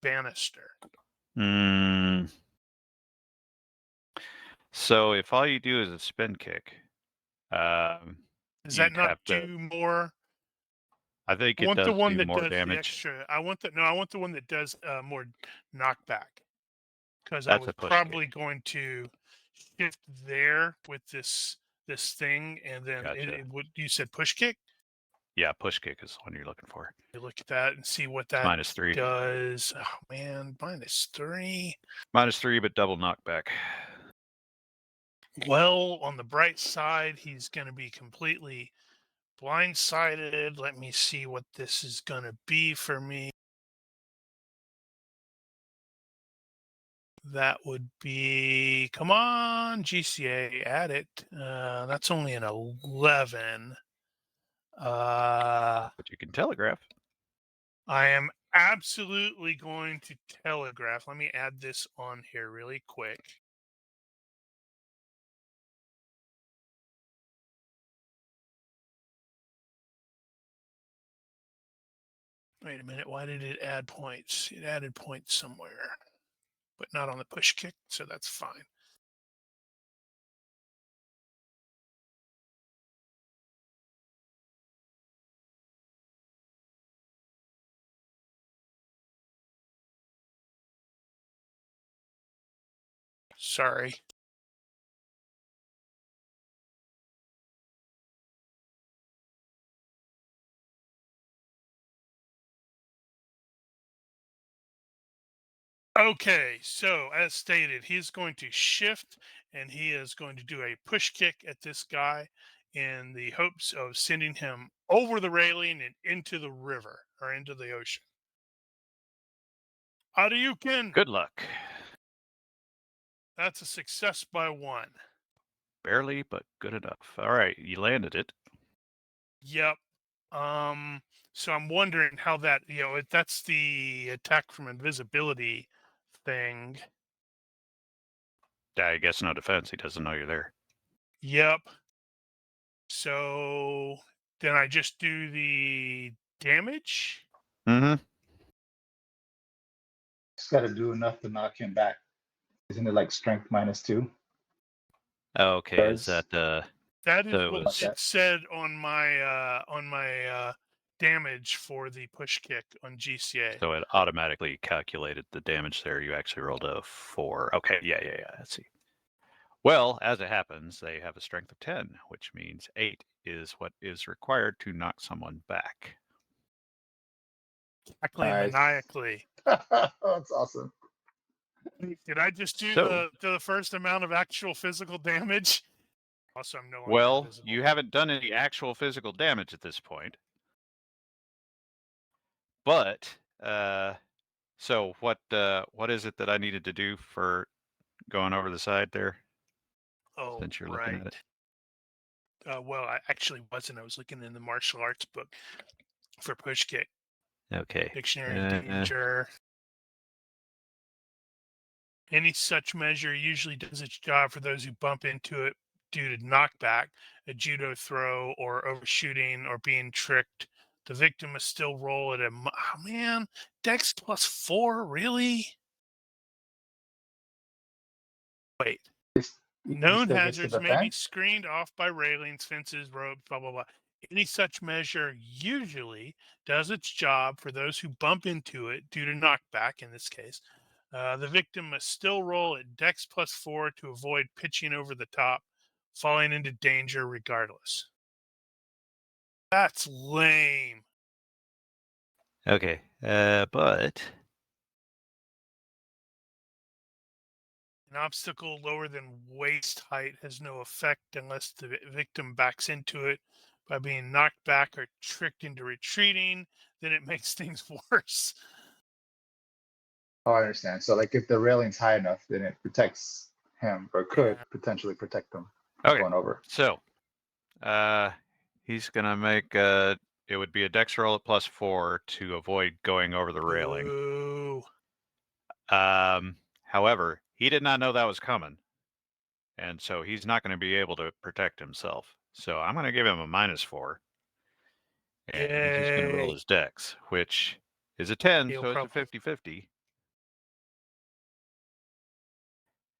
banister. So if all you do is a spin kick, does that not do more? I think I want it the does one do that more does damage. the extra. I want the one that does more knockback. Because I That's was a push probably kick. going to shift there with this thing, and then Gotcha. what you said, push kick. Yeah, push kick is the one you're looking for. You look at that and see what that -3. does. Oh man, -3. -3, but double knockback. Well, on the bright side, he's going to be completely blindsided. Let me see what this is going to be for me. That would be, come on, GCA, add it. That's only an 11. But you can telegraph. I am absolutely going to telegraph. Let me add this on here really quick. Wait a minute. Why did it add points? It added points somewhere, but not on the push kick, so that's fine. Sorry. Okay, so as stated, he's going to shift and he is going to do a push kick at this guy in the hopes of sending him over the railing and into the river or into the ocean. Hadouken! Good luck. That's a success by 1. Barely, but good enough. All right, you landed it. Yep. So I'm wondering how that, that's the attack from invisibility thing. I guess no defense. He doesn't know you're there. Yep. So then I just do the damage. Mm-hmm. Just got to do enough to knock him back. Isn't it like strength -2? Okay, is that That is so what it said on my damage for the push kick on GCA. So it automatically calculated the damage there. You actually rolled a 4. Okay, yeah. Let's see. Well, as it happens, they have a strength of 10, which means 8 is what is required to knock someone back. Exactly, Nice. maniacally. That's awesome. Did I just do the first amount of actual physical damage? Also, I'm no longer Well, invisible. you haven't done any actual physical damage at this point. But so what is it that I needed to do for going over the side there? Oh, Since you're right. looking at it. Well, I actually wasn't. I was looking in the martial arts book for push kick. Okay. Dictionary of danger. Any such measure usually does its job for those who bump into it due to knockback, a judo throw, or overshooting, or being tricked. The victim must still roll at Dex +4, really? Wait. Known hazards may be screened off by railings, fences, ropes, blah, blah, blah. Any such measure usually does its job for those who bump into it due to knockback, in this case. The victim must still roll at Dex +4 to avoid pitching over the top, falling into danger regardless. That's lame. Okay, but an obstacle lower than waist height has no effect unless the victim backs into it by being knocked back or tricked into retreating. Then it makes things worse. Oh, I understand. So, like, if the railing's high enough, then it protects him, or could potentially protect him going over. So, he's gonna make it would be a dex roll at +4 to avoid going over the railing. Ooh. However, he did not know that was coming, and so he's not going to be able to protect himself. So I'm going to give him a -4, and he's going to roll his dex, which is a 10, so it's a 50-50.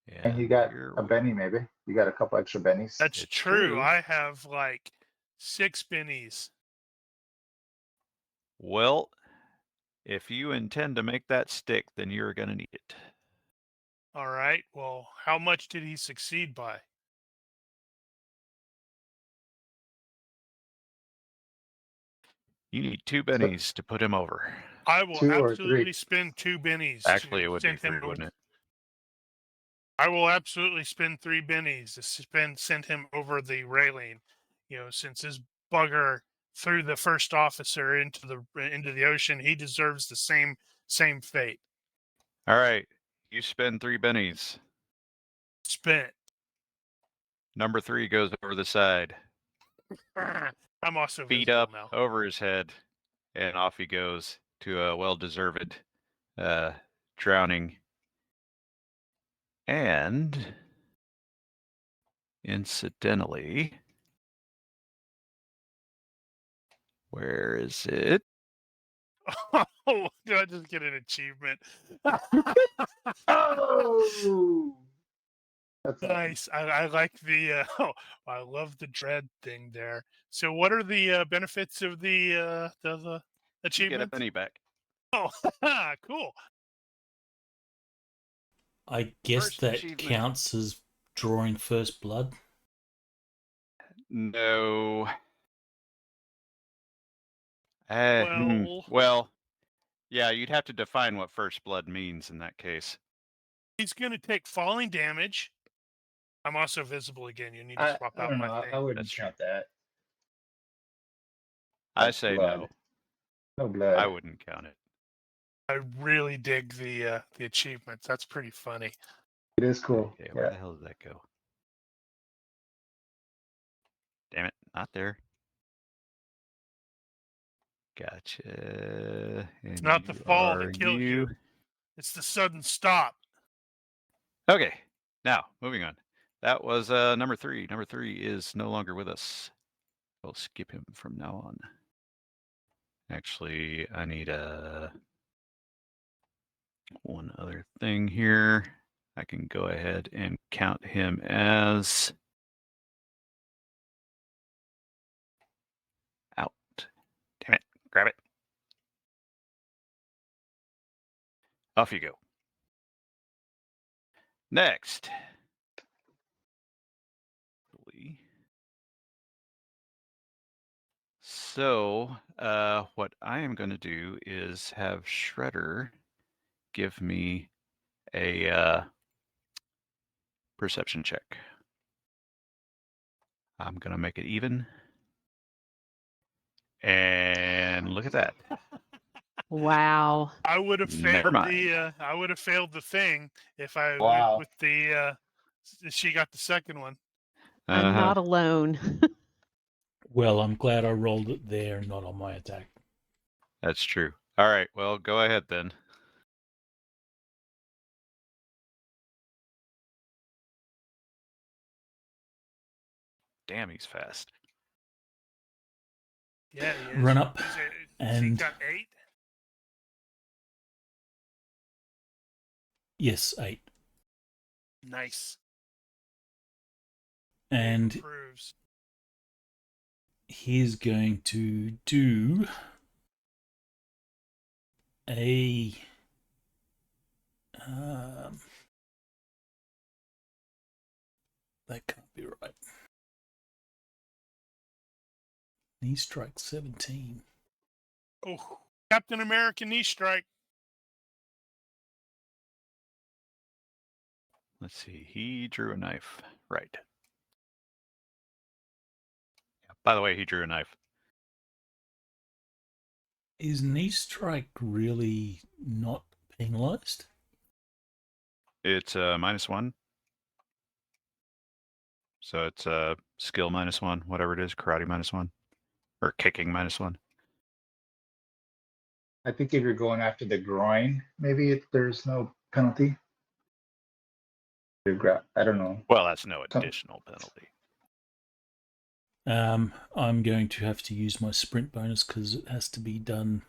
And you got a Benny, maybe. You got a couple extra bennies. That's true. I have like 6 bennies. Well, if you intend to make that stick, then you're going to need it. All right. Well, how much did he succeed by? You need 2 bennies to put him over. I will 2 or absolutely 3? spend 2 bennies. Actually, to it would be send 3, him wouldn't it? I will absolutely spend 3 bennies to send him over the railing. Since his bugger threw the first officer into the ocean, he deserves the same fate. All right. You spend 3 bennies. Spent. Number 3 goes over the side. I'm also Feet visible up now. over his head, and off he goes to a well-deserved drowning. And incidentally, where is it? Oh, did I just get an achievement? Oh! That's awesome. Nice. I like the. I love the dread thing there. So, what are the benefits of the You get a achievement? penny back. Oh, cool. I guess First that achievement. counts as drawing first blood. No. Well, yeah, you'd have to define what first blood means in that case. he's going to take falling damage. I'm also visible again. You need to swap I out don't my know. thing. I wouldn't That's count that. I That's say blood. no. No blood. I wouldn't count it. I really dig the achievements. That's pretty funny. It is cool. Okay, where Yeah. the hell did that go? Damn it, not there. Gotcha. And It's not the you fall are that kills you. It's the sudden stop. Okay, now moving on. That was number 3. Number 3 is no longer with us. We'll skip him from now on. Actually, I need one other thing here. I can go ahead and count him as out. Damn it, grab it. Off you go. Next. So, what I am going to do is have Shredder give me a perception check. I'm going to make it even. And look at that. Wow. I would have Never failed mind. I would have failed the thing if I went Wow. with the. She got the second one. I'm not alone. Well, I'm glad I rolled it there and not on my attack. That's true. All right, well, go ahead then. Damn, he's fast. Yeah, he is. Run up He and got 8. yes, 8. Nice. And Improves. he's going to do a that can't be right. Knee strike 17. Oh, Captain America knee strike. Let's see. He drew a knife. Right. Yeah, by the way, he drew a knife. Is knee strike really not penalized? It's -1. So it's skill -1, whatever it is, karate -1, or kicking -1. I think if you're going after the groin, maybe there's no penalty. I don't know. Well, that's no additional penalty. I'm going to have to use my sprint bonus because it has to be done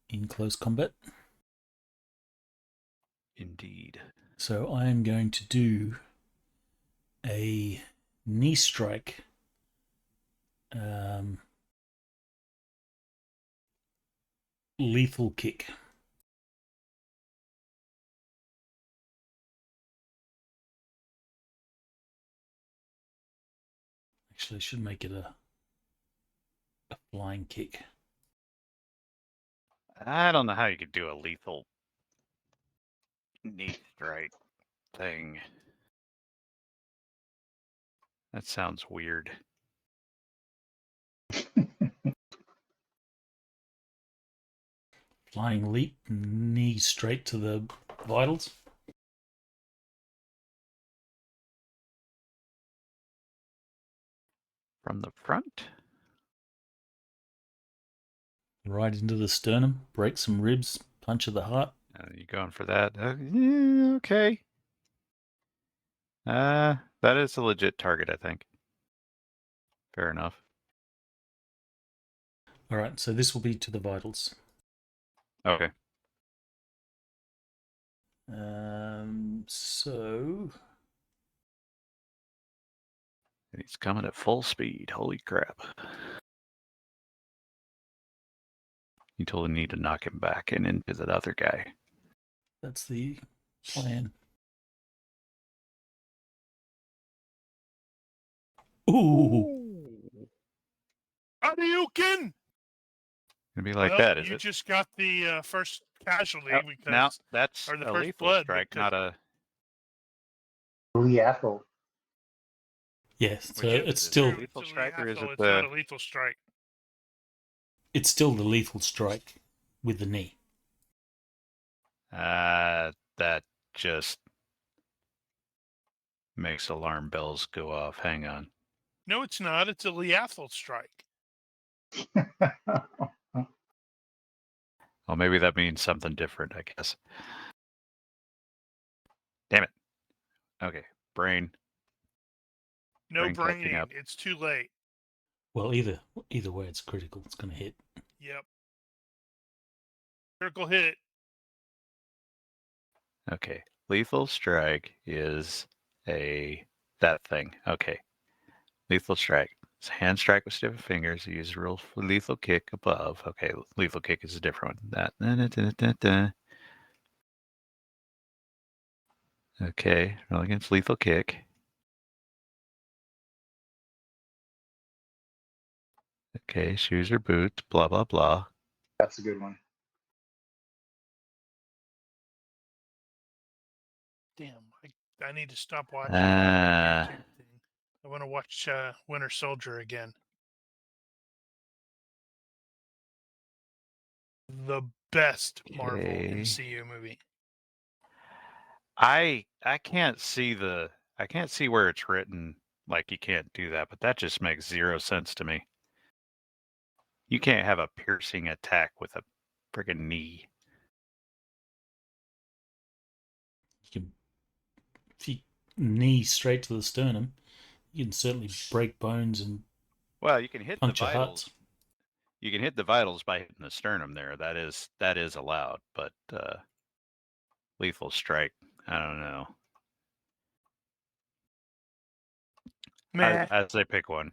in close combat. Indeed. So I am going to do a knee strike. Lethal kick. Actually, I should make it a flying kick. I don't know how you could do a lethal knee strike thing. That sounds weird. Flying leap, knee straight to the vitals. From the front? Right into the sternum, break some ribs, punch of the heart. You going for that? Yeah, okay. That is a legit target, I think. Fair enough. All right, so this will be to the vitals. Okay. So He's coming at full speed. Holy crap. You totally need to knock him back and into that other guy. that's the plan. Ooh. Hadouken! It'd be like well, that, is you it? just got the first casualty because Now, that's or the a first lethal blood strike, because not a... Liathal. Yes, so Which is it's it? still Lethal strike, or is it it's the... not a lethal strike. it's still the lethal strike with the knee. That just makes alarm bells go off. Hang on. No, it's not. It's a lethal strike. Well, maybe that means something different, I guess. Damn it. Okay, brain. No Brain catching braining. up. It's too late. Well, either way, it's critical. It's going to hit. Yep. Critical hit. Okay, lethal strike is that thing. Okay, lethal strike. It's a hand strike with stiff fingers. You use real lethal kick above. Okay, lethal kick is a different one. That. Okay, roll against lethal kick. Okay, shoes or boots. Blah blah blah. That's a good one. Damn, I need to stop watching Ah. the YouTube thing. I want to watch Winter Soldier again. The best Marvel Okay. MCU movie. I can't see where it's written like you can't do that, but that just makes zero sense to me. You can't have a piercing attack with a friggin' knee. If you knee straight to the sternum, you can certainly break bones and Well, you can hit the puncture vitals. hearts. You can hit the vitals by hitting the sternum there. That is allowed, but lethal strike, I don't know. Meh. As they pick one.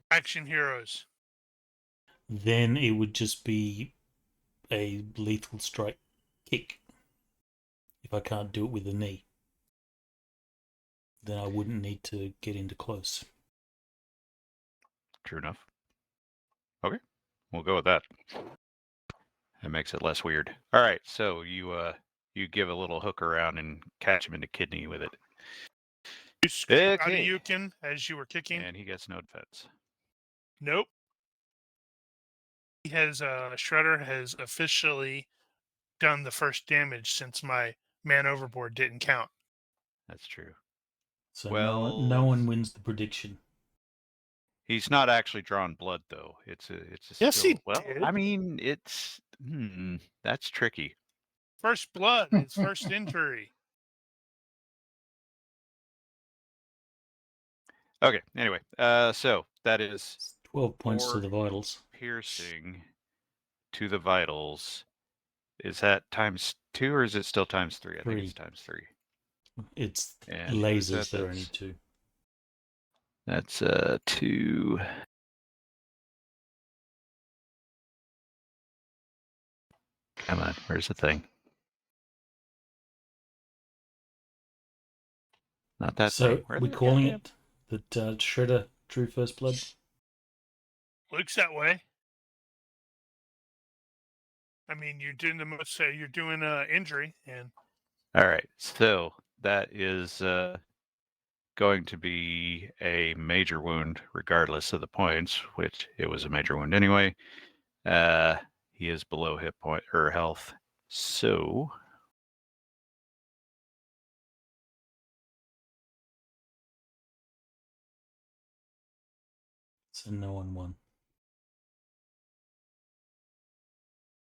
Action heroes. Then it would just be a lethal strike kick. If I can't do it with the knee, then I wouldn't need to get into close. True enough. Okay, we'll go with that. That makes it less weird. All right, so you give a little hook around and catch him in the kidney with it. You scream Okay. Hadouken as you were kicking. And he gets no defense. Nope. He has Shredder has officially done the first damage since my man overboard didn't count. That's true. So Well, no one wins the prediction. He's not actually drawn blood though. It's a Yes, still, he did. I mean, it's that's tricky. First blood, his first injury. Okay. Anyway, so that is 12 points to 4 the vitals. piercing to the vitals. Is that times 2 or is it still times 3? I think it's times 3. It's And who is lasers. that? There are only 2. That's 2. Come on, where's the thing? Not that So thing. Where we're the calling goddamn- it that Shredder drew first blood. Looks that way. I mean, you're doing the most. You're doing injury, and All right, so that is going to be a major wound, regardless of the points, which it was a major wound anyway. He is below hit point or health, so So no one won.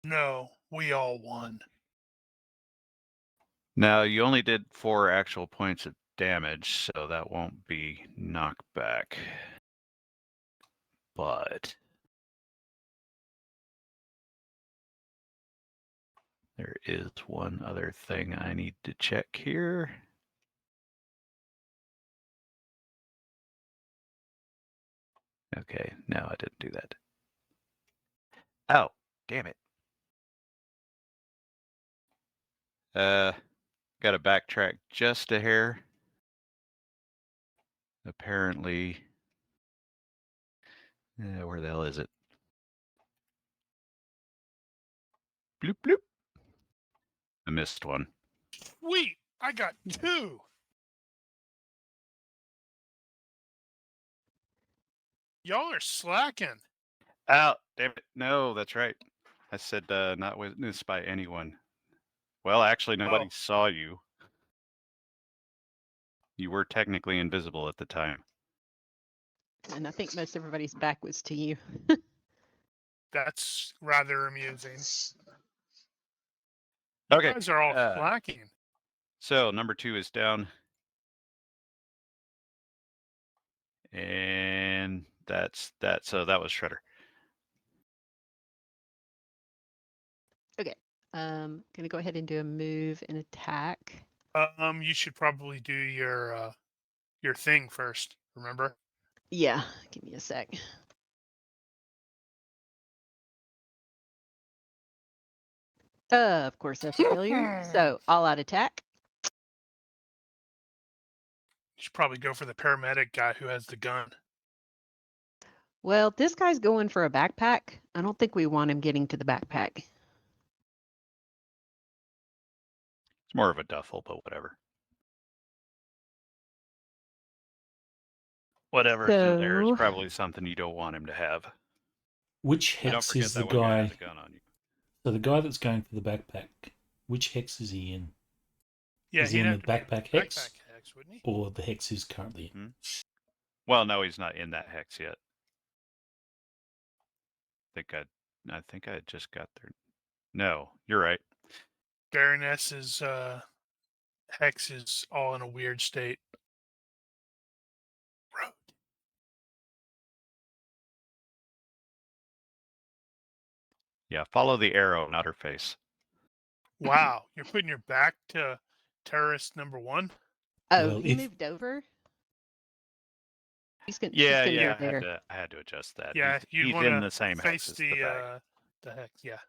no, we all won. now you only did 4 actual points of damage, so that won't be knocked back. But there is one other thing I need to check here. Okay, no, I didn't do that. Oh, damn it. Got to backtrack just a hair. Apparently, where the hell is it? Bloop, bloop. I missed one. Sweet, I got 2. Y'all are slacking. Oh, damn it. No, that's right. I said not witnessed by anyone. Well, actually, nobody saw you. You were technically invisible at the time. And I think most everybody's back was to you. That's rather amusing. Okay. You guys are all slacking. So number 2 is down. And that's that. So that was Shredder. Okay. Gonna go ahead and do a move and attack. You should probably do your thing first. Remember? Yeah, give me a sec. Of course, that's a failure. So all out attack. You should probably go for the paramedic guy who has the gun. Well, this guy's going for a backpack. I don't think we want him getting to the backpack. It's more of a duffel, but whatever. Whatever's in there is probably something you don't want him to have. Which But don't hex forget is that the one guy guy? has a gun on you. So the guy that's going for the backpack, which hex is he in? Yeah, is he he'd in have the to be backpack the hex, backpack hex, wouldn't he? or the hex he's currently in? Well, no, he's not in that hex yet. I think I just got there. No, you're right. Baroness's hex is all in a weird state. Road. Yeah, follow the arrow, not her face. Wow, you're putting your back to terrorist number 1? Oh, Well, he moved over. He's gonna Yeah, go there. I had to adjust that. Yeah, you'd he's want in to the same hex face as the bag. the hex. Yeah.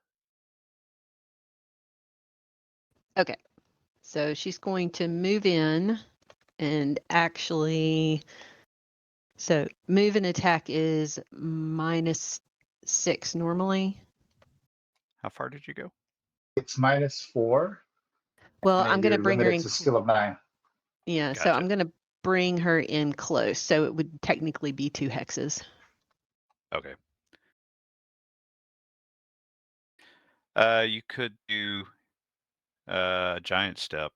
Okay, so she's going to move in and actually. So move and attack is -6 normally. How far did you go? It's -4. Well, and I'm going to you're bring her limited in. to skill of 9. Yeah, so Gotcha. I'm going to bring her in close. So it would technically be 2 hexes. Okay. You could do a giant step.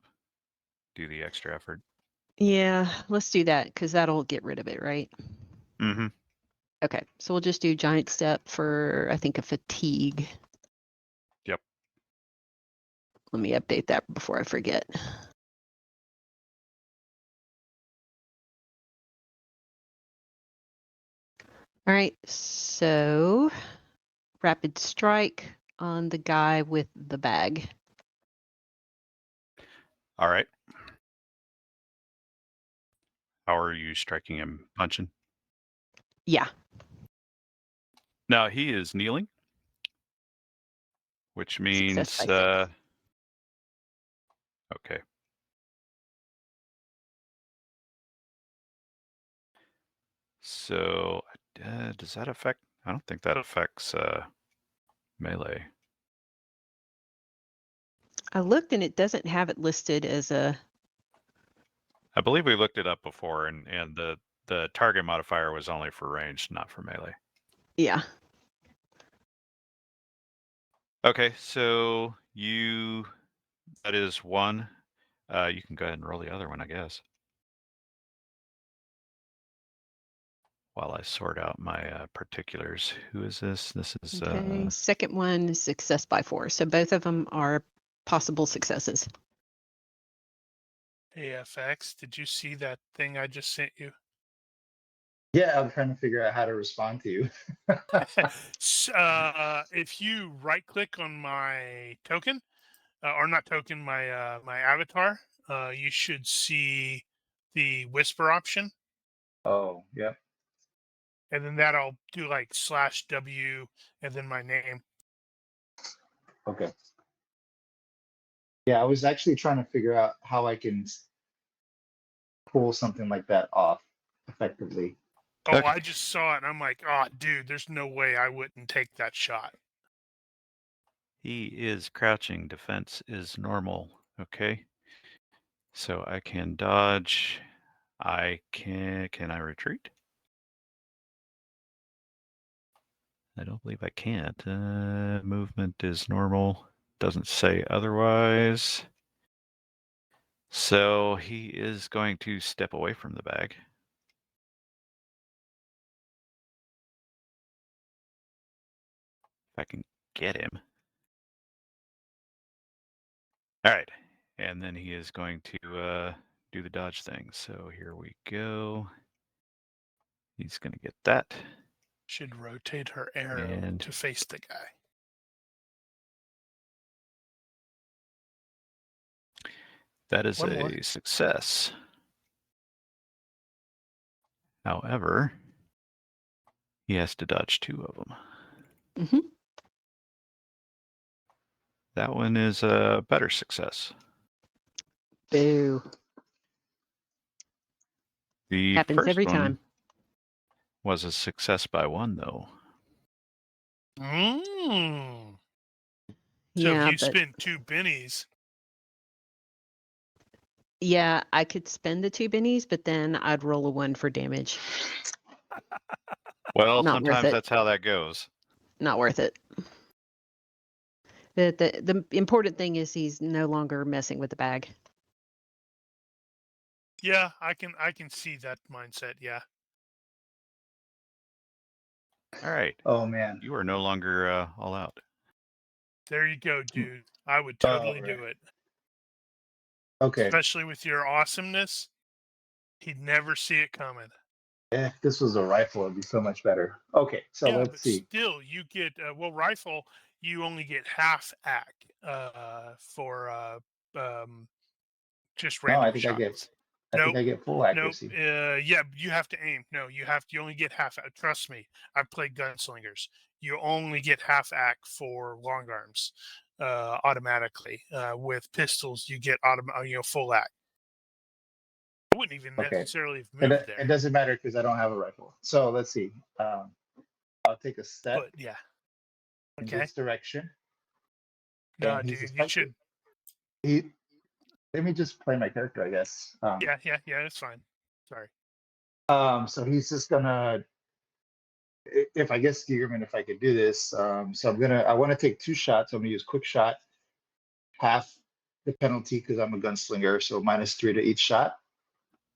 Do the extra effort. Yeah, let's do that because that'll get rid of it, right? Mm-hmm. Okay, so we'll just do giant step for, I think, a fatigue. Yep. Let me update that before I forget. All right, so rapid strike on the guy with the bag. All right. How are you striking him? Punching? Yeah. Now he is kneeling, which means Success by 6. okay. So does that affect? I don't think that affects melee. I looked and it doesn't have it listed as a. I believe we looked it up before, and the target modifier was only for range, not for melee. Yeah. Okay, so that is one. You can go ahead and roll the other one, I guess. While I sort out my particulars. Who is this? This is Okay. Second one is success by 4. So both of them are possible successes. AFX, did you see that thing I just sent you? Yeah, I'm trying to figure out how to respond to you. If you right click on my token, or not token, my my avatar, you should see the whisper option, Oh, yeah. and then that'll do like /W and then my name. Okay. Yeah, I was actually trying to figure out how I can pull something like that off effectively. Oh, Okay. I just saw it and I'm like, oh, dude, there's no way I wouldn't take that shot. He is crouching. Defense is normal. Okay. So I can dodge. Can I retreat? I don't believe I can't. Movement is normal. Doesn't say otherwise. So he is going to step away from the bag. If I can get him. All right. And then he is going to do the dodge thing. So here we go. He's going to get that. Should rotate her arrow And to face the guy. that is One more. a success. However, he has to dodge 2 of them. Mm-hmm. That one is a better success. Boo. The Happens first every one time. was a success by 1, though. Mm. So Yeah, if you but spend 2 bennies. yeah, I could spend the 2 bennies, but then I'd roll a 1 for damage. Well, Not worth sometimes it. that's how that goes. Not worth it. The important thing is he's no longer messing with the bag. Yeah, I can see that mindset. Yeah. All right. Oh man. You are no longer all out. There you go, dude. I would Oh, totally right. do it. Okay. Especially with your awesomeness. He'd never see it coming. If this was a rifle, it'd be so much better. Okay, so Yeah, let's but see. still, you get rifle. You only get half act for just No, random I think shots. I get full Nope. accuracy. Yeah, you have to aim. No, you only get half. Trust me, I've played gunslingers. You only get half act for long arms, automatically. With pistols, you get full act. I wouldn't even Okay. necessarily have moved there. It doesn't matter because I don't have a rifle. So let's see. I'll take a step But yeah, in okay. this direction. No, And he's dude, you should. Let me just play my character, I guess. Yeah, it's fine. Sorry. So he's just gonna, if I guess Gigermann, if I could do this. So I want to take 2 shots. I'm gonna use quick shot, half the penalty because I'm a gunslinger. So -3 to each shot.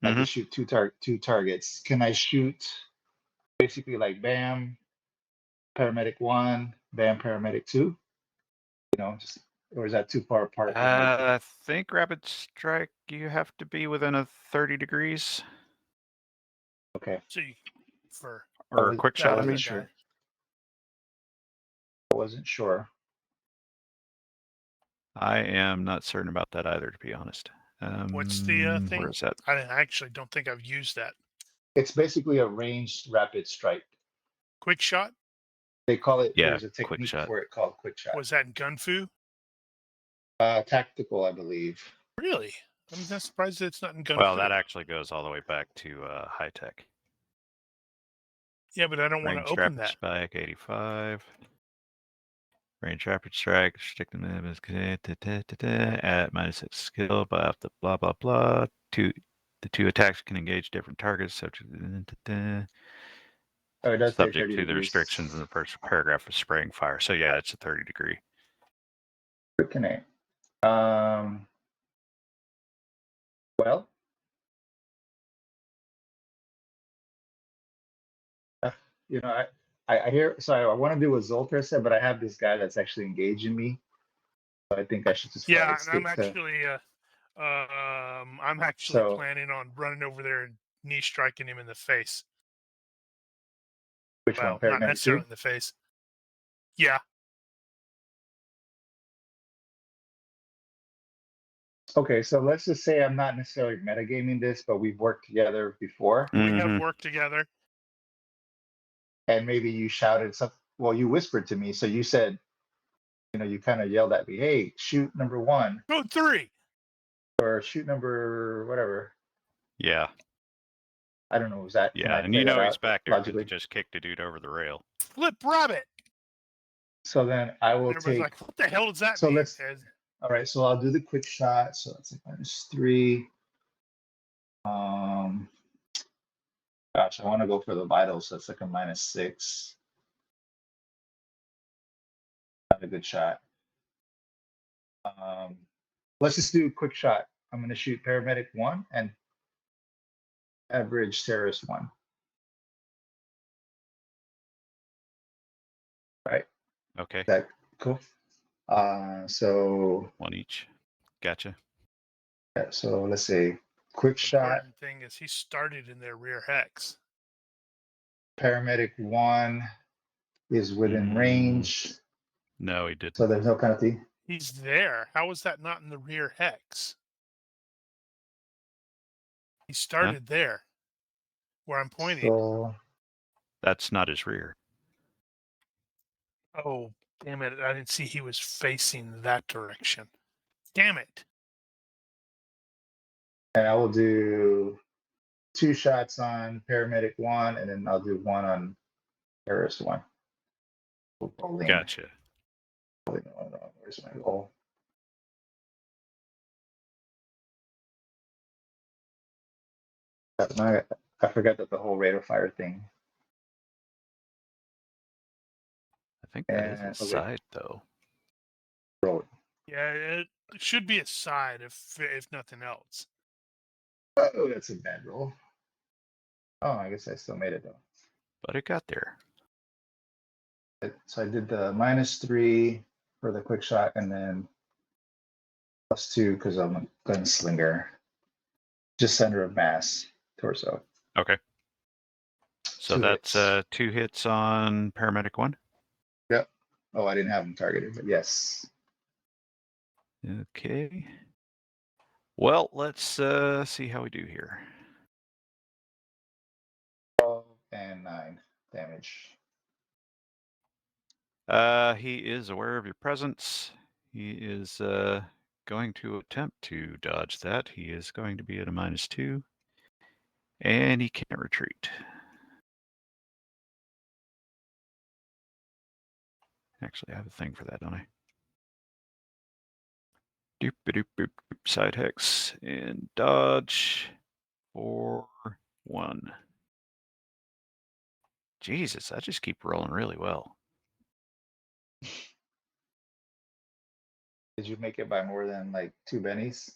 I can shoot 2 targets. Can I shoot basically like bam, paramedic 1, bam, paramedic 2? Or is that too far apart? I think rapid strike, you have to be within a 30 degrees. Okay. So you, for or quick shot. I wasn't sure. I wasn't sure. I am not certain about that either, to be honest. What's the thing? Where is that? I actually don't think I've used that. It's basically a ranged rapid strike. Quick shot? They call it. Yeah, There's a quick technique shot. for it called quick shot. Was that in Gun Fu? Tactical, I believe. Really? I'm not surprised that it's not in Gun Well, Fu. that actually goes all the way back to high tech. Yeah, but I don't want to open Rapid that. spike 85. Range rapid strike, restrict them at -6 skill, but blah blah blah. The two attacks can engage different targets, subject Oh, it does say 30 to the degrees. restrictions in the first paragraph of spraying fire. So yeah, it's a 30-degree. Okay. Well, you know, I hear. So I want to do what Zoltar said, but I have this guy that's actually engaging me. So I think I should just Yeah, stick and to. I'm actually planning on running over there and knee striking him in the face. Which Well, one? not necessarily in the face. Yeah. Okay, so let's just say I'm not necessarily metagaming this, but we've worked together before. We have worked together. And maybe you shouted something. Well, you whispered to me. So you said, you kind of yelled at me, "Hey, shoot number 1." Go 3. Or shoot number whatever. Yeah. I don't know. Was that? Yeah, and he's back there because he just kicked a dude over the rail. Flip rabbit. So then I will Everybody's take. Like, what the hell does that so mean? let's. All right, so I'll do the quick shot. So that's like -3. Gosh, I want to go for the vital, so it's like a -6. Not a good shot. Let's just do a quick shot. I'm going to shoot paramedic 1 and average terrorist 1. Right. Okay. Is that cool? So 1 each. Gotcha. Yeah, so let's say quick shot. The important thing is he started in their rear hex. Paramedic 1 is within range. No, he didn't. So there's no penalty. He's there. How is that not in the rear hex? He started there, where I'm pointing. So that's not his rear. Oh, damn it. I didn't see he was facing that direction. Damn it. And I will do 2 shots on paramedic 1, and then I'll do 1 on terrorist 1. Gotcha. Where's my goal? I forgot that the whole rate of fire thing. I think that is a side, though. Road. Yeah, it should be a side if nothing else. Oh, that's a bad roll. Oh, I guess I still made it, though. But it got there. So I did the -3 for the quick shot, and then +2 because I'm a gunslinger. Just center of mass, torso. Okay. So that's 2 hits on paramedic 1? Yep. Oh, I didn't have them targeted, but yes. Okay. Well, let's see how we do here. 12 and 9 damage. He is aware of your presence. He is going to attempt to dodge that. He is going to be at a -2. And he can't retreat. Actually, I have a thing for that, don't I? Doop doop boop side hex and dodge for 1. Jesus, I just keep rolling really well. Did you make it by more than like 2 bennies?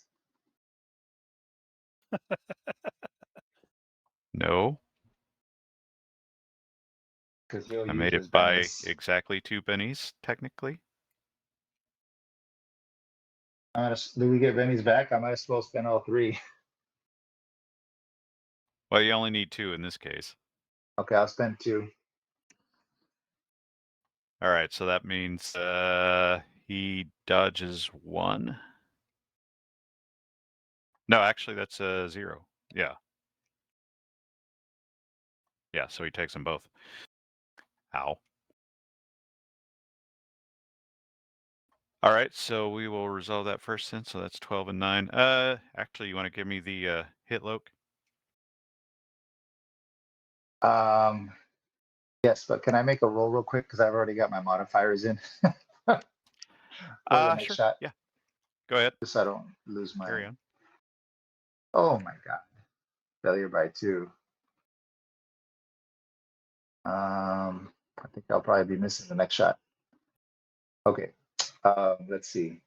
No. Because I made it by exactly 2 bennies, technically. Do we get bennies back? I might as well spend all 3. Well, you only need 2 in this case. Okay, I'll spend 2. All right, so that means he dodges 1. No, actually, that's a 0. Yeah. Yeah, so he takes them both. Ow. All right, so we will resolve that first then. So that's 12 and 9. Actually, you want to give me the hit loc? Yes, but can I make a roll real quick because I've already got my modifiers in? The next Sure. shot. Yeah. Go ahead. Just so I don't lose my. Carry on. Oh my god. Failure by 2. I think I'll probably be missing the next shot. Okay. Let's see.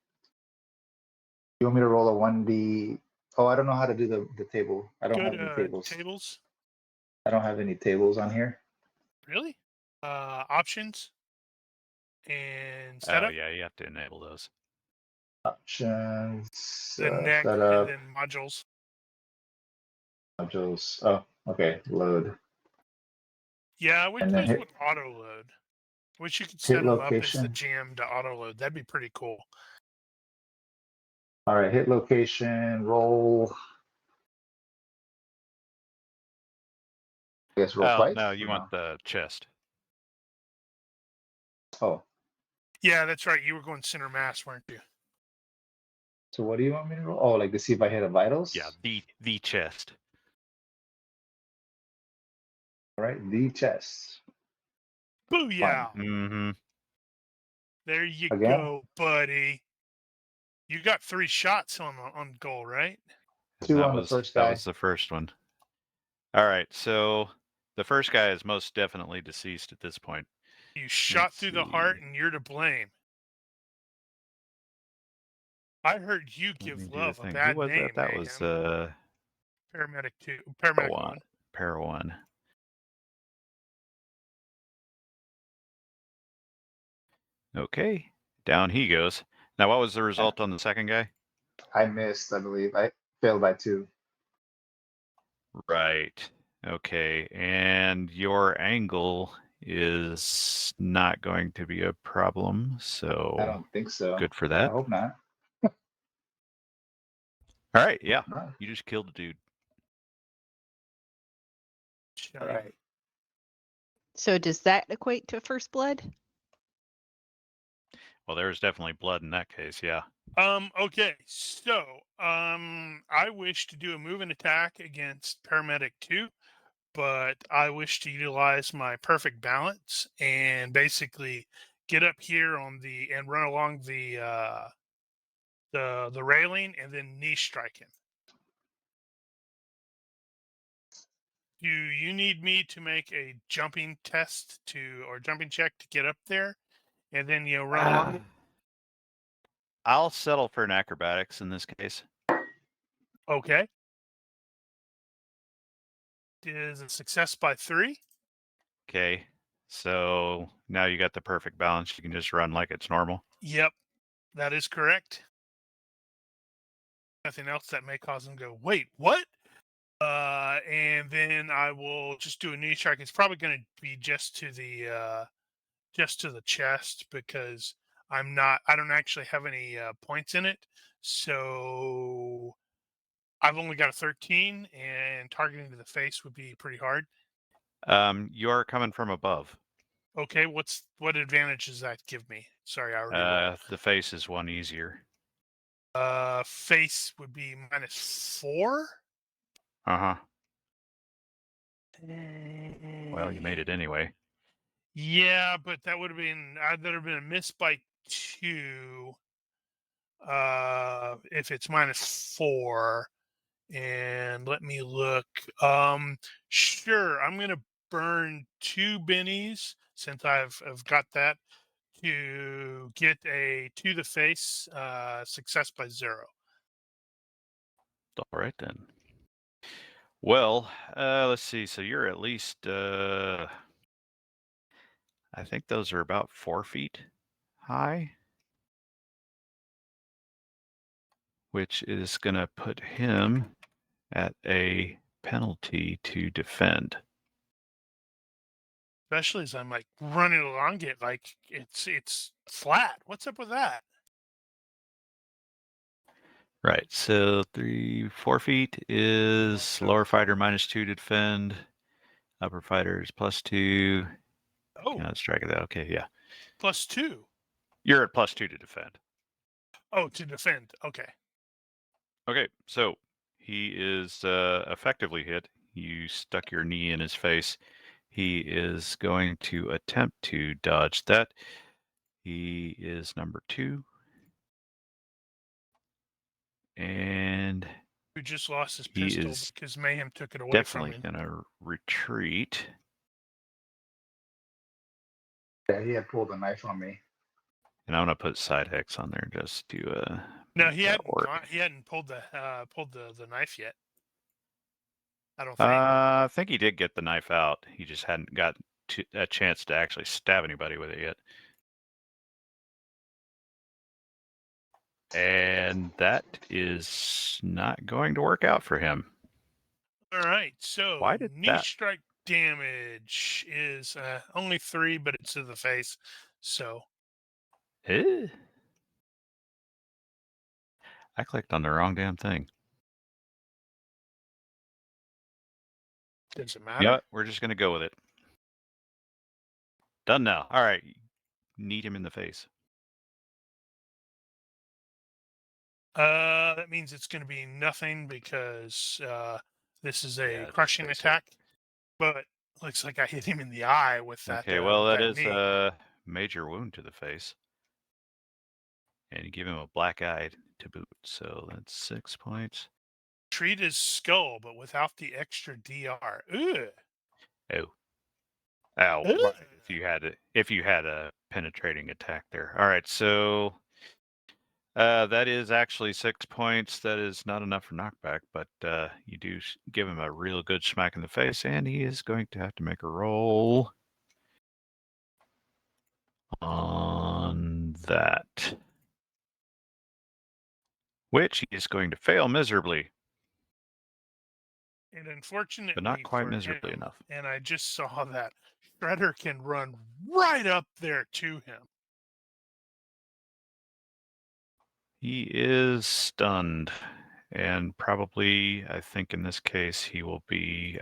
You want me to roll a 1D? Oh, I don't know how to do the table. I don't have any tables. Tables. I don't have any tables on here. Really? Options and Oh, setup. yeah, you have to enable those. Options. Then neck setup. and then modules. Modules. Oh, okay. Load. Yeah, I would And then just hit- put auto load. Which you could hit set them up as the location. GM to auto load. That'd be pretty cool. All right. Hit location. Roll. I guess roll twice. No, you or want the chest. Oh. Yeah, that's right. You were going center mass, weren't you? So what do you want me to roll? Oh, like to see if I hit a vitals? Yeah, the chest. All right. The chest. Booyah! Mm-hmm. There you Again? go, buddy. You got 3 shots on goal, right? 2 on the first guy. That was the first one. All right, so the first guy is most definitely deceased at this point. You shot through the heart, and you're to blame. I heard you give love a bad Who was name. that? That was Paramedic 2. Paramedic 1. Para 1. Okay, down he goes. Now, what was the result on the second guy? I missed, I believe. I failed by 2. Right. Okay, and your angle is not going to be a problem, so I don't think so. good for I that. hope not. All right, yeah, Not. you just killed a dude. All right. So does that equate to first blood? Well, there's definitely blood in that case, yeah. Okay, so I wish to do a move and attack against Paramedic 2, but I wish to utilize my perfect balance and basically get up here on the and run along the railing and then knee strike him. Do you need me to make a jumping test or jumping check to get up there, and then run along it? I'll settle for an acrobatics in this case. Okay. Is a success by 3. Okay, so now you got the perfect balance. You can just run like it's normal. Yep, that is correct. Nothing else that may cause them to go, wait, what? And then I will just do a knee strike. It's probably going to be just to the chest because I don't actually have any points in it. So I've only got a 13, and targeting to the face would be pretty hard. You're coming from above. Okay, what advantage does that give me? Sorry, I already rolled. The face is one easier. Face would be -4. Uh-huh. Well, you made it anyway. Yeah, but that would have been a miss by 2. If it's -4, and let me look. Sure, I'm gonna burn 2 bennies since I've got that to get a to the face success by 0. All right then. Well, let's see. So you're at least, I think those are about 4 feet high, which is going to put him at a penalty to defend. Especially as I'm like running along it, like it's flat. What's up with that? Right. So 4 feet is lower fighter -2 to defend. Upper fighter is +2. Oh, Let's track that. Okay, yeah. +2. You're at +2 to defend. Oh, to defend. Okay. Okay, so he is effectively hit. You stuck your knee in his face. He is going to attempt to dodge that. He is number 2. And who just lost his he pistol is because Mayhem took it away from definitely him. going to retreat. Yeah, he had pulled a knife on me. And I'm going to put side hex on there just to No, he that hadn't work. he hadn't pulled the knife yet. I don't think. I think he did get the knife out. He just hadn't got a chance to actually stab anybody with it yet. And that is not going to work out for him. All right, so Why did knee that? strike damage is only 3, but it's to the face. So I clicked on the wrong damn thing. does it matter? Yeah, we're just going to go with it. Done now. All right. Kneed him in the face. That means it's going to be nothing because this is a Yeah, crushing attack. But looks like I hit him in the eye with that. Okay, well, that is knee. a major wound to the face. And you give him a black eye to boot. So that's 6 points. Treat his skull, but without the extra DR. Ugh. Oh. Oh, Ugh. right. If you had a penetrating attack there. All right, so that is actually 6 points. That is not enough for knockback, but you do give him a real good smack in the face, and he is going to have to make a roll on that, which he is going to fail miserably. And unfortunately, but not quite for miserably him, enough. And I just saw that Shredder can run right up there to him. He is stunned, and probably, I think in this case, he will be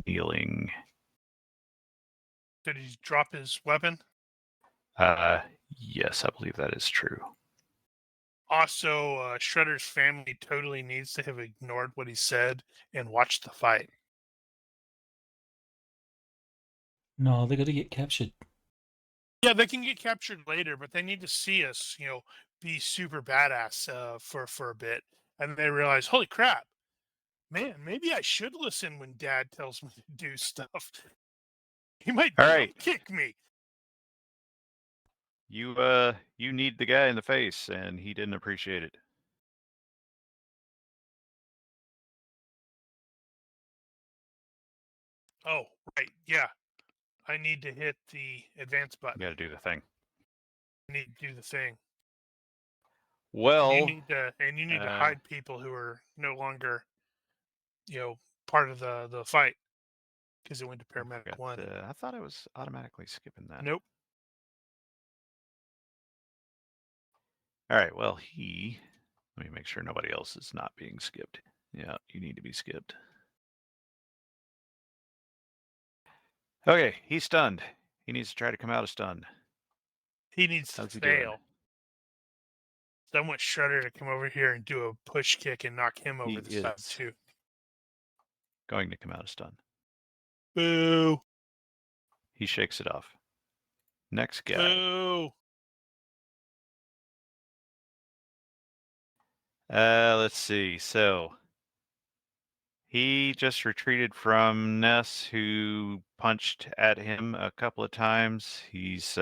kneeling. Did he drop his weapon? Yes, I believe that is true. Also, Shredder's family totally needs to have ignored what he said and watched the fight. No, they got to get captured. Yeah, they can get captured later, but they need to see us, be super badass for a bit, and they realize, holy crap, man, maybe I should listen when Dad tells me to do stuff. He might All right, kick me. you need the guy in the face, and he didn't appreciate it. Oh, right, yeah. I need to hit the advance button. You got to do the thing. I need to do the thing. Well, and you need to hide people who are no longer, part of the fight because it went to paramedic 1. I thought I was automatically skipping that. Nope. All right. Well, let me make sure nobody else is not being skipped. Yeah, you need to be skipped. Okay, he's stunned. He needs to try to come out of stun. He needs to fail. So I want Shredder to come over here and do a push kick and knock him over the side too. Going to come out of stun. Boo. He shakes it off. Next guy. Boo. Let's see. So he just retreated from Ness, who punched at him a couple of times. He's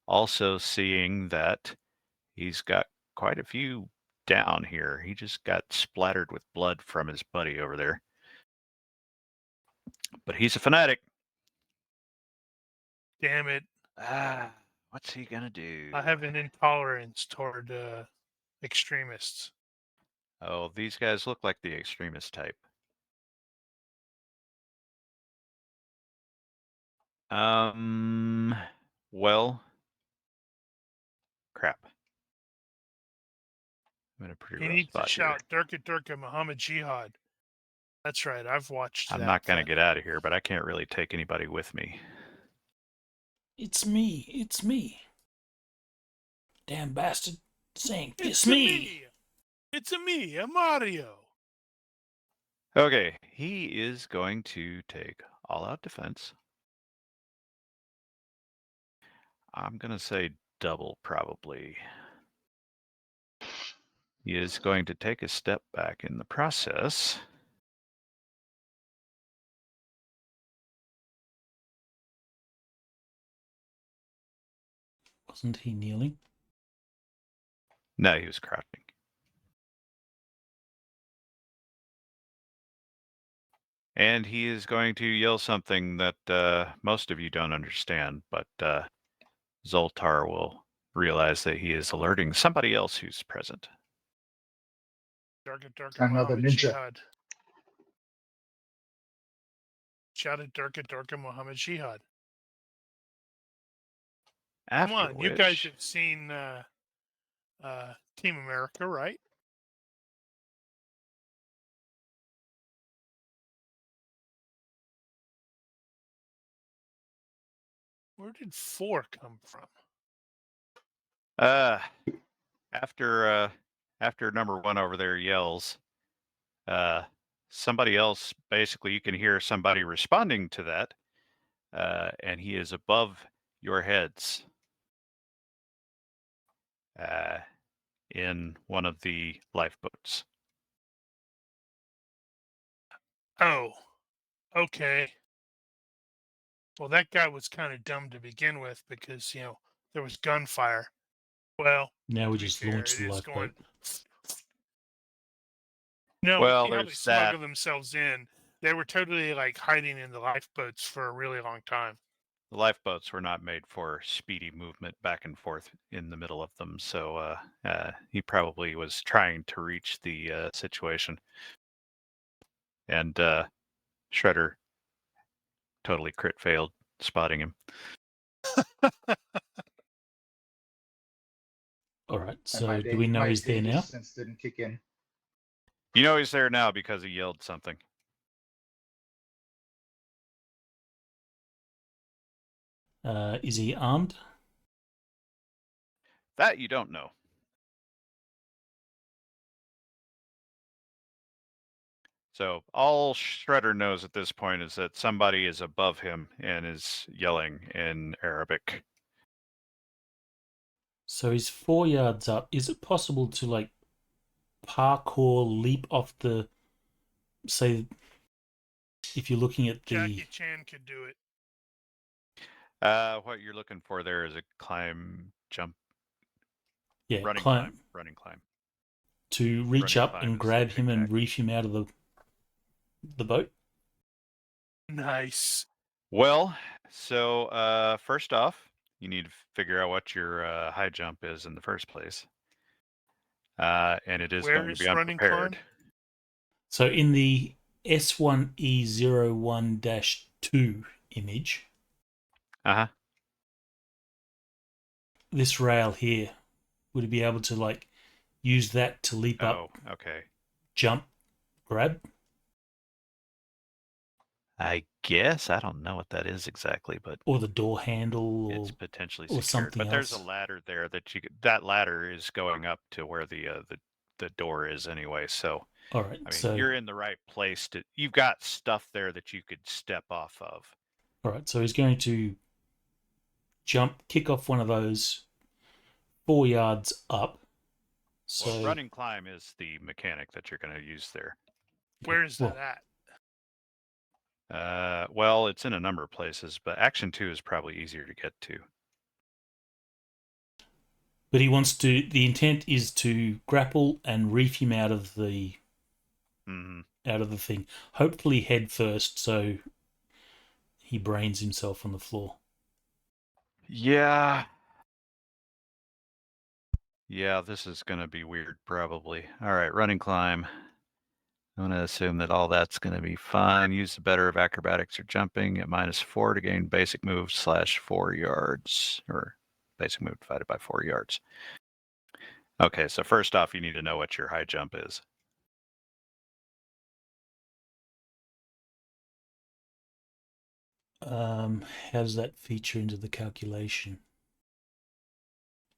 also seeing that he's got quite a few down here. He just got splattered with blood from his buddy over there. But he's a fanatic. Damn it. What's he gonna do? I have an intolerance toward extremists. Oh, these guys look like the extremist type. Well, crap. I'm in a pretty rough spot to shout Durka Durka Muhammad Jihad. That's right, I've watched I'm not going to get out of here, but I can't really take anybody with me. It's me. It's me. Damn bastard. Saying, it's me. It's me, a Mario. Okay, he is going to take all-out defense. I'm going to say double, probably. He is going to take a step back in the process. Wasn't he kneeling? No, he was crouching. And he is going to yell something that most of you don't understand, but Zoltar will realize that he is alerting somebody else who's present. Durga Another Muhammad ninja. Jihad. Shouted Durga Muhammad Jihad. After Come on, which, you guys have seen Team America, right? Where did 4 come from? after number 1 over there yells, somebody else, basically you can hear somebody responding to that, and he is above your heads in one of the lifeboats. Oh, okay. Well, that guy was kind of dumb to begin with because, there was gunfire. Well, Now we to be just fair, launched it the is going. lifeboat. No, Well, see how they there's that. smuggled themselves in. They were totally like hiding in the lifeboats for a really long time. The lifeboats were not made for speedy movement back and forth in the middle of them, so he probably was trying to reach the situation. And Shredder totally crit failed spotting him. All right, And so do we know he's there now? Sense didn't kick in. You know he's there now because he yelled something. Is he armed? That you don't know. So all Shredder knows at this point is that somebody is above him and is yelling in Arabic. So he's 4 yards up. Is it possible to like parkour leap off the, say, if you're looking at the Jackie Chan could do it. What you're looking for there is a climb, jump, running climb climb. to reach Running up climb and is grab the him and exact- reef him out of the boat? Nice. Well, so first off, you need to figure out what your high jump is in the first place. And it is Where going to is be running unprepared. climb? So in the S1E01-2 image, Uh-huh. this rail here, would he be able to like use that to leap up, Okay. jump, grab? I guess I don't know what that is exactly, but Or the door handle, it's potentially or secured. something But there's a else. ladder there that ladder is going up to where the door is anyway. So All right, I mean, so you're in the right place you've got stuff there that you could step off of. all right, so he's going to jump, kick off one of those 4 yards up. So Well, running climb is the mechanic that you're going to use there. Where is that at? Well, it's in a number of places, but Action 2 is probably easier to get to. But he wants to. The intent is to grapple and reef him out of the thing. Hopefully, head first, so he brains himself on the floor. Yeah. Yeah, this is going to be weird, probably. All right, running climb. I'm going to assume that all that's going to be fine. Use the better of acrobatics or jumping at -4 to gain basic move /4 yards, or basic move divided by 4 yards. Okay, so first off, you need to know what your high jump is. How does that feature into the calculation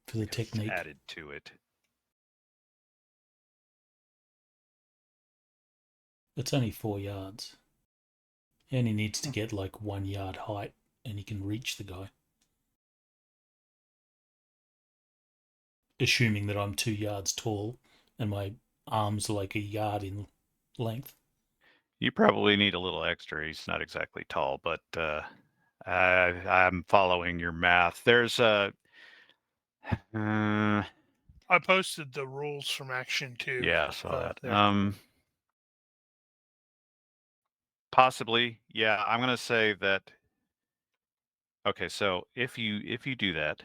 for the technique? It's added to it. It's only 4 yards. He only needs to get like 1 yard height and he can reach the guy. assuming that I'm 2 yards tall and my arms are like a yard in length. You probably need a little extra. He's not exactly tall, but I'm following your math. There's a... I posted the rules from Action 2. Yeah, I saw that. There. Possibly, yeah. I'm gonna say that. Okay, so if you do that,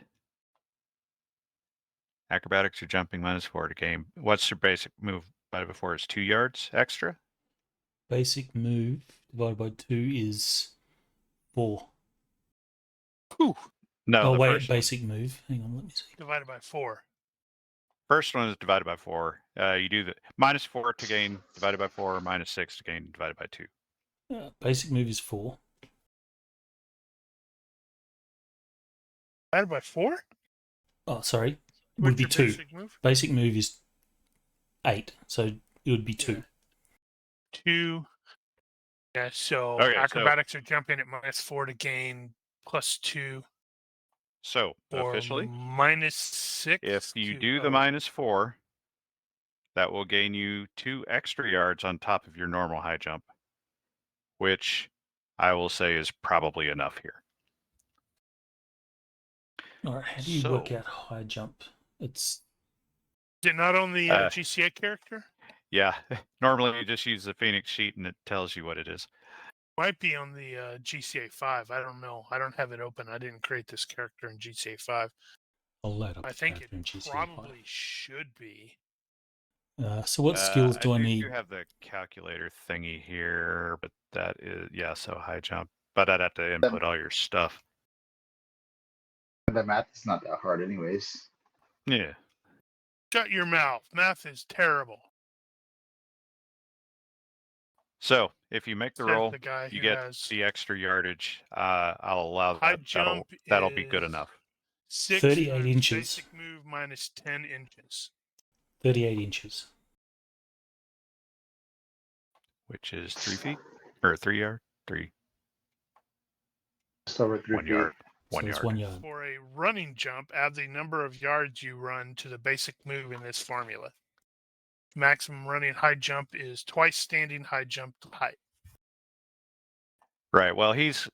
acrobatics or jumping -4 to gain. What's your basic move divided by 4 is 2 yards extra? Basic move divided by 2 is 4. Whew. No, Oh, the wait, first basic move. Hang on, let me see. Divided by 4. First one is divided by 4. You do the -4 to gain divided by 4, -6 to gain divided by 2. Basic move is 4. Divided by 4? Oh, sorry. It What's would be your 2. basic move? Basic move is 8, so it would be 2. Yeah. 2. Yeah, so Okay, acrobatics are jumping at -4 to gain +2. So Or officially, -6. if you do the -4, that will gain you 2 extra yards on top of your normal high jump, which I will say is probably enough here. All right, how do you work out high jump? Is it not on the GCA character? Yeah, normally you just use the Phoenix sheet and it tells you what it is. Might be on the GCA 5. I don't know. I don't have it open. I didn't create this character in GCA 5. I'll load up I the think character in GCA probably should be. So what skills do I need? You have the calculator thingy here, but that is, yeah, so high jump. But I'd have to input all your stuff. The math is not that hard anyways. Yeah. Shut your mouth. Math is terrible. So if you make the Says roll, the guy you who get has the extra yardage. I'll allow that. high jump. That'll be good is enough. 6 38 times inches. Basic move minus 10 inches. 38 inches. Which is 3 feet? Or 3 yard? 3. Just over 3 1 feet. yard. So 1 it's yard. 1 yard. For a running jump, add the number of yards you run to the basic move in this formula. Maximum running high jump is twice standing high jump height. Right. Well, he's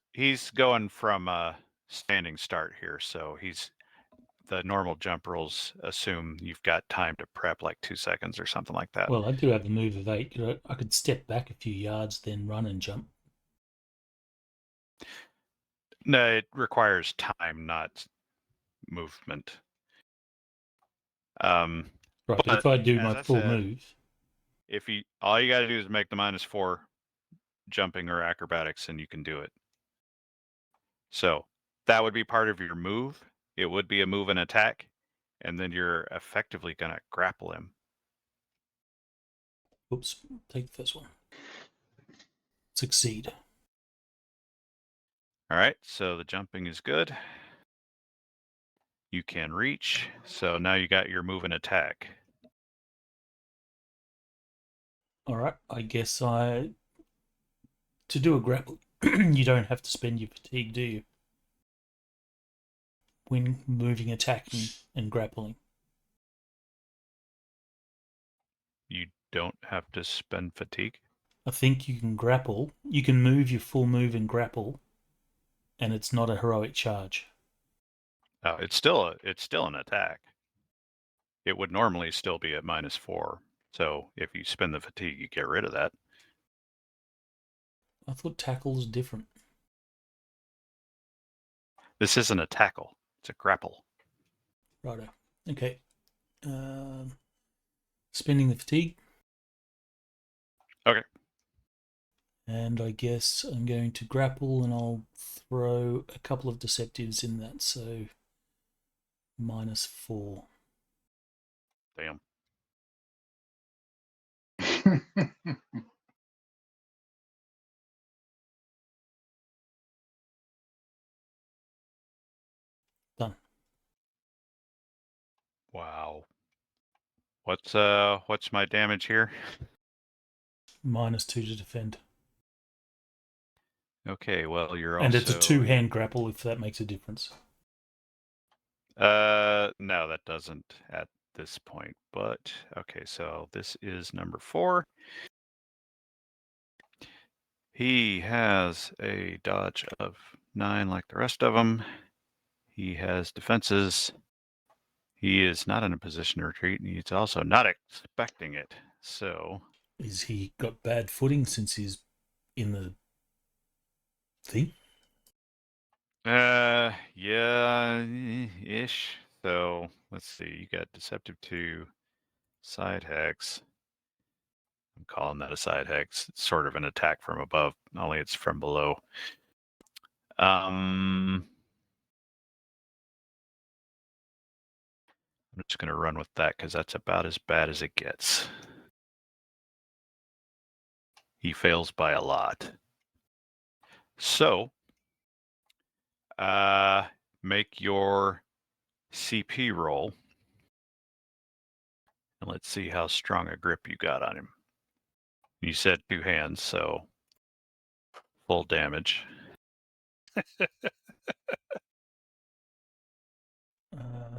going from a standing start here, so the normal jump rules assume you've got time to prep, like 2 seconds or something like that. Well, I do have a move of 8. I could step back a few yards, then run and jump. No, it requires time, not movement. Right, but if I do my full move, if all you got to do is make the -4 jumping or acrobatics, and you can do it. So that would be part of your move. It would be a move and attack, and then you're effectively going to grapple him. oops, take the first one. Succeed. All right, so the jumping is good. You can reach, so now you got your move and attack. All right, I guess to do a grapple, you don't have to spend your fatigue, do you? When moving, attacking, and grappling. You don't have to spend fatigue? I think you can grapple. You can move your full move and grapple, and it's not a heroic charge. Oh, it's still an attack. It would normally still be at -4. So if you spend the fatigue, you get rid of that. I thought tackle was different. This isn't a tackle. It's a grapple. Righto. Okay. Spending the fatigue. Okay. And I guess I'm going to grapple, and I'll throw a couple of deceptives in that, so -4. Damn. Done. Wow. What's my damage here? -2 to defend. Okay, well, you're also... And it's a 2-hand grapple, if that makes a difference. No, that doesn't at this point. But okay, so this is number 4. He has a dodge of 9 like the rest of them. He has defenses. He is not in a position to retreat, and he's also not expecting it. So, is he got bad footing since he's in the thing? Yeah, ish. So let's see. You got deceptive 2, side hex. I'm calling that a side hex. It's sort of an attack from above, only it's from below. I'm just going to run with that because that's about as bad as it gets. He fails by a lot. So, make your CP roll. And let's see how strong a grip you got on him. You said 2 hands, so full damage.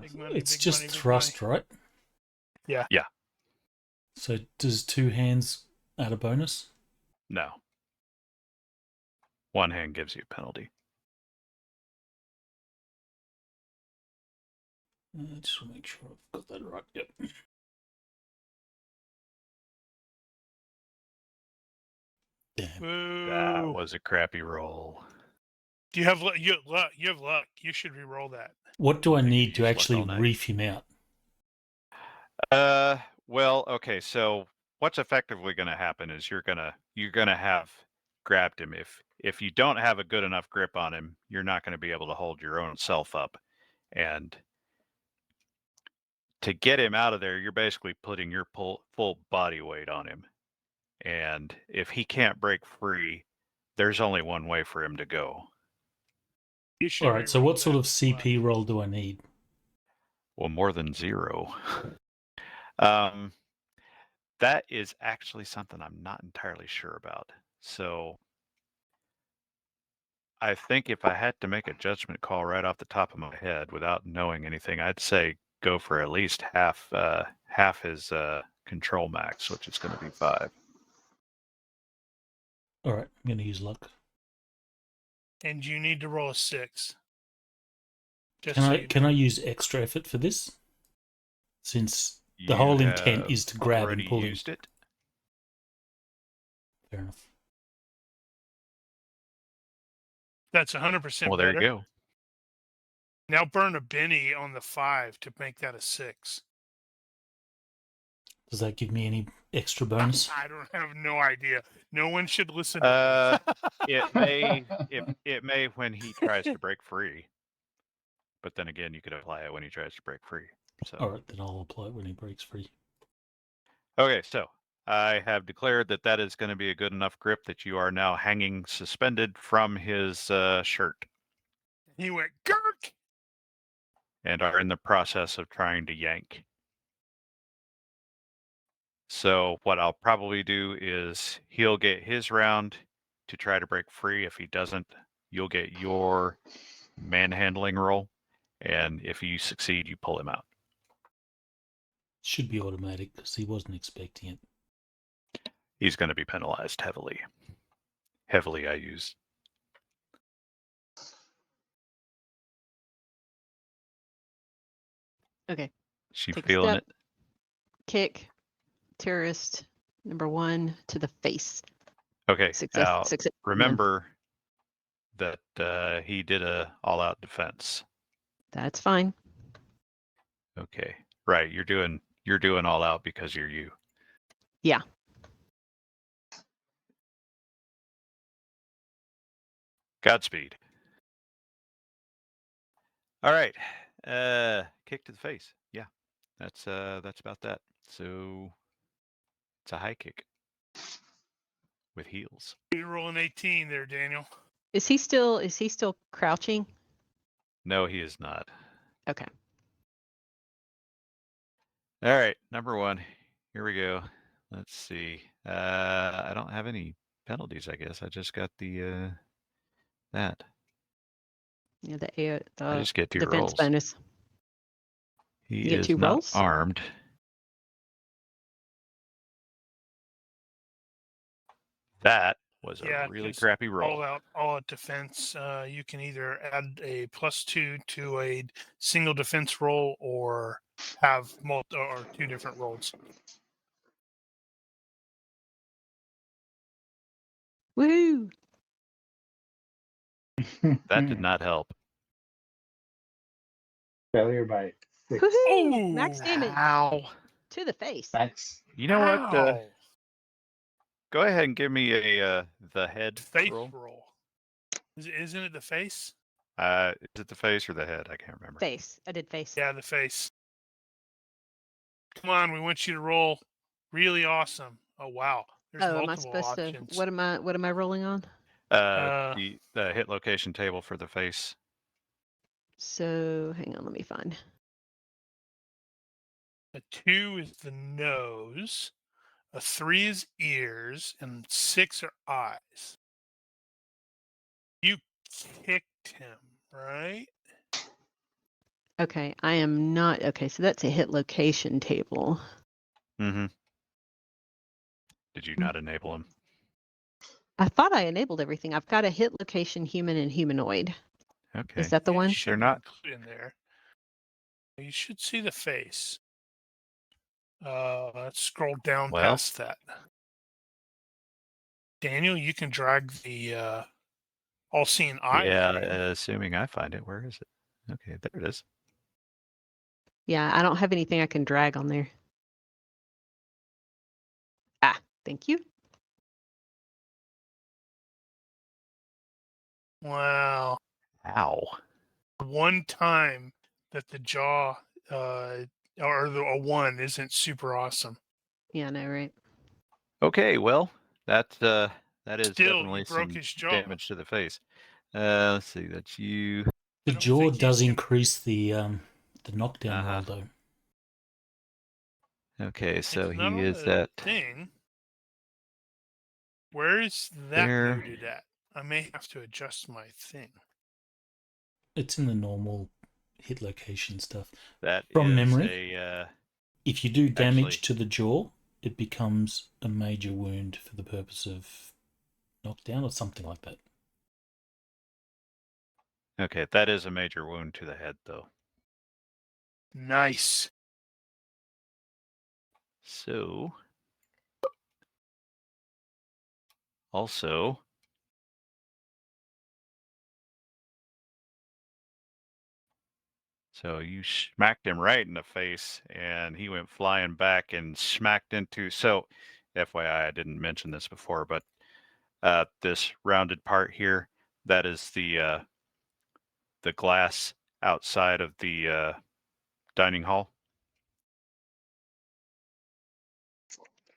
Big money, It's big just money, big thrust, money. right? Yeah. Yeah. So does 2 hands add a bonus? No. 1 hand gives you a penalty. Just want to make sure I've got that right. Yep. Damn. Boo. That was a crappy roll. Do you have luck? You have luck. You should re-roll that. What do I I need could to use luck actually all night. reef him out? Well, okay, so what's effectively going to happen is you're going to have grabbed him. If you don't have a good enough grip on him, you're not going to be able to hold your own self up. And to get him out of there, you're basically putting your full body weight on him. And if he can't break free, there's only one way for him to go. You should All right, so re-roll what sort that of CP roll do I need? Well, more than 0. That is actually something I'm not entirely sure about. So I think if I had to make a judgment call right off the top of my head without knowing anything, I'd say go for at least half his control max, which is going to be 5. All right, I'm going to use luck. And you need to roll a 6. Just Can so I you can know. I use extra effort for this? Since the You whole intent have is to grab already and pull him. used it. Fair enough. That's 100% Well, better. there you go. Now burn a Benny on the 5 to make that a 6. Does that give me any extra bonus? I don't have no idea. No one should listen to me. It may when he tries to break free. But then again, you could apply it when he tries to break free. So All right, then I'll apply it when he breaks free. okay, so I have declared that that is going to be a good enough grip that you are now hanging suspended from his shirt He went, Gurk! and are in the process of trying to yank. So what I'll probably do is he'll get his round to try to break free. If he doesn't, you'll get your manhandling roll. And if you succeed, you pull him out. Should be automatic because he wasn't expecting it. He's going to be penalized heavily. Heavily, I use. Okay. She Take a feeling step. it? Kick. Terrorist number 1 to the face. Okay. Now, Success. remember that he did a all-out defense. That's fine. Okay. Right. You're doing all out because you're you. Yeah. Godspeed. All right. Kick to the face. Yeah. That's about that. So it's a high kick with heels. You're rolling 18 there, Daniel. Is he still crouching? No, he is not. Okay. All right, number 1. Here we go. Let's see. I don't have any penalties, I guess. I just got the that. Yeah, the I just get 2 defense rolls. bonus. He You get is 2 not rolls? armed. That was a really 'cause crappy roll. all out defense. You can either add a +2 to a single defense roll or have or 2 different rolls. Woohoo! That did not help. Failure by 6. Woohoo! Max Ooh. damage Ow. to the face. Max. You know what? Ow. Go ahead and give me a the head Face roll. roll. Isn't it the face? Is it the face or the head? I can't remember. Face. I did face. Yeah, the face. Come on, we want you to roll really awesome. Oh wow. There's Am I multiple supposed options. to? What am I rolling on? The hit location table for the face. So hang on, let me find. A 2 is the nose, a 3 is ears, and 6 are eyes. You kicked him, right? Okay, I am not. Okay, so that's a hit location table. Mm-hmm. Did you not enable him? I thought I enabled everything. I've got a hit location human and humanoid. Okay. Is that the one? They're not in there. You should see the face. Let's scroll down past that. Daniel, you can drag the all-seeing eye. Yeah, assuming I find it. Where is it? Okay, there it is. Yeah, I don't have anything I can drag on there. Ah, thank you. Wow. Ow. One time that the jaw or a 1 isn't super awesome. Yeah, I know, right? Okay, well, that is Still, definitely you broke some his jaw. damage to the face. Let's see, that's you. The don't jaw think does he's increase the knockdown Uh-huh. roll, though. Okay, so It's not he on is the at thing. Where is that there. noted at? I may have to adjust my thing. It's in the normal hit location stuff. That From is memory, a if you do damage actually- to the jaw, it becomes a major wound for the purpose of knockdown or something like that. okay, that is a major wound to the head, though. Nice. So, also, so you smacked him right in the face, and he went flying back and smacked into. So, FYI, I didn't mention this before, but this rounded part here, that is the glass outside of the dining hall.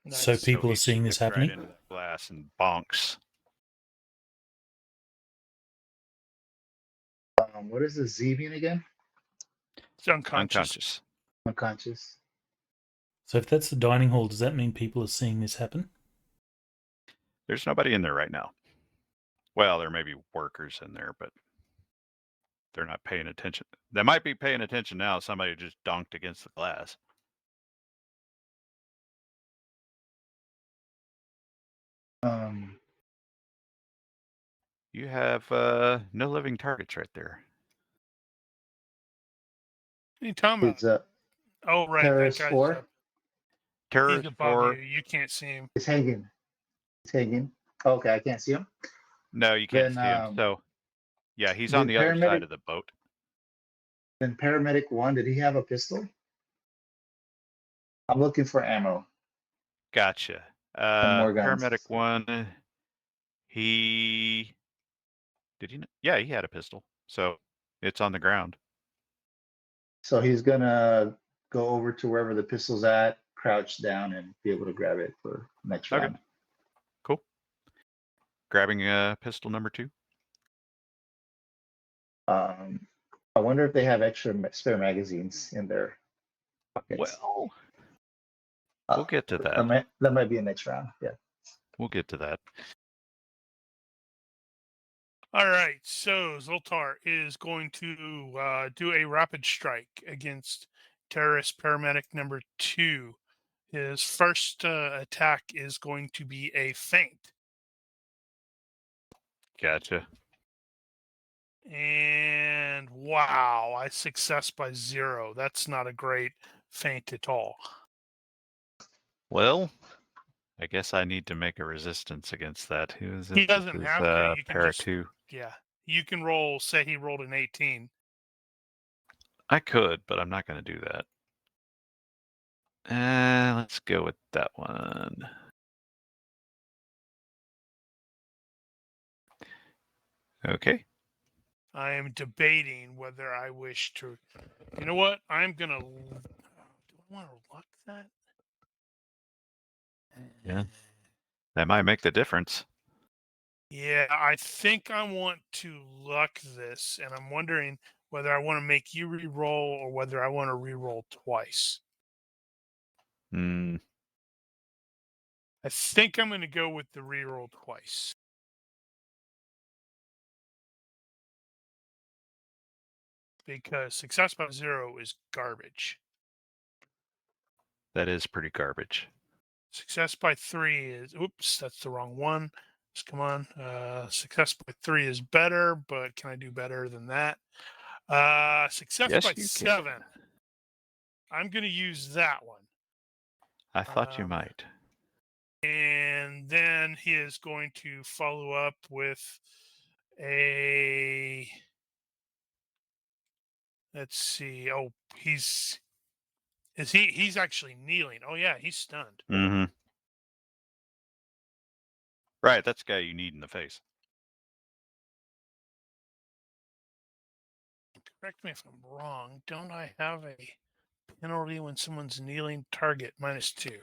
Nice. So people he are seeing this chipped happening. right into the glass and bonks. What is the Z mean again? It's unconscious. Unconscious. So if that's the dining hall, does that mean people are seeing this happen? There's nobody in there right now. Well, there may be workers in there, but they're not paying attention. They might be paying attention now. Somebody just donked against the glass. You have no living targets right there. What are you talking It's about? Oh, right. Terrace That guy's 4. up. Terrorist He's above 4. you. You can't see him. It's hanging. It's hanging. Okay, I can't see him. No, you can't Then, see him. So, yeah, he's the on the other paramedic- side of the boat. Then paramedic 1, did he have a pistol? I'm looking for ammo. Gotcha. more guns. Paramedic 1, he... Did he? Yeah, he had a pistol. So, it's on the ground. So he's gonna go over to wherever the pistol's at, crouch down, and be able to grab it for next Okay. round. Cool. Grabbing pistol number 2. I wonder if they have extra spare magazines in their pockets. Well, we'll get to that. That might be a next round. Yeah. We'll get to that. All right. So Zoltar is going to do a rapid strike against terrorist paramedic number 2. His first attack is going to be a feint. Gotcha. And wow, I success by 0. That's not a great feint at all. Well, I guess I need to make a resistance against that. Who is it? He doesn't have to. You can para just 2. Yeah. You can roll. Say he rolled an 18. I could, but I'm not going to do that. Let's go with that one. Okay. I am debating whether I wish to. You know what? I'm gonna. Do I want to luck that? Yeah. That might make the difference. Yeah, I think I want to luck this, and I'm wondering whether I want to make you re-roll or whether I want to re-roll twice. Hmm. I think I'm going to go with the re-roll twice. Because success by 0 is garbage. That is pretty garbage. Success by 3 is, oops, that's the wrong one. Just come on. Success by 3 is better, but can I do better than that? Success Yes, by you 7. can. I'm going to use that one. I thought you might. And then he is going to follow up with a. Let's see. Oh, he's actually kneeling. Oh yeah, he's stunned. Mm-hmm. Right, that's the guy you need in the face. Correct me if I'm wrong. Don't I have a penalty when someone's kneeling? Target -2.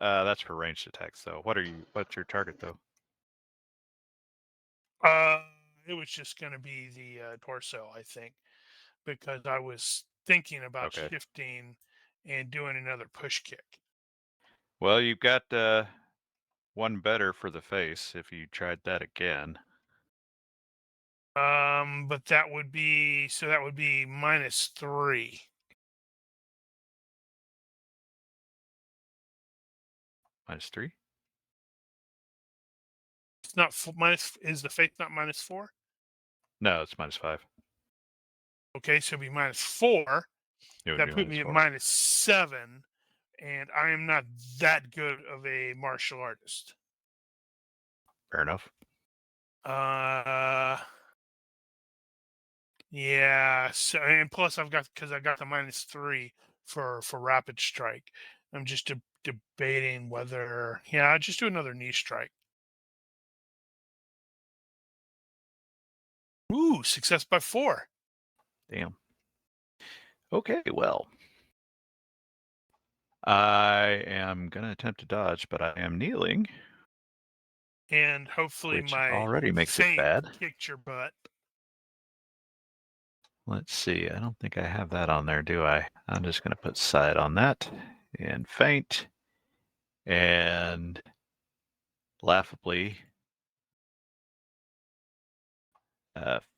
That's for ranged attacks, though. What's your target, though? It was just going to be the torso, I think, because I was thinking about shifting and doing another push kick. Well, you've got one better for the face if you tried that again. But that would be -3. -3? It's not minus. Is the face not -4? No, it's -5. Okay, so it'd be -4. That put me at -7, and I am not that good of a martial artist. Fair enough. Yeah. So, and plus because I got the -3 for rapid strike. I'm just debating whether I'll just do another knee strike. Ooh, success by 4. Damn. Okay, well. I am going to attempt to dodge, but I am kneeling. And hopefully which my already makes it feint bad. kicked your butt. Let's see. I don't think I have that on there, do I? I'm just going to put side on that and feint. And laughably,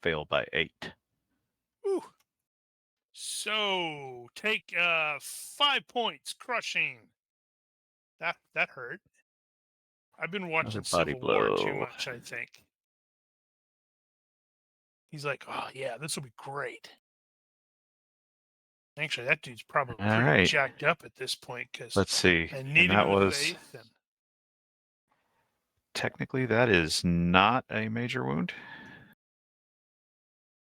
fail by 8. Ooh. So take 5 points, crushing. That hurt. I've been watching Civil War too much, I think. He's like, oh yeah, this will be great. Actually, that dude's probably pretty jacked up at this point because let's see. I need him in the face. And... Technically, that is not a major wound.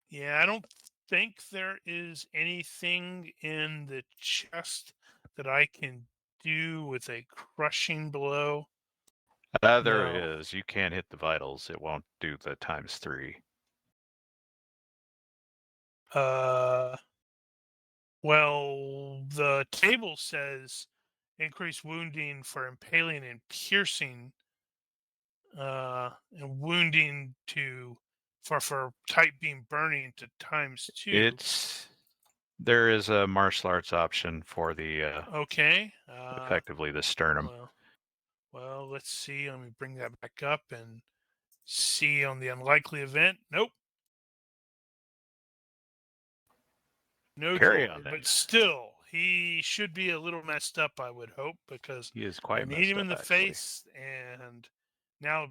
Yeah, I don't think there is anything in the chest that I can do with a crushing blow. There is. You can't hit the vitals. It won't do the ×3. Well, the table says increased wounding for impaling and piercing, and wounding for type beam burning to ×2. There is a martial arts option for the effectively the sternum. Well, let's see. Let me bring that back up and see on the unlikely event. Nope. No Carry toy, on then. but still, he should be a little messed up, I would hope, because He is I quite need messed him up, in the actually. face, and now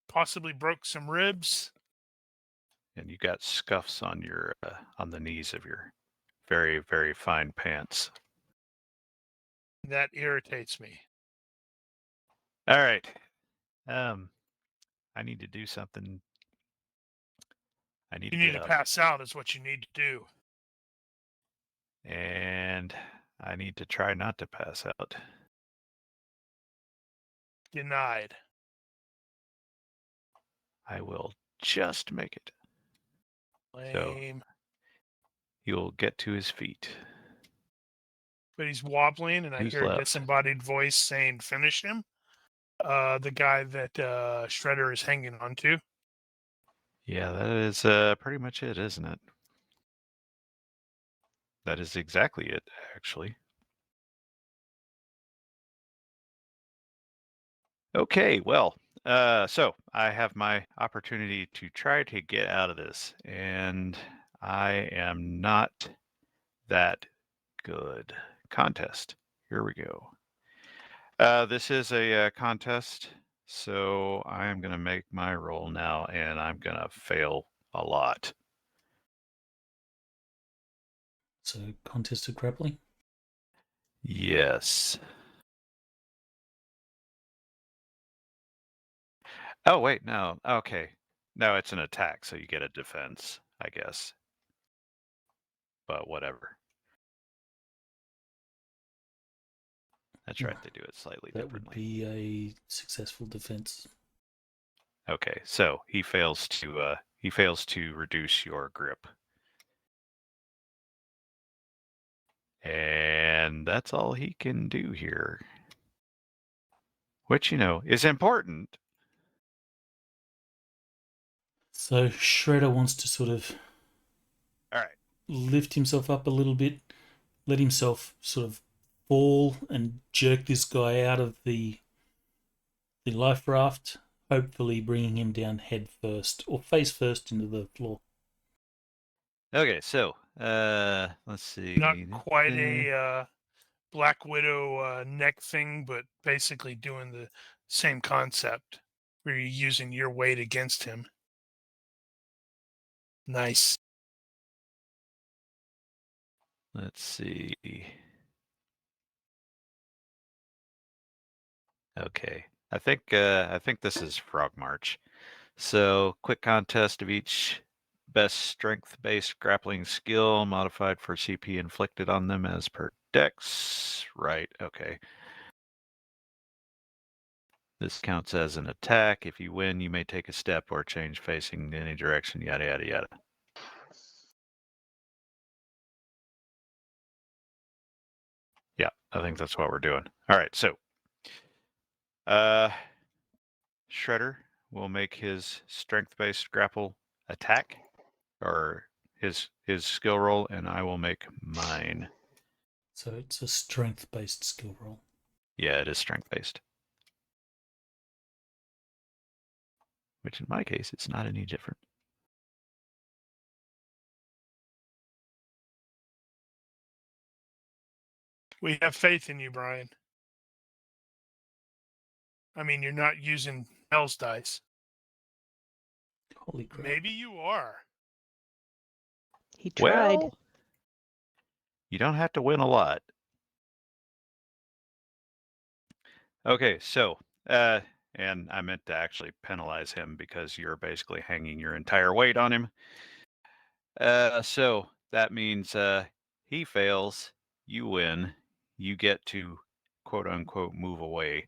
possibly broke some ribs. And you got scuffs on your on the knees of your very, very fine pants. That irritates me. All right. I need to do something. I need You to need get to up. pass out is what you need to do. And I need to try not to pass out. Denied. I will just make it. Lame. So he'll get to his feet. But he's wobbling, and I Who's hear a left? disembodied voice saying, "Finish him." The guy that Shredder is hanging on to. Yeah, that is pretty much it, isn't it? That is exactly it, actually. Okay, well, so I have my opportunity to try to get out of this, and I am not that good. Contest. Here we go. This is a contest, so I am going to make my roll now, and I'm going to fail a lot. So, contest of grappling? Yes. Oh, wait, no. Okay. No, it's an attack, so you get a defense, I guess. But whatever. That's right, they do it slightly That differently. would be a successful defense. Okay, so he fails to reduce your grip. And that's all he can do here. Which, is important. So Shredder wants to sort of All right. lift himself up a little bit, let himself sort of fall and jerk this guy out of the life raft, hopefully bringing him down head first or face first into the floor. Okay, so let's see. Not quite a Black Widow neck thing, but basically doing the same concept where you're using your weight against him. Nice. Let's see. Okay. I think this is Frog March. So, quick contest of each best strength-based grappling skill modified for CP inflicted on them as per Dex. Right, okay. This counts as an attack. If you win, you may take a step or change facing in any direction, yada, yada, yada. Yeah, I think that's what we're doing. All right, so Shredder will make his strength-based grapple attack, or his skill roll, and I will make mine. So it's a strength-based skill roll. Yeah, it is strength-based. Which in my case, it's not any different. We have faith in you, Brian. I mean, you're not using Hell's dice. Holy crap. Maybe you are. He tried. Well, you don't have to win a lot. Okay, so, and I meant to actually penalize him because you're basically hanging your entire weight on him. So that means he fails, you win, you get to quote unquote move away,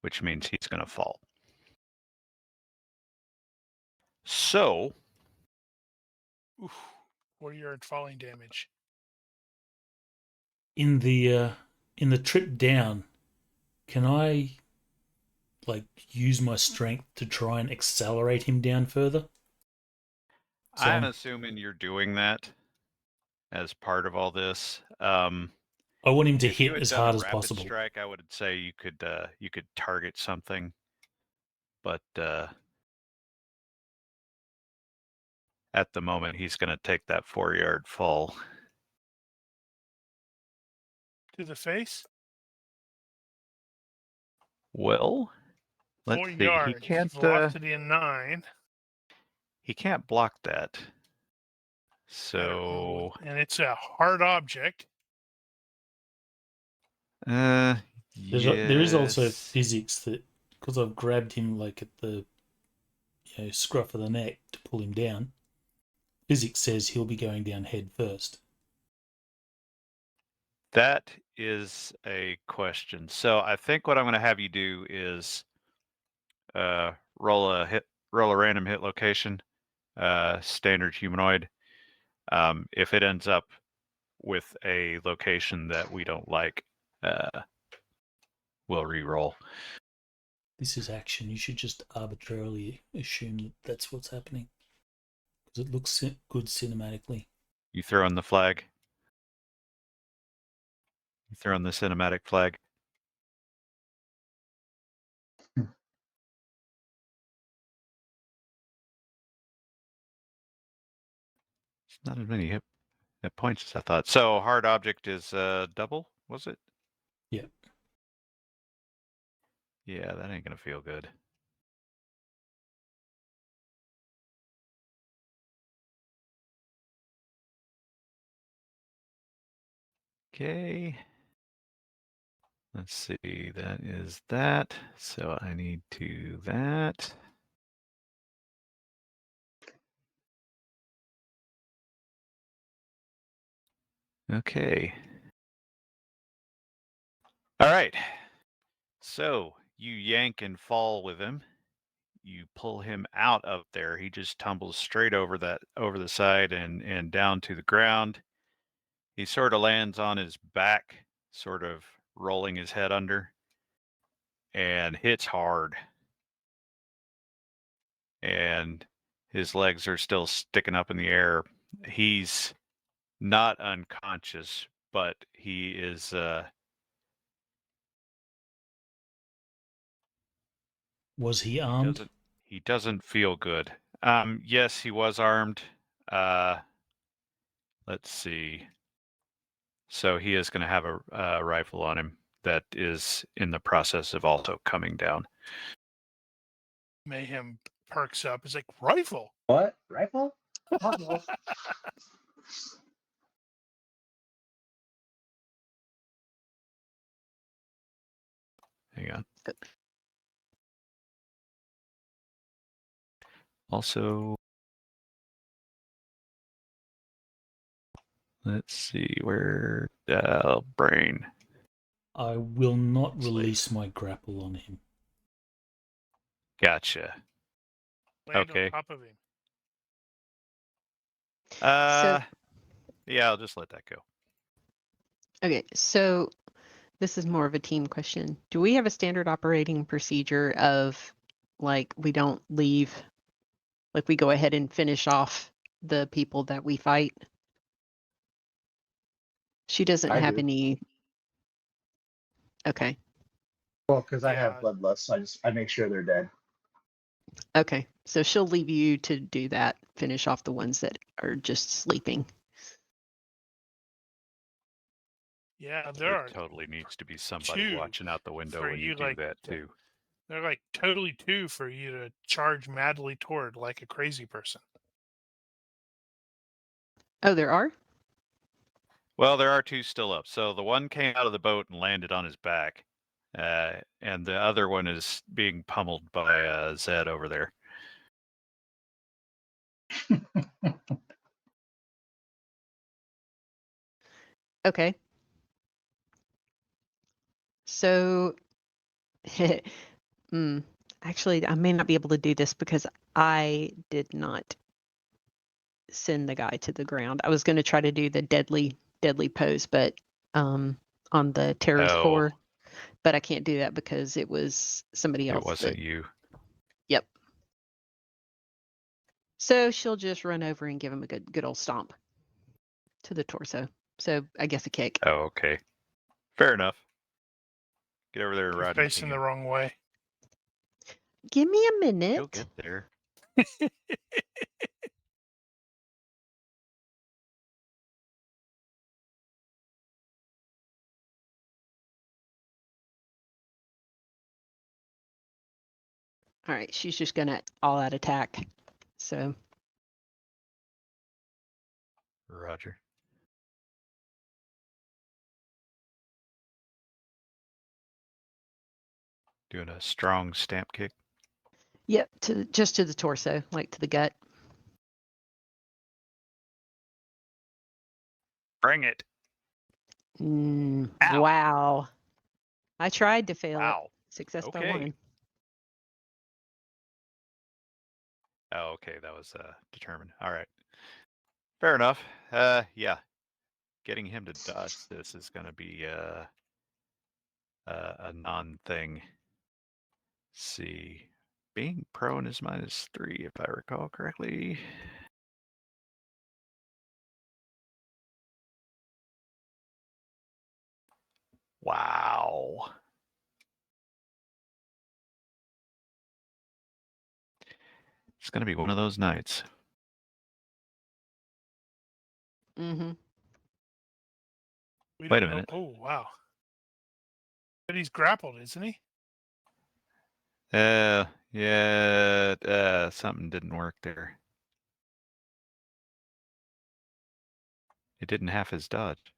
which means he's going to fall. So, Oof, what are your falling damage? In the trip down, can I use my strength to try and accelerate him down further? So I'm assuming you're doing that as part of all this. I want him to if you hit had as done hard a as rapid possible. strike, I would say you could target something, but at the moment, he's going to take that 4-yard fall. To the face? Well, let's 4 see. yards. He can't. Velocity in 9. He can't block that. So. And it's a hard object. There is also Yes. physics that, because I've grabbed him like at the scruff of the neck to pull him down, physics says he'll be going down head first. That is a question. So I think what I'm going to have you do is roll a random hit location, standard humanoid. If it ends up with a location that we don't like, we'll re-roll. This is action. You should just arbitrarily assume that that's what's happening, because it looks good cinematically. You throw in the flag. You throw in the cinematic flag. It's not as many hit points as I thought. So hard object is double, was it? Yeah. Yeah, that ain't gonna feel good. Okay. Let's see, that is that. So I need to that. Okay. All right. So you yank and fall with him. You pull him out of there. He just tumbles straight over the side and down to the ground. He sort of lands on his back, sort of rolling his head under, and hits hard. And his legs are still sticking up in the air. He's not unconscious, but he is Was he armed? He doesn't feel good. Yes, he was armed. Let's see. So he is going to have a rifle on him that is in the process of also coming down. Mayhem perks up. It's like, rifle? What? Rifle? Hang on. Also, let's see where brain. I will not release my grapple on him. Gotcha. Land Okay. on top of him. Yeah, I'll just let that go. Okay, so this is more of a team question. Do we have a standard operating procedure of, like, we don't leave, like, we go ahead and finish off the people that we fight? She doesn't I have do. any. Okay. Well, because I Yeah. have bloodlust, so I make sure they're dead. Okay, so she'll leave you to do that, finish off the ones that are just sleeping. Yeah, there totally needs to be somebody watching out the window when you do like, that too. They're like totally two for you to charge madly toward like a crazy person. Oh, there are? Well, there are two still up. So the one came out of the boat and landed on his back. And the other one is being pummeled by Zed over there. Okay. So, actually, I may not be able to do this because I did not send the guy to the ground. I was going to try to do the deadly pose, but on the terrorist core, but I can't do that because it was somebody else. It wasn't you. Yep. So she'll just run over and give him a good old stomp to the torso. So I guess a kick. Oh, okay. Fair enough. Get over there and ride. Facing the wrong way. Give me a minute. You'll get there. All right, she's just gonna all out attack. So Roger. Doing a strong stamp kick. yep, just to the torso, like to the gut. Bring it. Ow. Wow. I tried to fail Wow. it. Success by Okay. 1. Oh, okay. That was determined. All right. Fair enough. Yeah. Getting him to dodge this is going to be a non-thing. See. Being prone is -3, if I recall correctly. Wow. It's going to be one of those nights. Mm-hmm. Wait a minute. Oh, wow. But he's grappled, isn't he? Yeah, something didn't work there. It didn't have his dodge.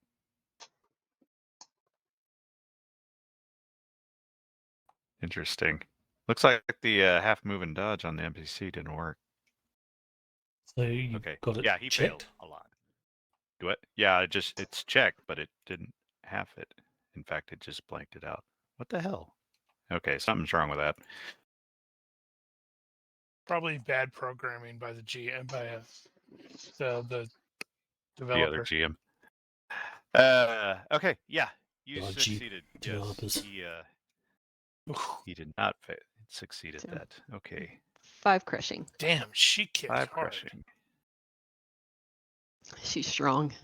Interesting. Looks like the half move and dodge on the NPC didn't work. So you got it Yeah, he checked? failed a lot. Do it? Yeah, it's checked, but it didn't have it. In fact, it just blanked it out. What the hell? Okay, something's wrong with that. Probably bad programming by the GM, by the The other developer. GM. Okay, yeah, you Dodgy succeeded. developers. Yes, he did not succeeded So- that. Okay, 5 crushing. Damn, she kicked 5 hard. crushing. She's strong.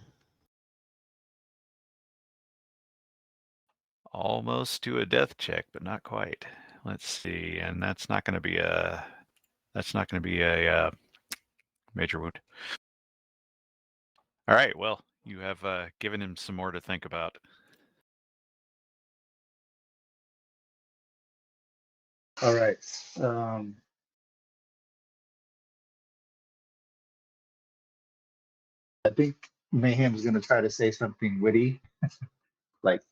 Almost to a death check, but not quite. Let's see, and that's not going to be a major wound. All right, well, you have given him some more to think about. All right. I think Mayhem's going to try to say something witty, like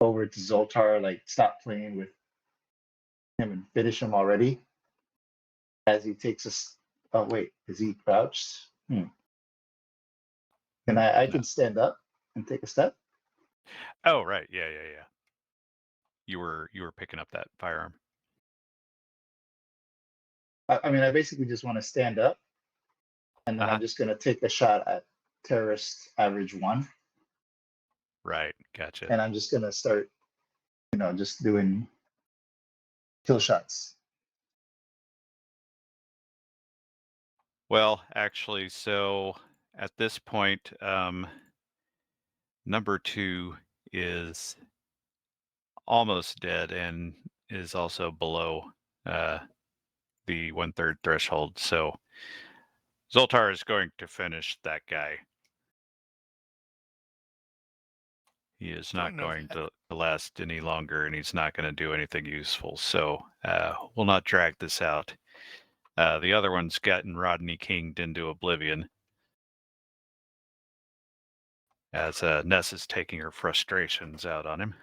over to Zoltar, like stop playing with him and finish him already. As he takes us. Oh wait, is he crouched? Can I can stand up and take a step? Oh, right, yeah. You were picking up that firearm. I mean, I basically just want to stand up, and then I'm just going to take a shot at terrorist average 1. Right, gotcha. And I'm just going to start, just doing kill shots. Well, actually, so at this point, number 2 is almost dead and is also below the 1/3 threshold. So Zoltar is going to finish that guy. He is not going to last any longer, and he's not going to do anything useful. So we'll not drag this out. The other one's gotten Rodney King'd into oblivion as Ness is taking her frustrations out on him.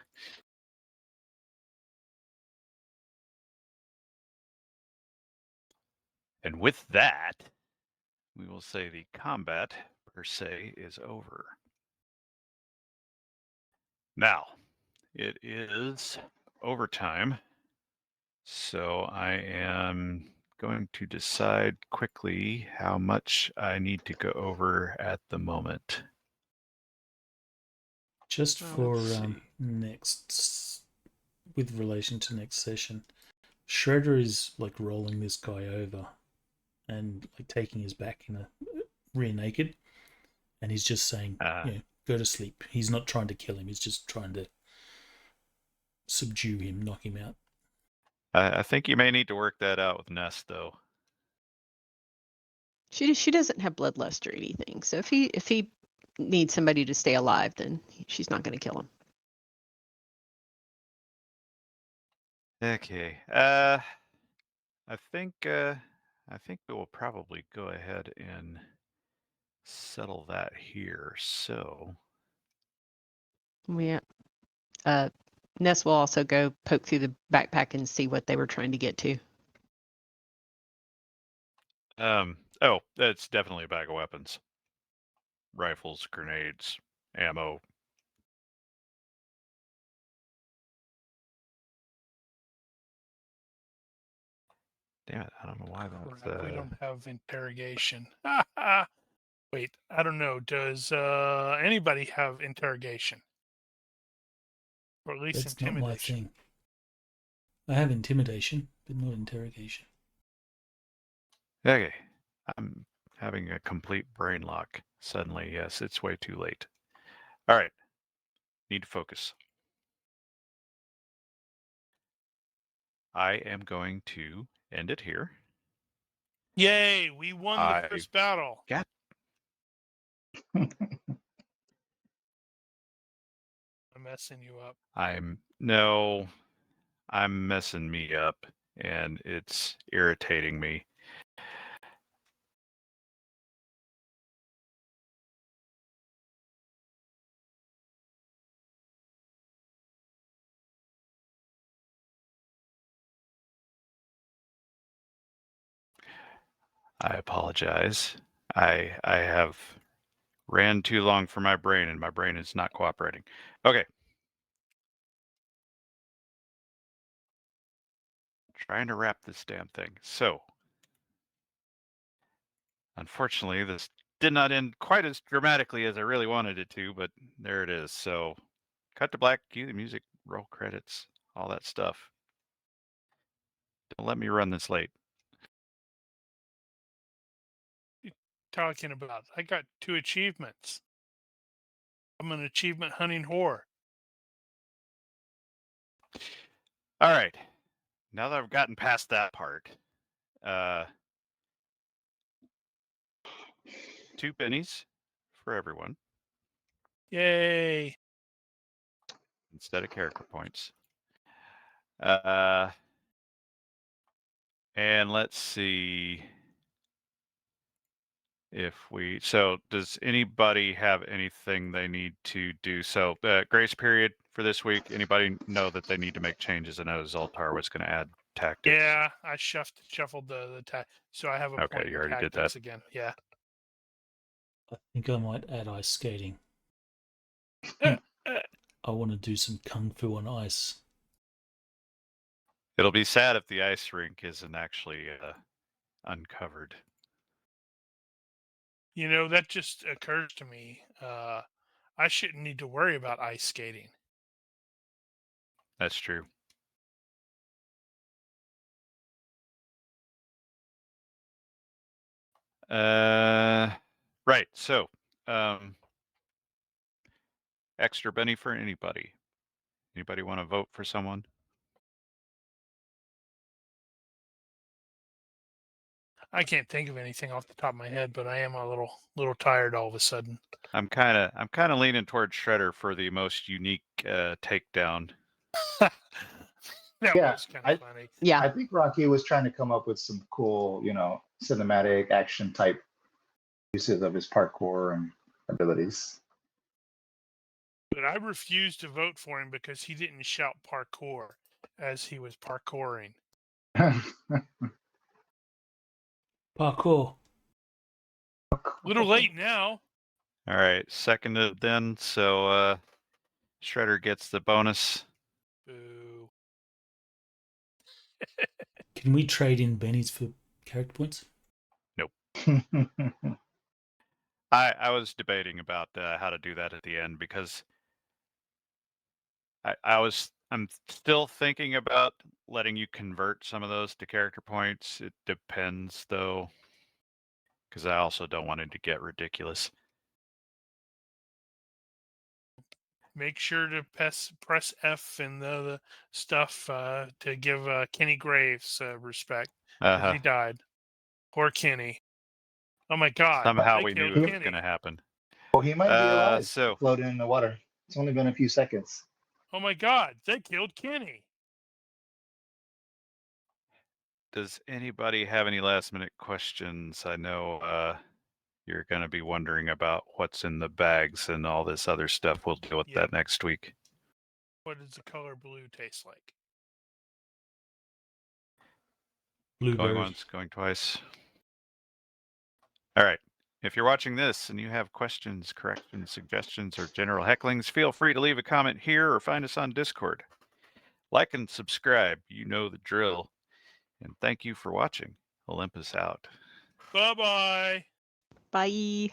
And with that, we will say the combat, per se, is over. Now, it is overtime, so I am going to decide quickly how much I need to go over at the moment. Just for let's see. next, with relation to next session, Shredder is like rolling this guy over and like taking his back in a rear naked, and he's just saying, go to sleep. He's not trying to kill him. He's just trying to subdue him, knock him out. I think you may need to work that out with Ness, though. She doesn't have bloodlust or anything. So if he needs somebody to stay alive, then she's not going to kill him. Okay. think we will probably go ahead and settle that here. So Yeah. Ness will also go poke through the backpack and see what they were trying to get to. oh, that's definitely a bag of weapons. Rifles, grenades, ammo. Damn it, I don't know why that's... Crap, we don't have interrogation. Wait, I don't know. Does anybody have interrogation? Or at least That's not my intimidation? thing. I have intimidation, but not interrogation. Okay, I'm having a complete brain lock. Suddenly, yes, it's way too late. All right, need to focus. I am going to end it here. Yay, we won the first battle. Yeah. I'm messing you up. I'm messing me up, and it's irritating me. I apologize. I have ran too long for my brain, and my brain is not cooperating. Okay. Trying to wrap this damn thing. So, unfortunately, this did not end quite as dramatically as I really wanted it to, but there it is. So, cut to black, cue the music, roll credits, all that stuff. Don't let me run this late. Talking about? I got 2 achievements. I'm an achievement hunting whore. All right. Now that I've gotten past that part, 2 pennies for everyone. Yay. Instead of character points. And let's see if we... So does anybody have anything they need to do? So grace period for this week. Anybody know that they need to make changes? I know Zoltar was going to add tactics. Yeah, I shuffled the so I have a Okay, point you already in did tactics that. again. Yeah. I think I might add ice skating. I want to do some kung fu on ice. It'll be sad if the ice rink isn't actually uncovered. You know, that just occurs to me. I shouldn't need to worry about ice skating. That's true. Right. So, extra Benny for anybody. Anybody want to vote for someone? I can't think of anything off the top of my head, but I am a little tired all of a sudden. I'm kind of leaning towards Shredder for the most unique takedown. That was kind of funny. Yeah. I think Rocky was trying to come up with some cool, cinematic action type uses of his parkour and abilities. But I refused to vote for him because he didn't shout parkour as he was parkouring. Parkour. Little late now. All right, seconded then. So Shredder gets the bonus. Boo. Can we trade in bennies for character points? Nope. I was debating about how to do that at the end because I'm still thinking about letting you convert some of those to character points. It depends though, because I also don't want it to get ridiculous. Make sure to press F and the stuff to give Kenny Graves respect because he died. Poor Kenny. Oh my God! Somehow we knew it was going to happen. Well, he might be alive, so floating in the water. It's only been a few seconds. Oh my God! They killed Kenny. Does anybody have any last minute questions? I know you're going to be wondering about what's in the bags and all this other stuff. We'll deal with that next week. What does the color blue taste like? Blueberry. Going once, going twice. All right. If you're watching this and you have questions, corrections, suggestions, or general hecklings, feel free to leave a comment here or find us on Discord. Like and subscribe. You know the drill. And thank you for watching. Olympus out. Bye-bye. Bye.